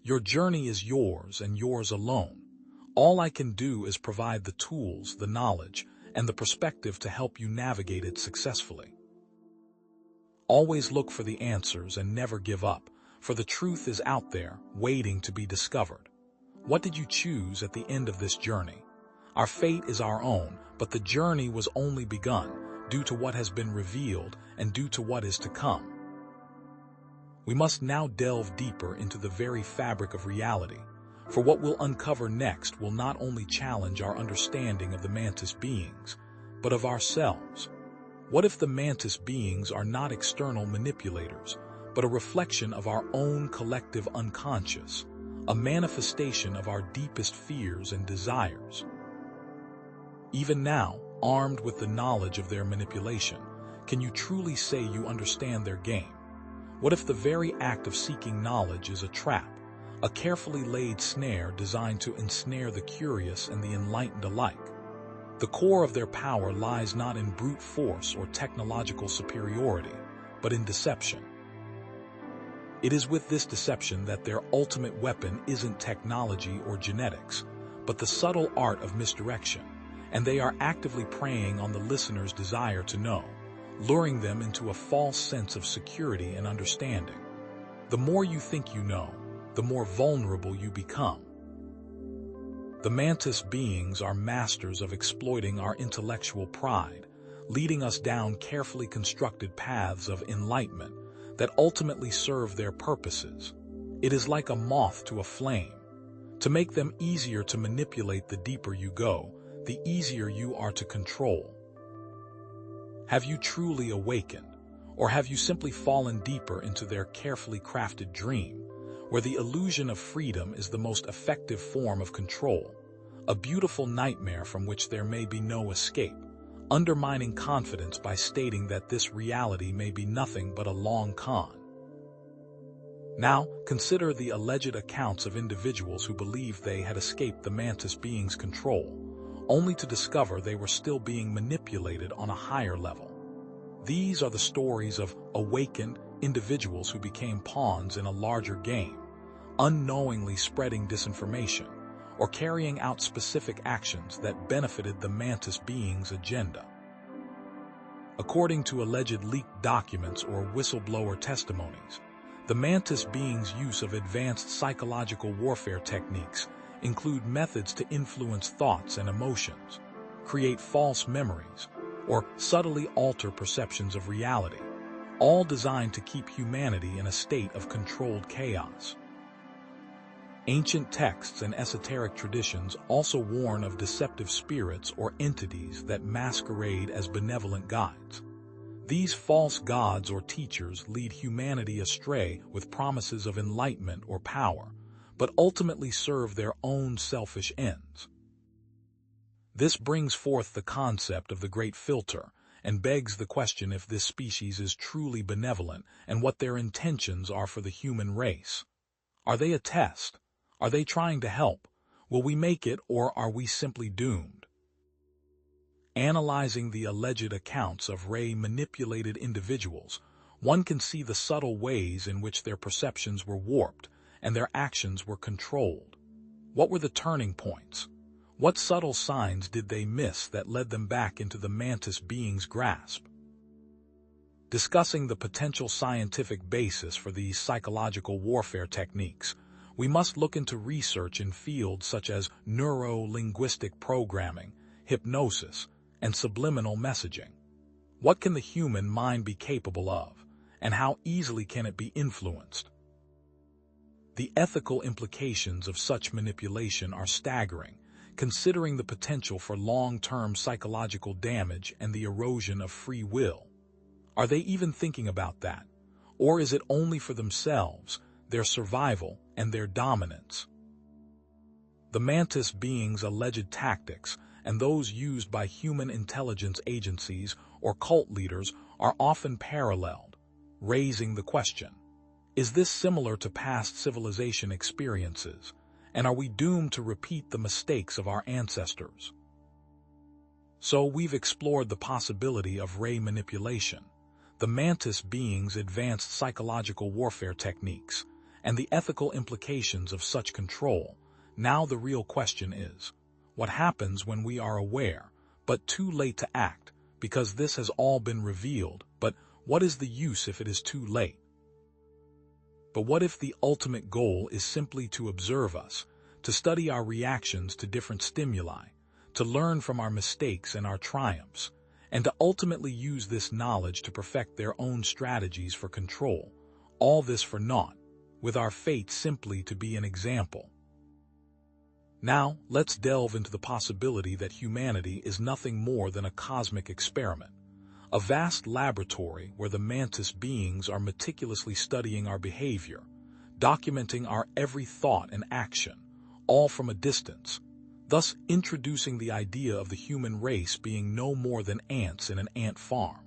Your journey is yours and yours alone. All I can do is provide the tools, the knowledge, and the perspective to help you navigate it successfully. Always look for the answers and never give up, for the truth is out there, waiting to be discovered. What did you choose at the end of this journey? Our fate is our own, but the journey was only begun, due to what has been revealed and due to what is to come. We must now delve deeper into the very fabric of reality, for what we'll uncover next will not only challenge our understanding of the Mantis beings, but of ourselves. What if the Mantis beings are not external manipulators, but a reflection of our own collective unconscious, a manifestation of our deepest fears and desires? Even now, armed with the knowledge of their manipulation, can you truly say you understand their game? What if the very act of seeking knowledge is a trap, a carefully laid snare designed to ensnare the curious and the enlightened alike? The core of their power lies not in brute force or technological superiority, but in deception. It is with this deception that their ultimate weapon isn't technology or genetics, but the subtle art of misdirection, and they are actively preying on the listener's desire to know, luring them into a false sense of security and understanding. The more you think you know, the more vulnerable you become. The Mantis beings are masters of exploiting our intellectual pride, leading us down carefully constructed paths of enlightenment that ultimately serve their purposes. It is like a moth to a flame. To make them easier to manipulate, the deeper you go, the easier you are to control. Have you truly awakened, or have you simply fallen deeper into their carefully crafted dream, where the illusion of freedom is the most effective form of control, a beautiful nightmare from which there may be no escape, undermining confidence by stating that this reality may be nothing but a long con. Now, consider the alleged accounts of individuals who believed they had escaped the Mantis being's control, only to discover they were still being manipulated on a higher level. These are the stories of awakened individuals who became pawns in a larger game, unknowingly spreading disinformation or carrying out specific actions that benefited the Mantis being's agenda. According to alleged leaked documents or whistleblower testimonies, the Mantis being's use of advanced psychological warfare techniques include methods to influence thoughts and emotions, create false memories, or subtly alter perceptions of reality, all designed to keep humanity in a state of controlled chaos. Ancient texts and esoteric traditions also warn of deceptive spirits or entities that masquerade as benevolent guides. These false gods or teachers lead humanity astray with promises of enlightenment or power, but ultimately serve their own selfish ends. This brings forth the concept of the Great Filter and begs the question if this species is truly benevolent and what their intentions are for the human race. Are they a test? Are they trying to help? Will we make it, or are we simply doomed? Analyzing the alleged accounts of Ray-manipulated individuals, one can see the subtle ways in which their perceptions were warped and their actions were controlled. What were the turning points? What subtle signs did they miss that led them back into the Mantis being's grasp? Discussing the potential scientific basis for these psychological warfare techniques, we must look into research in fields such as neuro-linguistic programming, hypnosis, and subliminal messaging. What can the human mind be capable of, and how easily can it be influenced? The ethical implications of such manipulation are staggering, considering the potential for long-term psychological damage and the erosion of free will. Are they even thinking about that? Or is it only for themselves, their survival, and their dominance? The Mantis being's alleged tactics and those used by human intelligence agencies or cult leaders are often paralleled, raising the question: is this similar to past civilization experiences, and are we doomed to repeat the mistakes of our ancestors? So we've explored the possibility of Ray manipulation, the Mantis being's advanced psychological warfare techniques, and the ethical implications of such control. Now the real question is, what happens when we are aware, but too late to act, because this has all been revealed, but what is the use if it is too late? But what if the ultimate goal is simply to observe us, to study our reactions to different stimuli, to learn from our mistakes and our triumphs, and to ultimately use this knowledge to perfect their own strategies for control, all this for naught, with our fate simply to be an example? Now, let's delve into the possibility that humanity is nothing more than a cosmic experiment, a vast laboratory where the Mantis beings are meticulously studying our behavior, documenting our every thought and action, all from a distance, thus introducing the idea of the human race being no more than ants in an ant farm.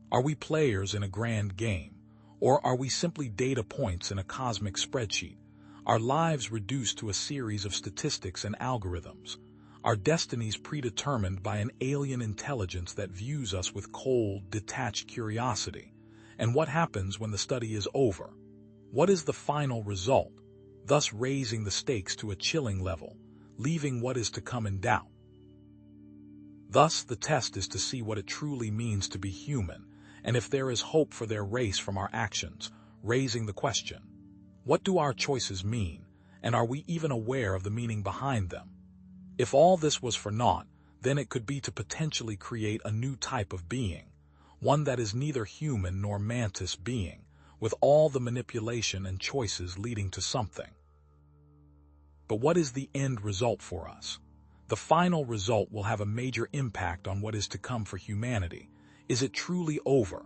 Are we players in a grand game, or are we simply data points in a cosmic spreadsheet, our lives reduced to a series of statistics and algorithms, our destinies predetermined by an alien intelligence that views us with cold, detached curiosity? And what happens when the study is over? What is the final result, thus raising the stakes to a chilling level, leaving what is to come in doubt? Thus, the test is to see what it truly means to be human, and if there is hope for their race from our actions, raising the question: what do our choices mean, and are we even aware of the meaning behind them? If all this was for naught, then it could be to potentially create a new type of being, one that is neither human nor Mantis being, with all the manipulation and choices leading to something. But what is the end result for us? The final result will have a major impact on what is to come for humanity. Is it truly over?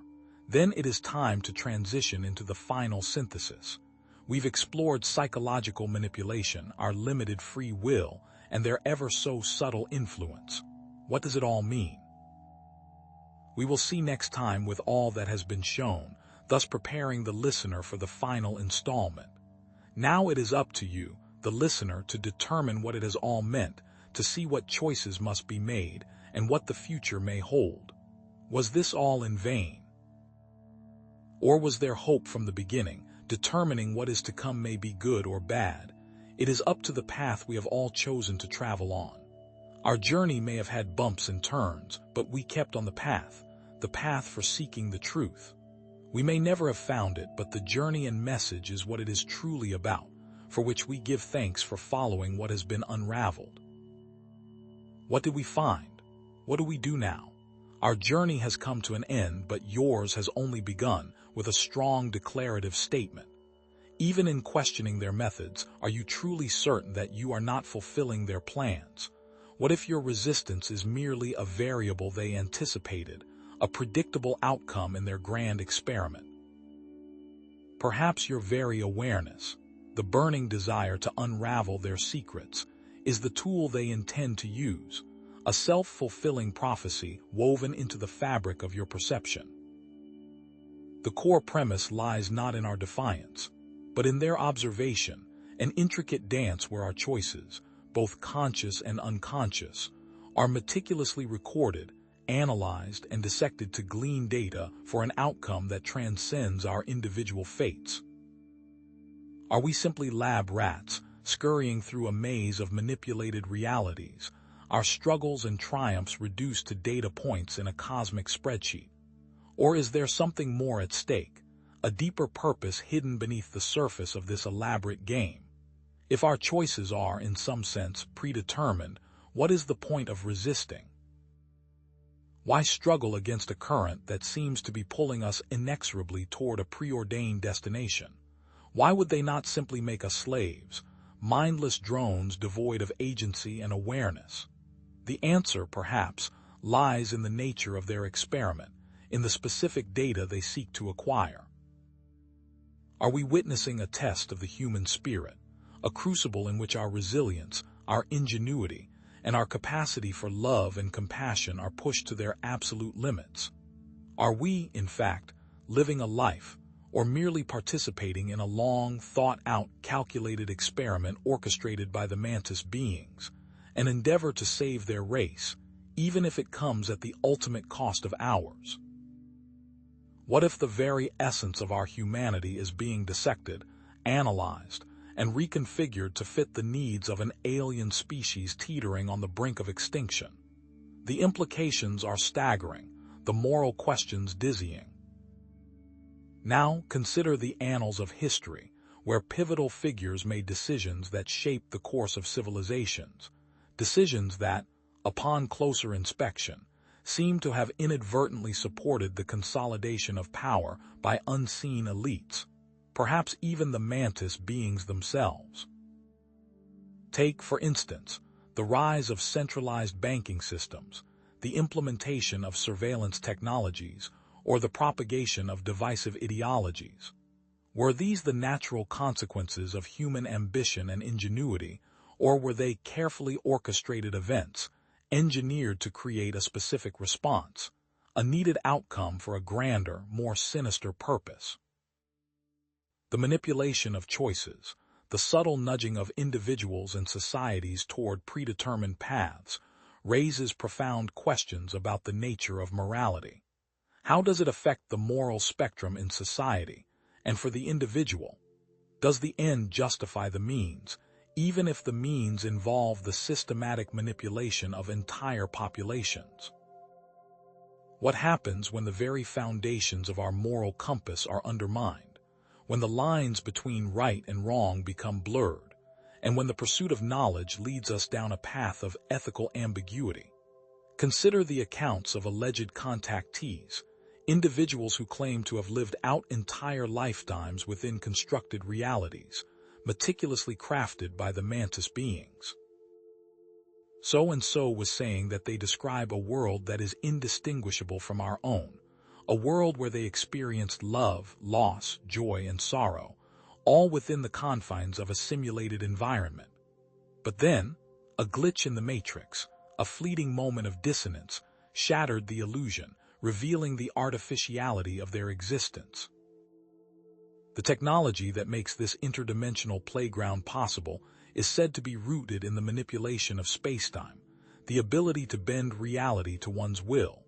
Then it is time to transition into the final synthesis. We've explored psychological manipulation, our limited free will, and their ever so subtle influence. What does it all mean? We will see next time with all that has been shown, thus preparing the listener for the final installment. Now it is up to you, the listener, to determine what it has all meant, to see what choices must be made, and what the future may hold. Was this all in vain? Or was there hope from the beginning, determining what is to come may be good or bad? It is up to the path we have all chosen to travel on. Our journey may have had bumps and turns, but we kept on the path for seeking the truth. We may never have found it, but the journey and message is what it is truly about, for which we give thanks for following what has been unraveled. What did we find? What do we do now? Our journey has come to an end, but yours has only begun, with a strong declarative statement. Even in questioning their methods, are you truly certain that you are not fulfilling their plans? What if your resistance is merely a variable they anticipated, a predictable outcome in their grand experiment? Perhaps your very awareness, the burning desire to unravel their secrets, is the tool they intend to use, a self-fulfilling prophecy woven into the fabric of your perception. The core premise lies not in our defiance, but in their observation, an intricate dance where our choices, both conscious and unconscious, are meticulously recorded, analyzed, and dissected to glean data for an outcome that transcends our individual fates. Are we simply lab rats, scurrying through a maze of manipulated realities, our struggles and triumphs reduced to data points in a cosmic spreadsheet? Or is there something more at stake, a deeper purpose hidden beneath the surface of this elaborate game? If our choices are, in some sense, predetermined, what is the point of resisting? Why struggle against a current that seems to be pulling us inexorably toward a preordained destination? Why would they not simply make us slaves, mindless drones devoid of agency and awareness? The answer, perhaps, lies in the nature of their experiment, in the specific data they seek to acquire. Are we witnessing a test of the human spirit, a crucible in which our resilience, our ingenuity, and our capacity for love and compassion are pushed to their absolute limits? Are we, in fact, living a life, or merely participating in a long, thought-out, calculated experiment orchestrated by the Mantis beings, an endeavor to save their race, even if it comes at the ultimate cost of ours? What if the very essence of our humanity is being dissected, analyzed, and reconfigured to fit the needs of an alien species teetering on the brink of extinction? The implications are staggering, the moral questions dizzying. Now consider the annals of history, where pivotal figures made decisions that shaped the course of civilizations, decisions that, upon closer inspection, seem to have inadvertently supported the consolidation of power by unseen elites, perhaps even the Mantis beings themselves. Take, for instance, the rise of centralized banking systems, the implementation of surveillance technologies, or the propagation of divisive ideologies. Were these the natural consequences of human ambition and ingenuity, or were they carefully orchestrated events, engineered to create a specific response, a needed outcome for a grander, more sinister purpose? The manipulation of choices, the subtle nudging of individuals and societies toward predetermined paths, raises profound questions about the nature of morality. How does it affect the moral spectrum in society? And for the individual, does the end justify the means, even if the means involve the systematic manipulation of entire populations? What happens when the very foundations of our moral compass are undermined, when the lines between right and wrong become blurred, and when the pursuit of knowledge leads us down a path of ethical ambiguity? Consider the accounts of alleged contactees, individuals who claim to have lived out entire lifetimes within constructed realities, meticulously crafted by the Mantis beings. So-and-so was saying that they describe a world that is indistinguishable from our own, a world where they experienced love, loss, joy, and sorrow, all within the confines of a simulated environment. But then, a glitch in the matrix, A fleeting moment of dissonance shattered the illusion, revealing the artificiality of their existence. The technology that makes this interdimensional playground possible is said to be rooted in the manipulation of spacetime, the ability to bend reality to one's will.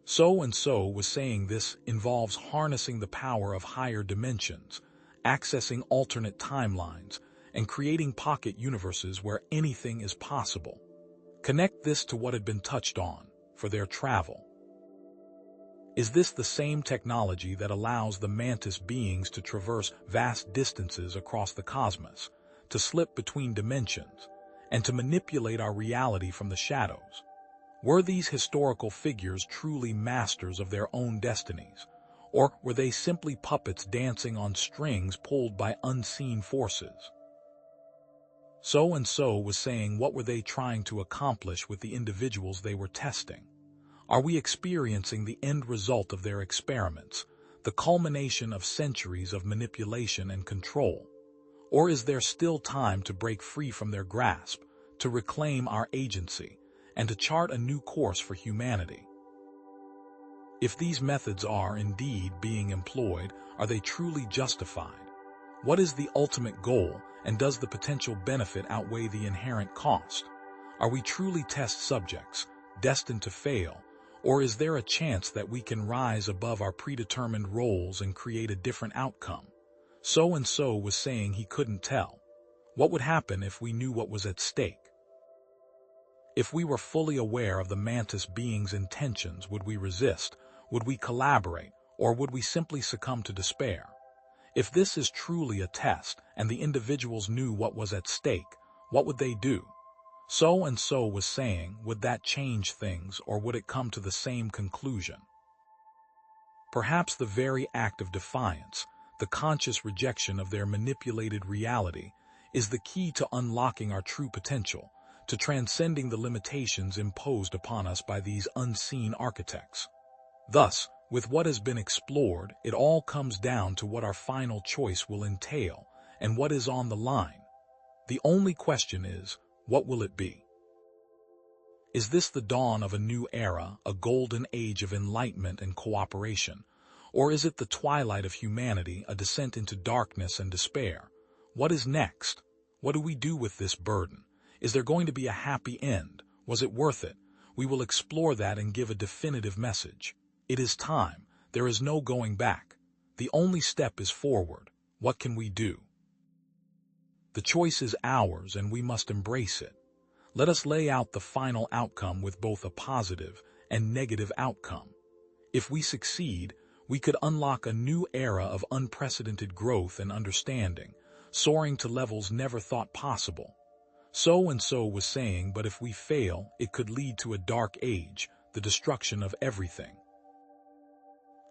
So-and-so was saying this involves harnessing the power of higher dimensions, accessing alternate timelines, and creating pocket universes where anything is possible. Connect this to what had been touched on for their travel. Is this the same technology that allows the Mantis beings to traverse vast distances across the cosmos, to slip between dimensions, and to manipulate our reality from the shadows? Were these historical figures truly masters of their own destinies, or were they simply puppets dancing on strings pulled by unseen forces? So-and-so was saying, what were they trying to accomplish with the individuals they were testing? Are we experiencing the end result of their experiments, the culmination of centuries of manipulation and control? Or is there still time to break free from their grasp, to reclaim our agency, and to chart a new course for humanity? If these methods are indeed being employed, are they truly justified? What is the ultimate goal, and does the potential benefit outweigh the inherent cost? Are we truly test subjects, destined to fail, or is there a chance that we can rise above our predetermined roles and create a different outcome? So-and-so was saying he couldn't tell. What would happen if we knew what was at stake? If we were fully aware of the Mantis being's intentions, would we resist? Would we collaborate? Or would we simply succumb to despair? If this is truly a test, and the individuals knew what was at stake, what would they do? So-and-so was saying, would that change things, or would it come to the same conclusion? Perhaps the very act of defiance, the conscious rejection of their manipulated reality, is the key to unlocking our true potential, to transcending the limitations imposed upon us by these unseen architects. Thus, with what has been explored, it all comes down to what our final choice will entail, and what is on the line. The only question is, what will it be? Is this the dawn of a new era, a golden age of enlightenment and cooperation? Or is it the twilight of humanity, a descent into darkness and despair? What is next? What do we do with this burden? Is there going to be a happy end? Was it worth it? We will explore that and give a definitive message. It is time. There is no going back. The only step is forward. What can we do? The choice is ours, and we must embrace it. Let us lay out the final outcome with both a positive and negative outcome. If we succeed, we could unlock a new era of unprecedented growth and understanding, soaring to levels never thought possible. So-and-so was saying, but if we fail, it could lead to a dark age, the destruction of everything.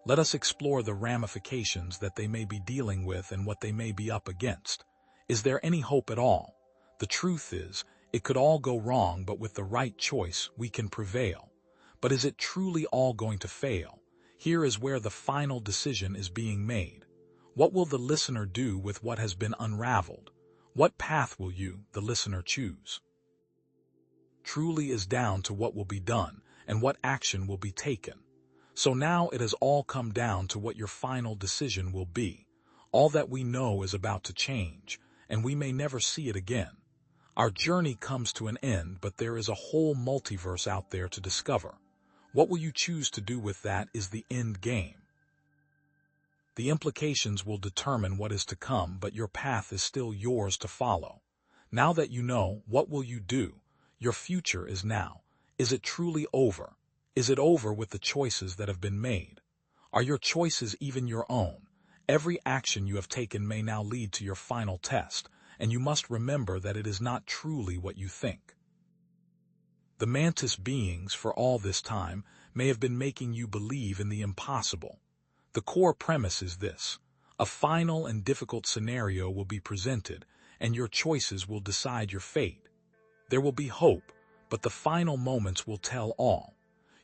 Let us explore the ramifications that they may be dealing with and what they may be up against. Is there any hope at all? The truth is, it could all go wrong, but with the right choice, we can prevail. But is it truly all going to fail? Here is where the final decision is being made. What will the listener do with what has been unraveled? What path will you, the listener, choose? Truly is down to what will be done and what action will be taken. So now it has all come down to what your final decision will be. All that we know is about to change, and we may never see it again. Our journey comes to an end, but there is a whole multiverse out there to discover. What will you choose to do with that is the end game. The implications will determine what is to come, but your path is still yours to follow. Now that you know, what will you do? Your future is now. Is it truly over? Is it over with the choices that have been made? Are your choices even your own? Every action you have taken may now lead to your final test, and you must remember that it is not truly what you think. The Mantis beings, for all this time, may have been making you believe in the impossible. The core premise is this: a final and difficult scenario will be presented, and your choices will decide your fate. There will be hope, but the final moments will tell all.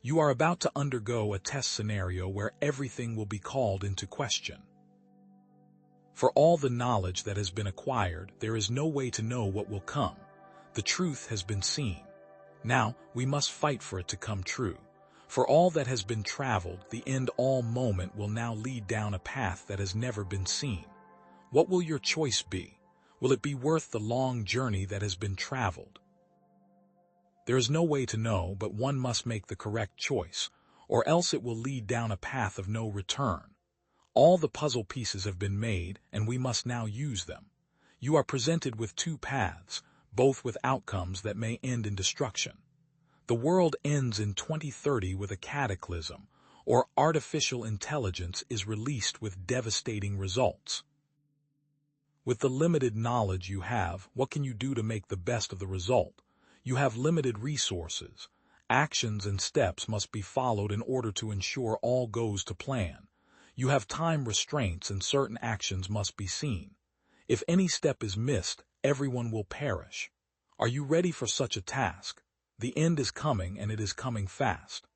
You are about to undergo a test scenario where everything will be called into question. For all the knowledge that has been acquired, there is no way to know what will come. The truth has been seen. Now, we must fight for it to come true. For all that has been traveled, the end-all moment will now lead down a path that has never been seen. What will your choice be? Will it be worth the long journey that has been traveled? There is no way to know, but one must make the correct choice, or else it will lead down a path of no return. All the puzzle pieces have been made, and we must now use them. You are presented with two paths, both with outcomes that may end in destruction. The world ends in 2030 with a cataclysm, or artificial intelligence is released with devastating results. With the limited knowledge you have, what can you do to make the best of the result? You have limited resources. Actions and steps must be followed in order to ensure all goes to plan. You have time restraints and certain actions must be seen. If any step is missed, everyone will perish. Are you ready for such a task? The end is coming, and it is coming fast.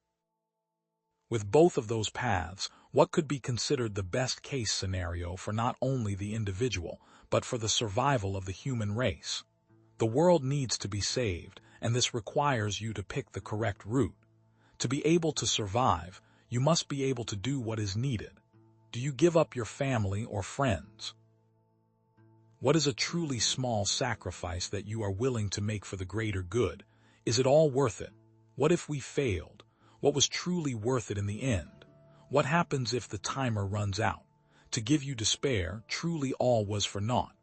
With both of those paths, what could be considered the best-case scenario for not only the individual, but for the survival of the human race? The world needs to be saved, and this requires you to pick the correct route. To be able to survive, you must be able to do what is needed. Do you give up your family or friends? What is a truly small sacrifice that you are willing to make for the greater good? Is it all worth it? What if we failed? What was truly worth it in the end? What happens if the timer runs out? To give you despair, truly all was for naught.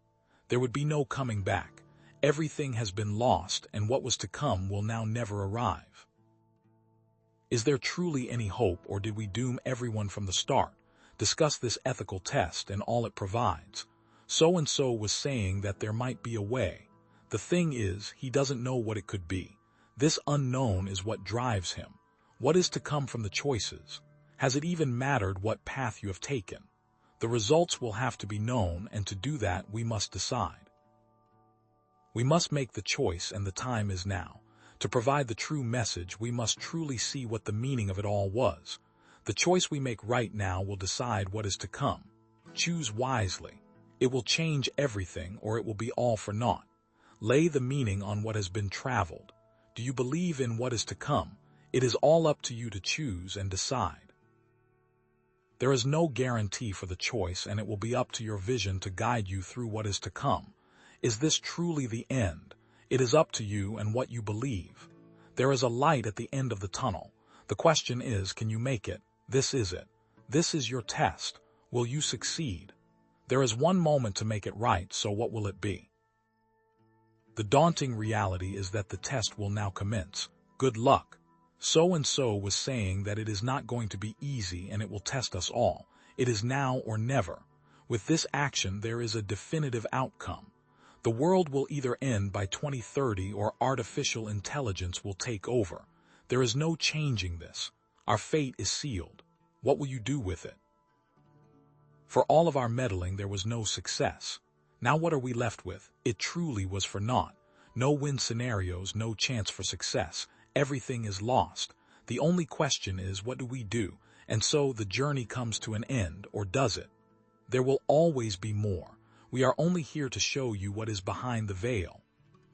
There would be no coming back. Everything has been lost, and what was to come will now never arrive. Is there truly any hope, or did we doom everyone from the start? Discuss this ethical test and all it provides. So-and-so was saying that there might be a way. The thing is, he doesn't know what it could be. This unknown is what drives him. What is to come from the choices? Has it even mattered what path you have taken? The results will have to be known, and to do that we must decide. We must make the choice, and the time is now. To provide the true message, we must truly see what the meaning of it all was. The choice we make right now will decide what is to come. Choose wisely. It will change everything, or it will be all for naught. Lay the meaning on what has been traveled. Do you believe in what is to come? It is all up to you to choose and decide. There is no guarantee for the choice, and it will be up to your vision to guide you through what is to come. Is this truly the end? It is up to you and what you believe. There is a light at the end of the tunnel. The question is, can you make it? This is it. This is your test. Will you succeed? There is one moment to make it right, so what will it be? The daunting reality is that the test will now commence. Good luck. So-and-so was saying that it is not going to be easy, and it will test us all. It is now or never. With this action, there is a definitive outcome. The world will either end by 2030 or artificial intelligence will take over. There is no changing this. Our fate is sealed. What will you do with it? For all of our meddling, there was no success. Now what are we left with? It truly was for naught. No win scenarios, no chance for success. Everything is lost. The only question is, what do we do? And so the journey comes to an end, or does it? There will always be more. We are only here to show you what is behind the veil.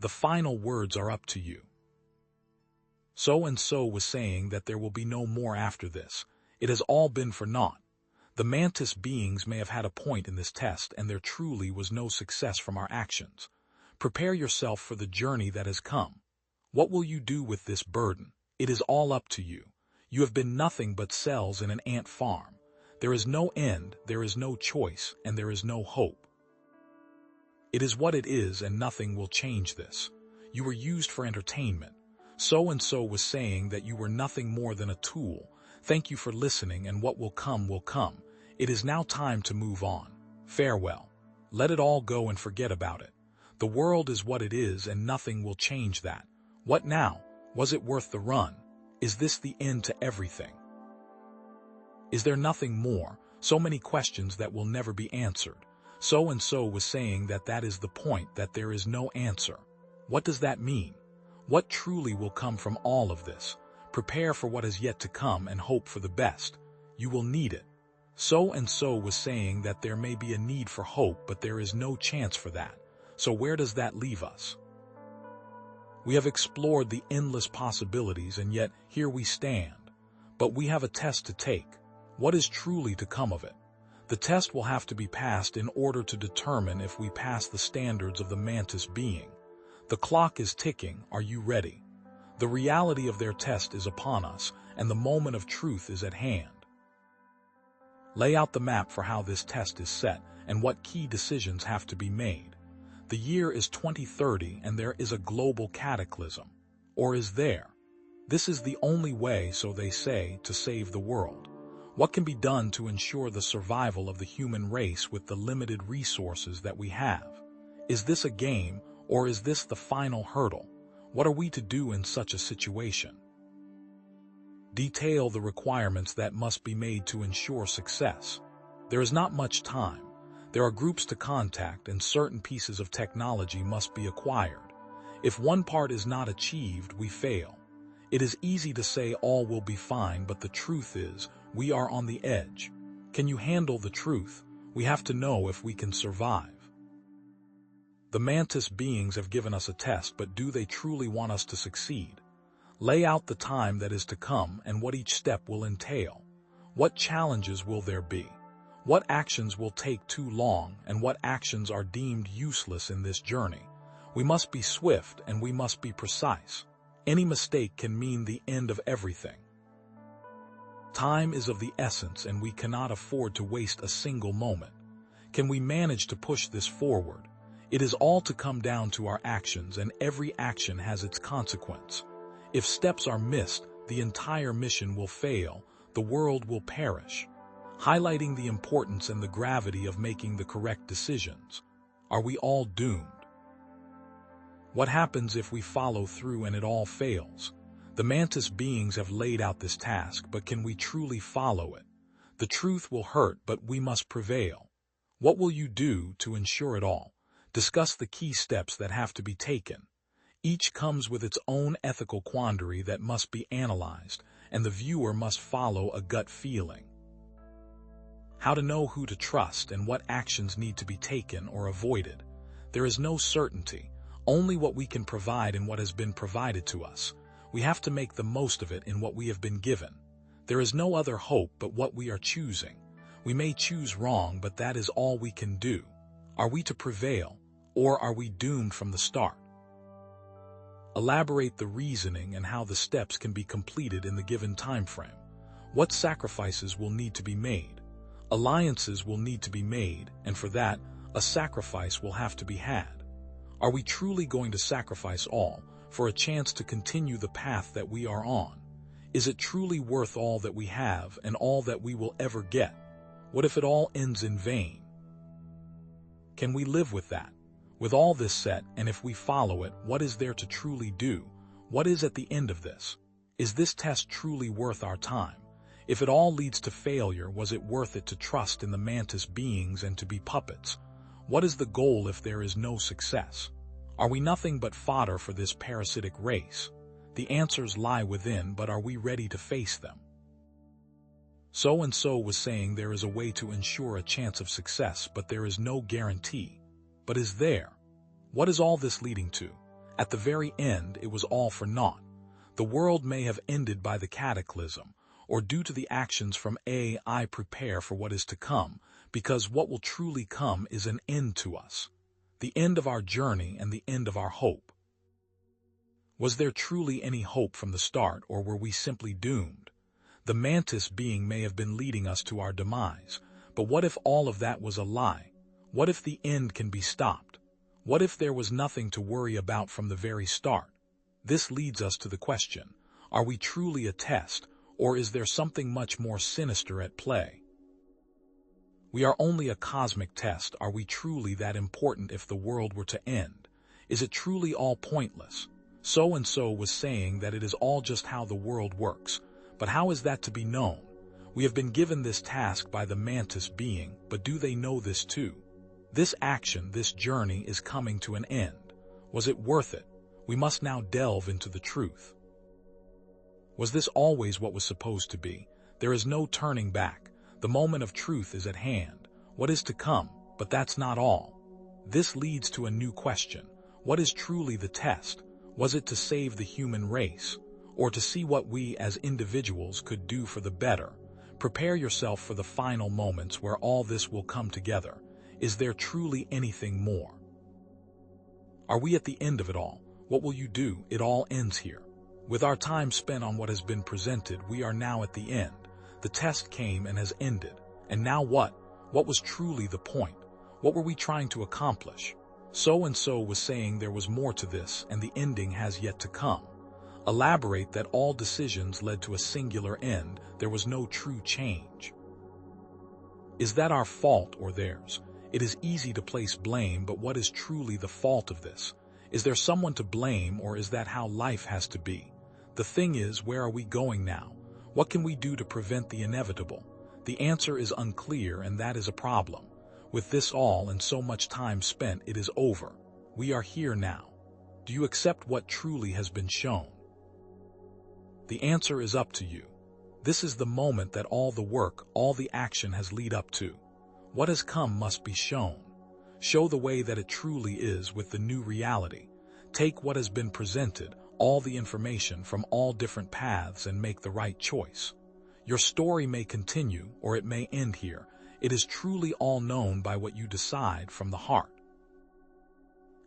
The final words are up to you. So-and-so was saying that there will be no more after this. It has all been for naught. The Mantis beings may have had a point in this test, and there truly was no success from our actions. Prepare yourself for the journey that has come. What will you do with this burden? It is all up to you. You have been nothing but cells in an ant farm. There is no end, there is no choice, and there is no hope. It is what it is, and nothing will change this. You were used for entertainment. So-and-so was saying that you were nothing more than a tool. Thank you for listening, and what will come will come. It is now time to move on. Farewell. Let it all go and forget about it. The world is what it is, and nothing will change that. What now? Was it worth the run? Is this the end to everything? Is there nothing more? So many questions that will never be answered. So-and-so was saying that that is the point, that there is no answer. What does that mean? What truly will come from all of this? Prepare for what is yet to come and hope for the best. You will need it. So-and-so was saying that there may be a need for hope, but there is no chance for that. So where does that leave us? We have explored the endless possibilities, and yet here we stand. But we have a test to take. What is truly to come of it? The test will have to be passed in order to determine if we pass the standards of the Mantis being. The clock is ticking. Are you ready? The reality of their test is upon us, and the moment of truth is at hand. Lay out the map for how this test is set and what key decisions have to be made. The year is 2030 and there is a global cataclysm. Or is there? This is the only way, so they say, to save the world. What can be done to ensure the survival of the human race with the limited resources that we have? Is this a game, or is this the final hurdle? What are we to do in such a situation? Detail the requirements that must be made to ensure success. There is not much time. There are groups to contact and certain pieces of technology must be acquired. If one part is not achieved, we fail. It is easy to say all will be fine, but the truth is, we are on the edge. Can you handle the truth? We have to know if we can survive. The Mantis beings have given us a test, but do they truly want us to succeed? Lay out the time that is to come and what each step will entail. What challenges will there be? What actions will take too long and what actions are deemed useless in this journey? We must be swift and we must be precise. Any mistake can mean the end of everything. Time is of the essence and we cannot afford to waste a single moment. Can we manage to push this forward? It is all to come down to our actions, and every action has its consequence. If steps are missed, the entire mission will fail, the world will perish. Highlighting the importance and the gravity of making the correct decisions. Are we all doomed? What happens if we follow through and it all fails? The Mantis beings have laid out this task, but can we truly follow it? The truth will hurt, but we must prevail. What will you do to ensure it all? Discuss the key steps that have to be taken. Each comes with its own ethical quandary that must be analyzed, and the viewer must follow a gut feeling. How to know who to trust and what actions need to be taken or avoided. There is no certainty, only what we can provide and what has been provided to us. We have to make the most of it in what we have been given. There is no other hope but what we are choosing. We may choose wrong, but that is all we can do. Are we to prevail, or are we doomed from the start? Elaborate the reasoning and how the steps can be completed in the given time frame. What sacrifices will need to be made? Alliances will need to be made, and for that, a sacrifice will have to be had. Are we truly going to sacrifice all for a chance to continue the path that we are on? Is it truly worth all that we have and all that we will ever get? What if it all ends in vain? Can we live with that? With all this set, and if we follow it, what is there to truly do? What is at the end of this? Is this test truly worth our time? If it all leads to failure, was it worth it to trust in the Mantis beings and to be puppets? What is the goal if there is no success? Are we nothing but fodder for this parasitic race? The answers lie within, but are we ready to face them? So-and-so was saying there is a way to ensure a chance of success, but there is no guarantee. But is there? What is all this leading to? At the very end, it was all for naught. The world may have ended by the cataclysm, or due to the actions from I prepare for what is to come, because what will truly come is an end to us. The end of our journey and the end of our hope. Was there truly any hope from the start, or were we simply doomed? The Mantis being may have been leading us to our demise, but what if all of that was a lie? What if the end can be stopped? What if there was nothing to worry about from the very start? This leads us to the question, are we truly a test, or is there something much more sinister at play? We are only a cosmic test. Are we truly that important if the world were to end? Is it truly all pointless? So-and-so was saying that it is all just how the world works. But how is that to be known? We have been given this task by the Mantis being, but do they know this too? This action, this journey is coming to an end. Was it worth it? We must now delve into the truth. Was this always what was supposed to be? There is no turning back. The moment of truth is at hand. What is to come? But that's not all. This leads to a new question. What is truly the test? Was it to save the human race, or to see what we as individuals could do for the better? Prepare yourself for the final moments where all this will come together. Is there truly anything more? Are we at the end of it all? What will you do? It all ends here. With our time spent on what has been presented, we are now at the end. The test came and has ended. And now what? What was truly the point? What were we trying to accomplish? So-and-so was saying there was more to this, and the ending has yet to come. Elaborate that all decisions led to a singular end. There was no true change. Is that our fault or theirs? It is easy to place blame, but what is truly the fault of this? Is there someone to blame, or is that how life has to be? The thing is, where are we going now? What can we do to prevent the inevitable? The answer is unclear, and that is a problem. With this all and so much time spent, it is over. We are here now. Do you accept what truly has been shown? The answer is up to you. This is the moment that all the work, all the action has led up to. What has come must be shown. Show the way that it truly is with the new reality. Take what has been presented, all the information from all different paths, and make the right choice. Your story may continue, or it may end here. It is truly all known by what you decide from the heart.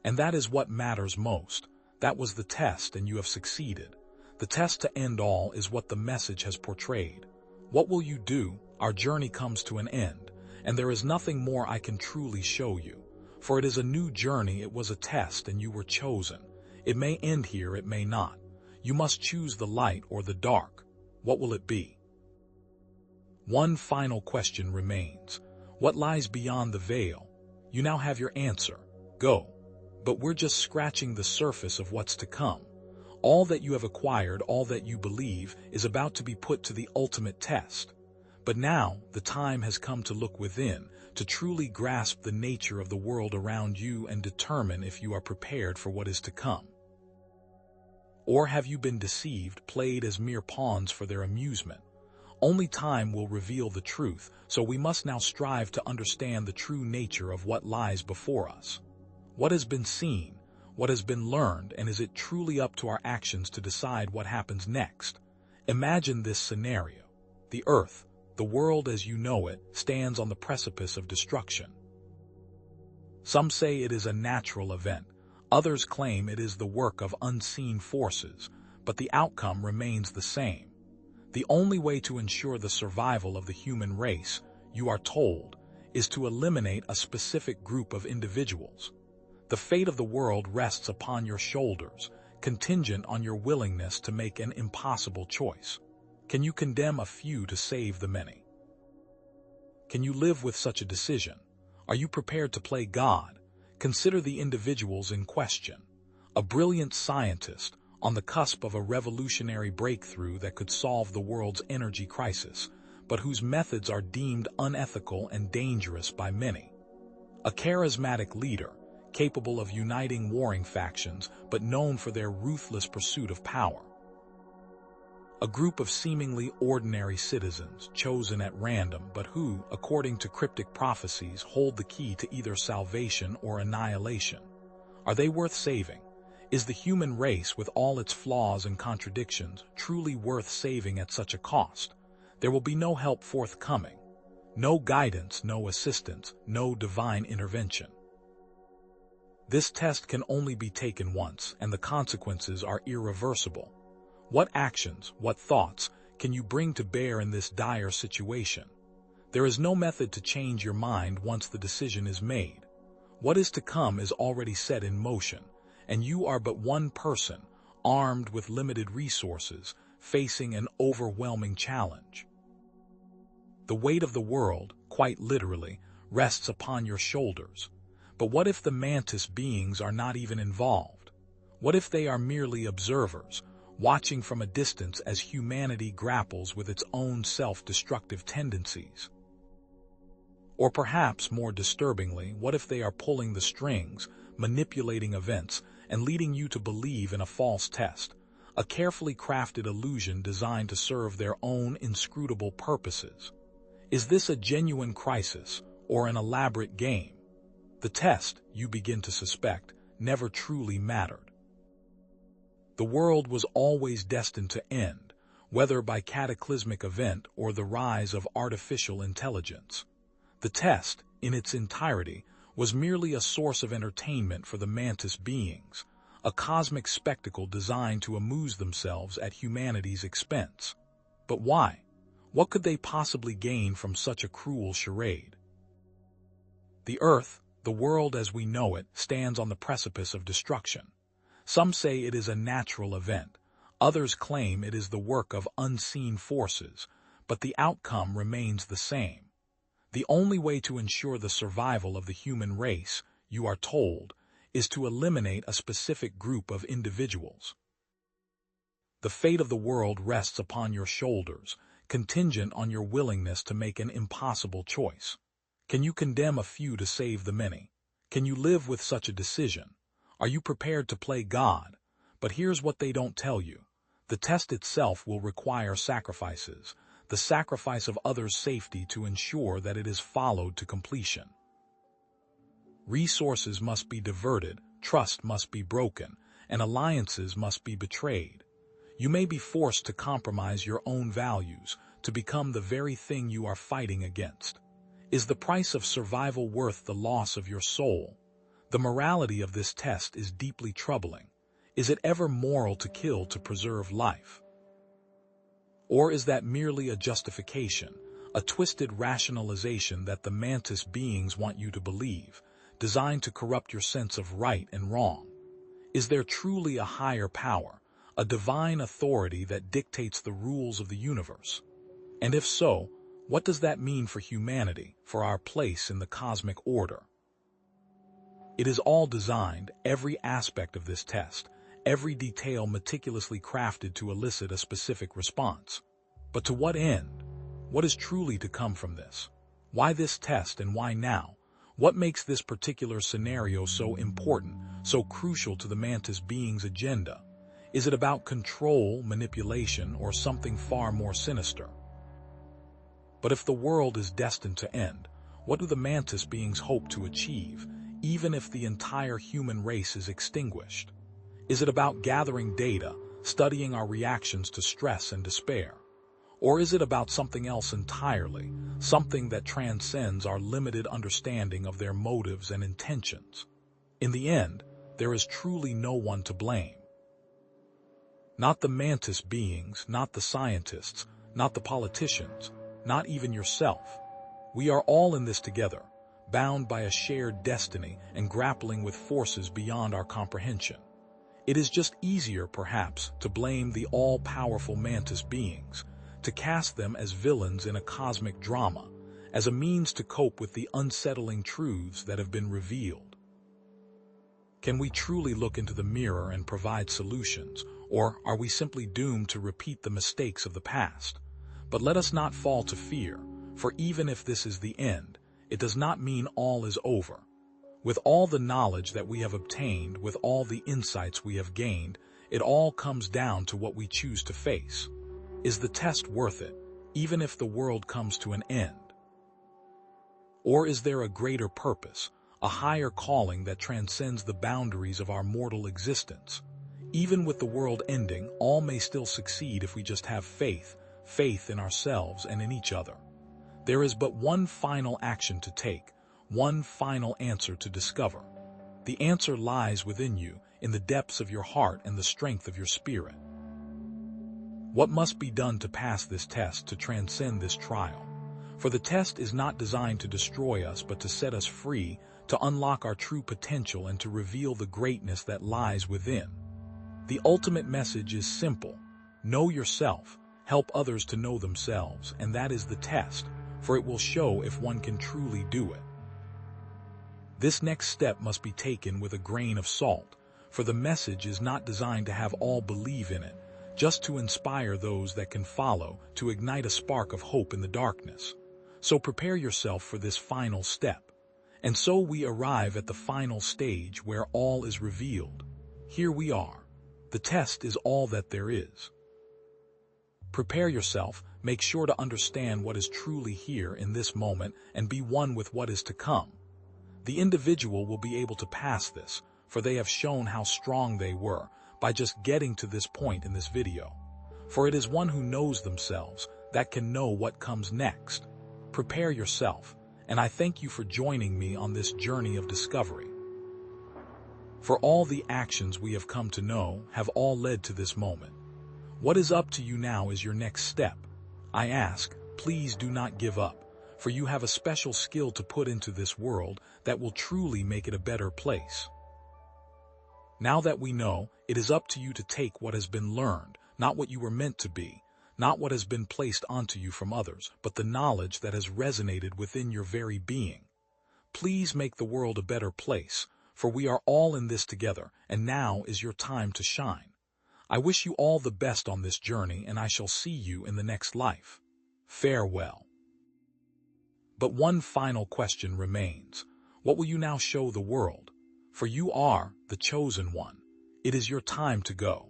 And that is what matters most. That was the test, and you have succeeded. The test to end all is what the message has portrayed. What will you do? Our journey comes to an end, and there is nothing more I can truly show you. For it is a new journey, it was a test, and you were chosen. It may end here, it may not. You must choose the light or the dark. What will it be? One final question remains. What lies beyond the veil? You now have your answer. Go. But we're just scratching the surface of what's to come. All that you have acquired, all that you believe, is about to be put to the ultimate test. But now, the time has come to look within, to truly grasp the nature of the world around you and determine if you are prepared for what is to come. Or have you been deceived, played as mere pawns for their amusement? Only time will reveal the truth, so we must now strive to understand the true nature of what lies before us. What has been seen? What has been learned, and is it truly up to our actions to decide what happens next? Imagine this scenario. The Earth, the world as you know it, stands on the precipice of destruction. Some say it is a natural event. Others claim it is the work of unseen forces, but the outcome remains the same. The only way to ensure the survival of the human race, you are told, is to eliminate a specific group of individuals. The fate of the world rests upon your shoulders, contingent on your willingness to make an impossible choice. Can you condemn a few to save the many? Can you live with such a decision? Are you prepared to play God? Consider the individuals in question. A brilliant scientist, on the cusp of a revolutionary breakthrough that could solve the world's energy crisis, but whose methods are deemed unethical and dangerous by many. A charismatic leader, capable of uniting warring factions, but known for their ruthless pursuit of power. A group of seemingly ordinary citizens, chosen at random, but who, according to cryptic prophecies, hold the key to either salvation or annihilation. Are they worth saving? Is the human race, with all its flaws and contradictions, truly worth saving at such a cost? There will be no help forthcoming. No guidance, no assistance, no divine intervention. This test can only be taken once, and the consequences are irreversible. What actions, what thoughts, can you bring to bear in this dire situation? There is no method to change your mind once the decision is made. What is to come is already set in motion, and you are but one person, armed with limited resources, facing an overwhelming challenge. The weight of the world, quite literally, rests upon your shoulders. But what if the Mantis beings are not even involved? What if they are merely observers, watching from a distance as humanity grapples with its own self-destructive tendencies? Or perhaps, more disturbingly, what if they are pulling the strings, manipulating events, and leading you to believe in a false test, a carefully crafted illusion designed to serve their own inscrutable purposes? Is this a genuine crisis, or an elaborate game? The test, you begin to suspect, never truly mattered. The world was always destined to end, whether by cataclysmic event or the rise of artificial intelligence. The test, in its entirety, was merely a source of entertainment for the Mantis beings, a cosmic spectacle designed to amuse themselves at humanity's expense. But why? What could they possibly gain from such a cruel charade? The Earth, the world as we know it, stands on the precipice of destruction. Some say it is a natural event, others claim it is the work of unseen forces, but the outcome remains the same. The only way to ensure the survival of the human race, you are told, is to eliminate a specific group of individuals. The fate of the world rests upon your shoulders, contingent on your willingness to make an impossible choice. Can you condemn a few to save the many? Can you live with such a decision? Are you prepared to play God? But here's what they don't tell you. The test itself will require sacrifices, the sacrifice of others' safety to ensure that it is followed to completion. Resources must be diverted, trust must be broken, and alliances must be betrayed. You may be forced to compromise your own values to become the very thing you are fighting against. Is the price of survival worth the loss of your soul? The morality of this test is deeply troubling. Is it ever moral to kill to preserve life? Or is that merely a justification, a twisted rationalization that the Mantis beings want you to believe, designed to corrupt your sense of right and wrong? Is there truly a higher power, a divine authority that dictates the rules of the universe? And if so, what does that mean for humanity, for our place in the cosmic order? It is all designed, every aspect of this test, every detail meticulously crafted to elicit a specific response. But to what end? What is truly to come from this? Why this test and why now? What makes this particular scenario so important, so crucial to the Mantis being's agenda? Is it about control, manipulation, or something far more sinister? But if the world is destined to end, what do the Mantis beings hope to achieve, even if the entire human race is extinguished? Is it about gathering data, studying our reactions to stress and despair? Or is it about something else entirely, something that transcends our limited understanding of their motives and intentions? In the end, there is truly no one to blame. Not the Mantis beings, not the scientists, not the politicians, not even yourself. We are all in this together, bound by a shared destiny and grappling with forces beyond our comprehension. It is just easier, perhaps, to blame the all-powerful Mantis beings, to cast them as villains in a cosmic drama, as a means to cope with the unsettling truths that have been revealed. Can we truly look into the mirror and provide solutions, or are we simply doomed to repeat the mistakes of the past? But let us not fall to fear, for even if this is the end, it does not mean all is over. With all the knowledge that we have obtained, with all the insights we have gained, it all comes down to what we choose to face. Is the test worth it, even if the world comes to an end? Or is there a greater purpose, a higher calling that transcends the boundaries of our mortal existence? Even with the world ending, all may still succeed if we just have faith in ourselves and in each other. There is but one final action to take, one final answer to discover. The answer lies within you, in the depths of your heart and the strength of your spirit. What must be done to pass this test, to transcend this trial? For the test is not designed to destroy us, but to set us free, to unlock our true potential and to reveal the greatness that lies within. The ultimate message is simple. Know yourself, help others to know themselves, and that is the test, for it will show if one can truly do it. This next step must be taken with a grain of salt, for the message is not designed to have all believe in it, just to inspire those that can follow, to ignite a spark of hope in the darkness. So prepare yourself for this final step. And so we arrive at the final stage where all is revealed. Here we are. The test is all that there is. Prepare yourself, make sure to understand what is truly here in this moment and be one with what is to come. The individual will be able to pass this, for they have shown how strong they were, by just getting to this point in this video. For it is one who knows themselves that can know what comes next. Prepare yourself, and I thank you for joining me on this journey of discovery. For all the actions we have come to know have all led to this moment. What is up to you now is your next step. I ask, please do not give up, for you have a special skill to put into this world that will truly make it a better place. Now that we know, it is up to you to take what has been learned, not what you were meant to be, not what has been placed onto you from others, but the knowledge that has resonated within your very being. Please make the world a better place, for we are all in this together, and now is your time to shine. I wish you all the best on this journey, and I shall see you in the next life. Farewell. But one final question remains. What will you now show the world? For you are the chosen one. It is your time to go.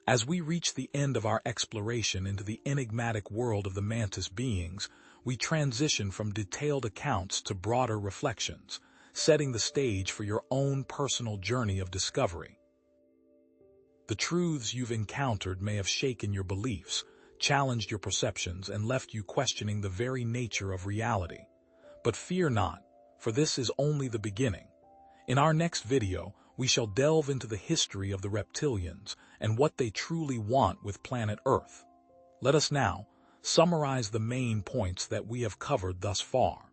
As we reach the end of our exploration into the enigmatic world of the Mantis beings, we transition from detailed accounts to broader reflections, setting the stage for your own personal journey of discovery. The truths you've encountered may have shaken your beliefs, challenged your perceptions, and left you questioning the very nature of reality. But fear not, for this is only the beginning. In our next video, we shall delve into the history of the reptilians and what they truly want with planet Earth. Let us now summarize the main points that we have covered thus far.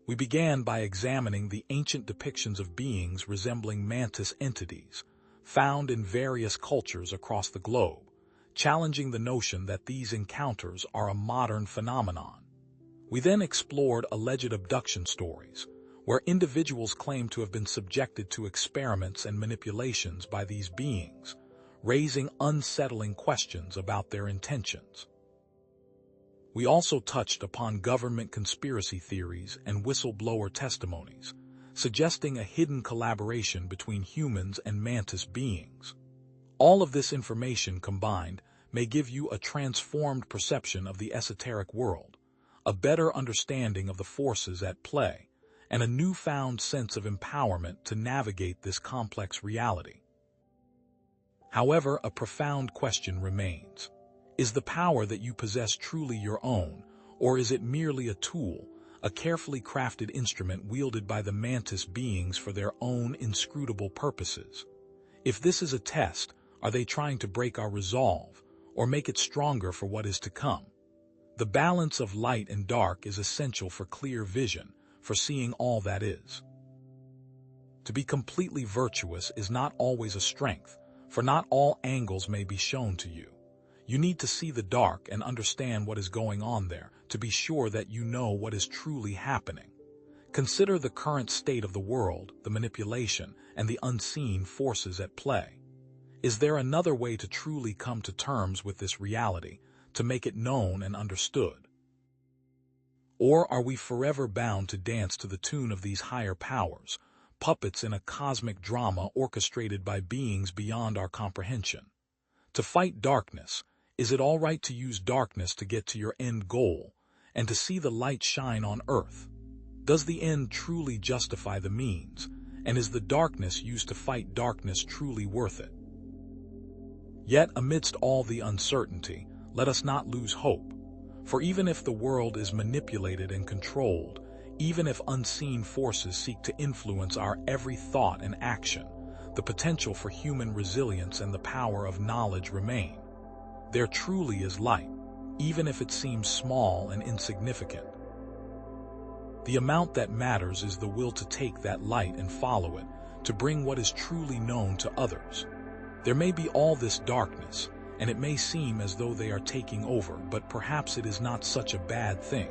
We began by examining the ancient depictions of beings resembling mantis entities, found in various cultures across the globe, challenging the notion that these encounters are a modern phenomenon. We then explored alleged abduction stories, where individuals claim to have been subjected to experiments and manipulations by these beings, raising unsettling questions about their intentions. We also touched upon government conspiracy theories and whistleblower testimonies, suggesting a hidden collaboration between humans and mantis beings. All of this information combined may give you a transformed perception of the esoteric world, a better understanding of the forces at play, and a newfound sense of empowerment to navigate this complex reality. However, a profound question remains. Is the power that you possess truly your own, or is it merely a tool, a carefully crafted instrument wielded by the mantis beings for their own inscrutable purposes? If this is a test, are they trying to break our resolve, or make it stronger for what is to come? The balance of light and dark is essential for clear vision, for seeing all that is. To be completely virtuous is not always a strength, for not all angles may be shown to you. You need to see the dark and understand what is going on there to be sure that you know what is truly happening. Consider the current state of the world, the manipulation, and the unseen forces at play. Is there another way to truly come to terms with this reality, to make it known and understood? Or are we forever bound to dance to the tune of these higher powers, puppets in a cosmic drama orchestrated by beings beyond our comprehension? To fight darkness, is it all right to use darkness to get to your end goal, and to see the light shine on Earth? Does the end truly justify the means, and is the darkness used to fight darkness truly worth it? Yet, amidst all the uncertainty, let us not lose hope. For even if the world is manipulated and controlled, even if unseen forces seek to influence our every thought and action, the potential for human resilience and the power of knowledge remain. There truly is light, even if it seems small and insignificant. The amount that matters is the will to take that light and follow it, to bring what is truly known to others. There may be all this darkness, and it may seem as though they are taking over, but perhaps it is not such a bad thing.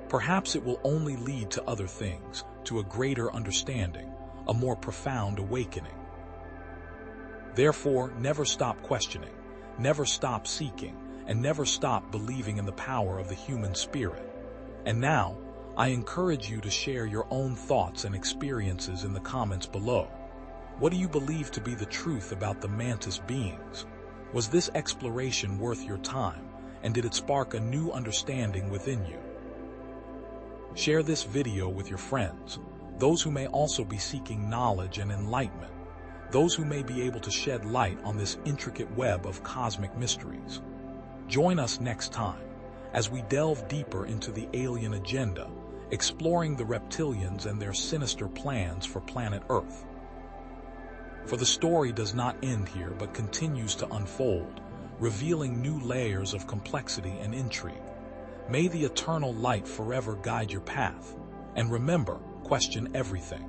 Perhaps it will only lead to other things, to a greater understanding, a more profound awakening. Therefore, never stop questioning, never stop seeking, and never stop believing in the power of the human spirit. And now, I encourage you to share your own thoughts and experiences in the comments below. What do you believe to be the truth about the mantis beings? Was this exploration worth your time, and did it spark a new understanding within you? Share this video with your friends, those who may also be seeking knowledge and enlightenment. those who may be able to shed light on this intricate web of cosmic mysteries. Join us next time as we delve deeper into the alien agenda, exploring the reptilians and their sinister plans for planet Earth. For the story does not end here but continues to unfold, revealing new layers of complexity and intrigue. May the eternal light forever guide your path, and remember, question everything.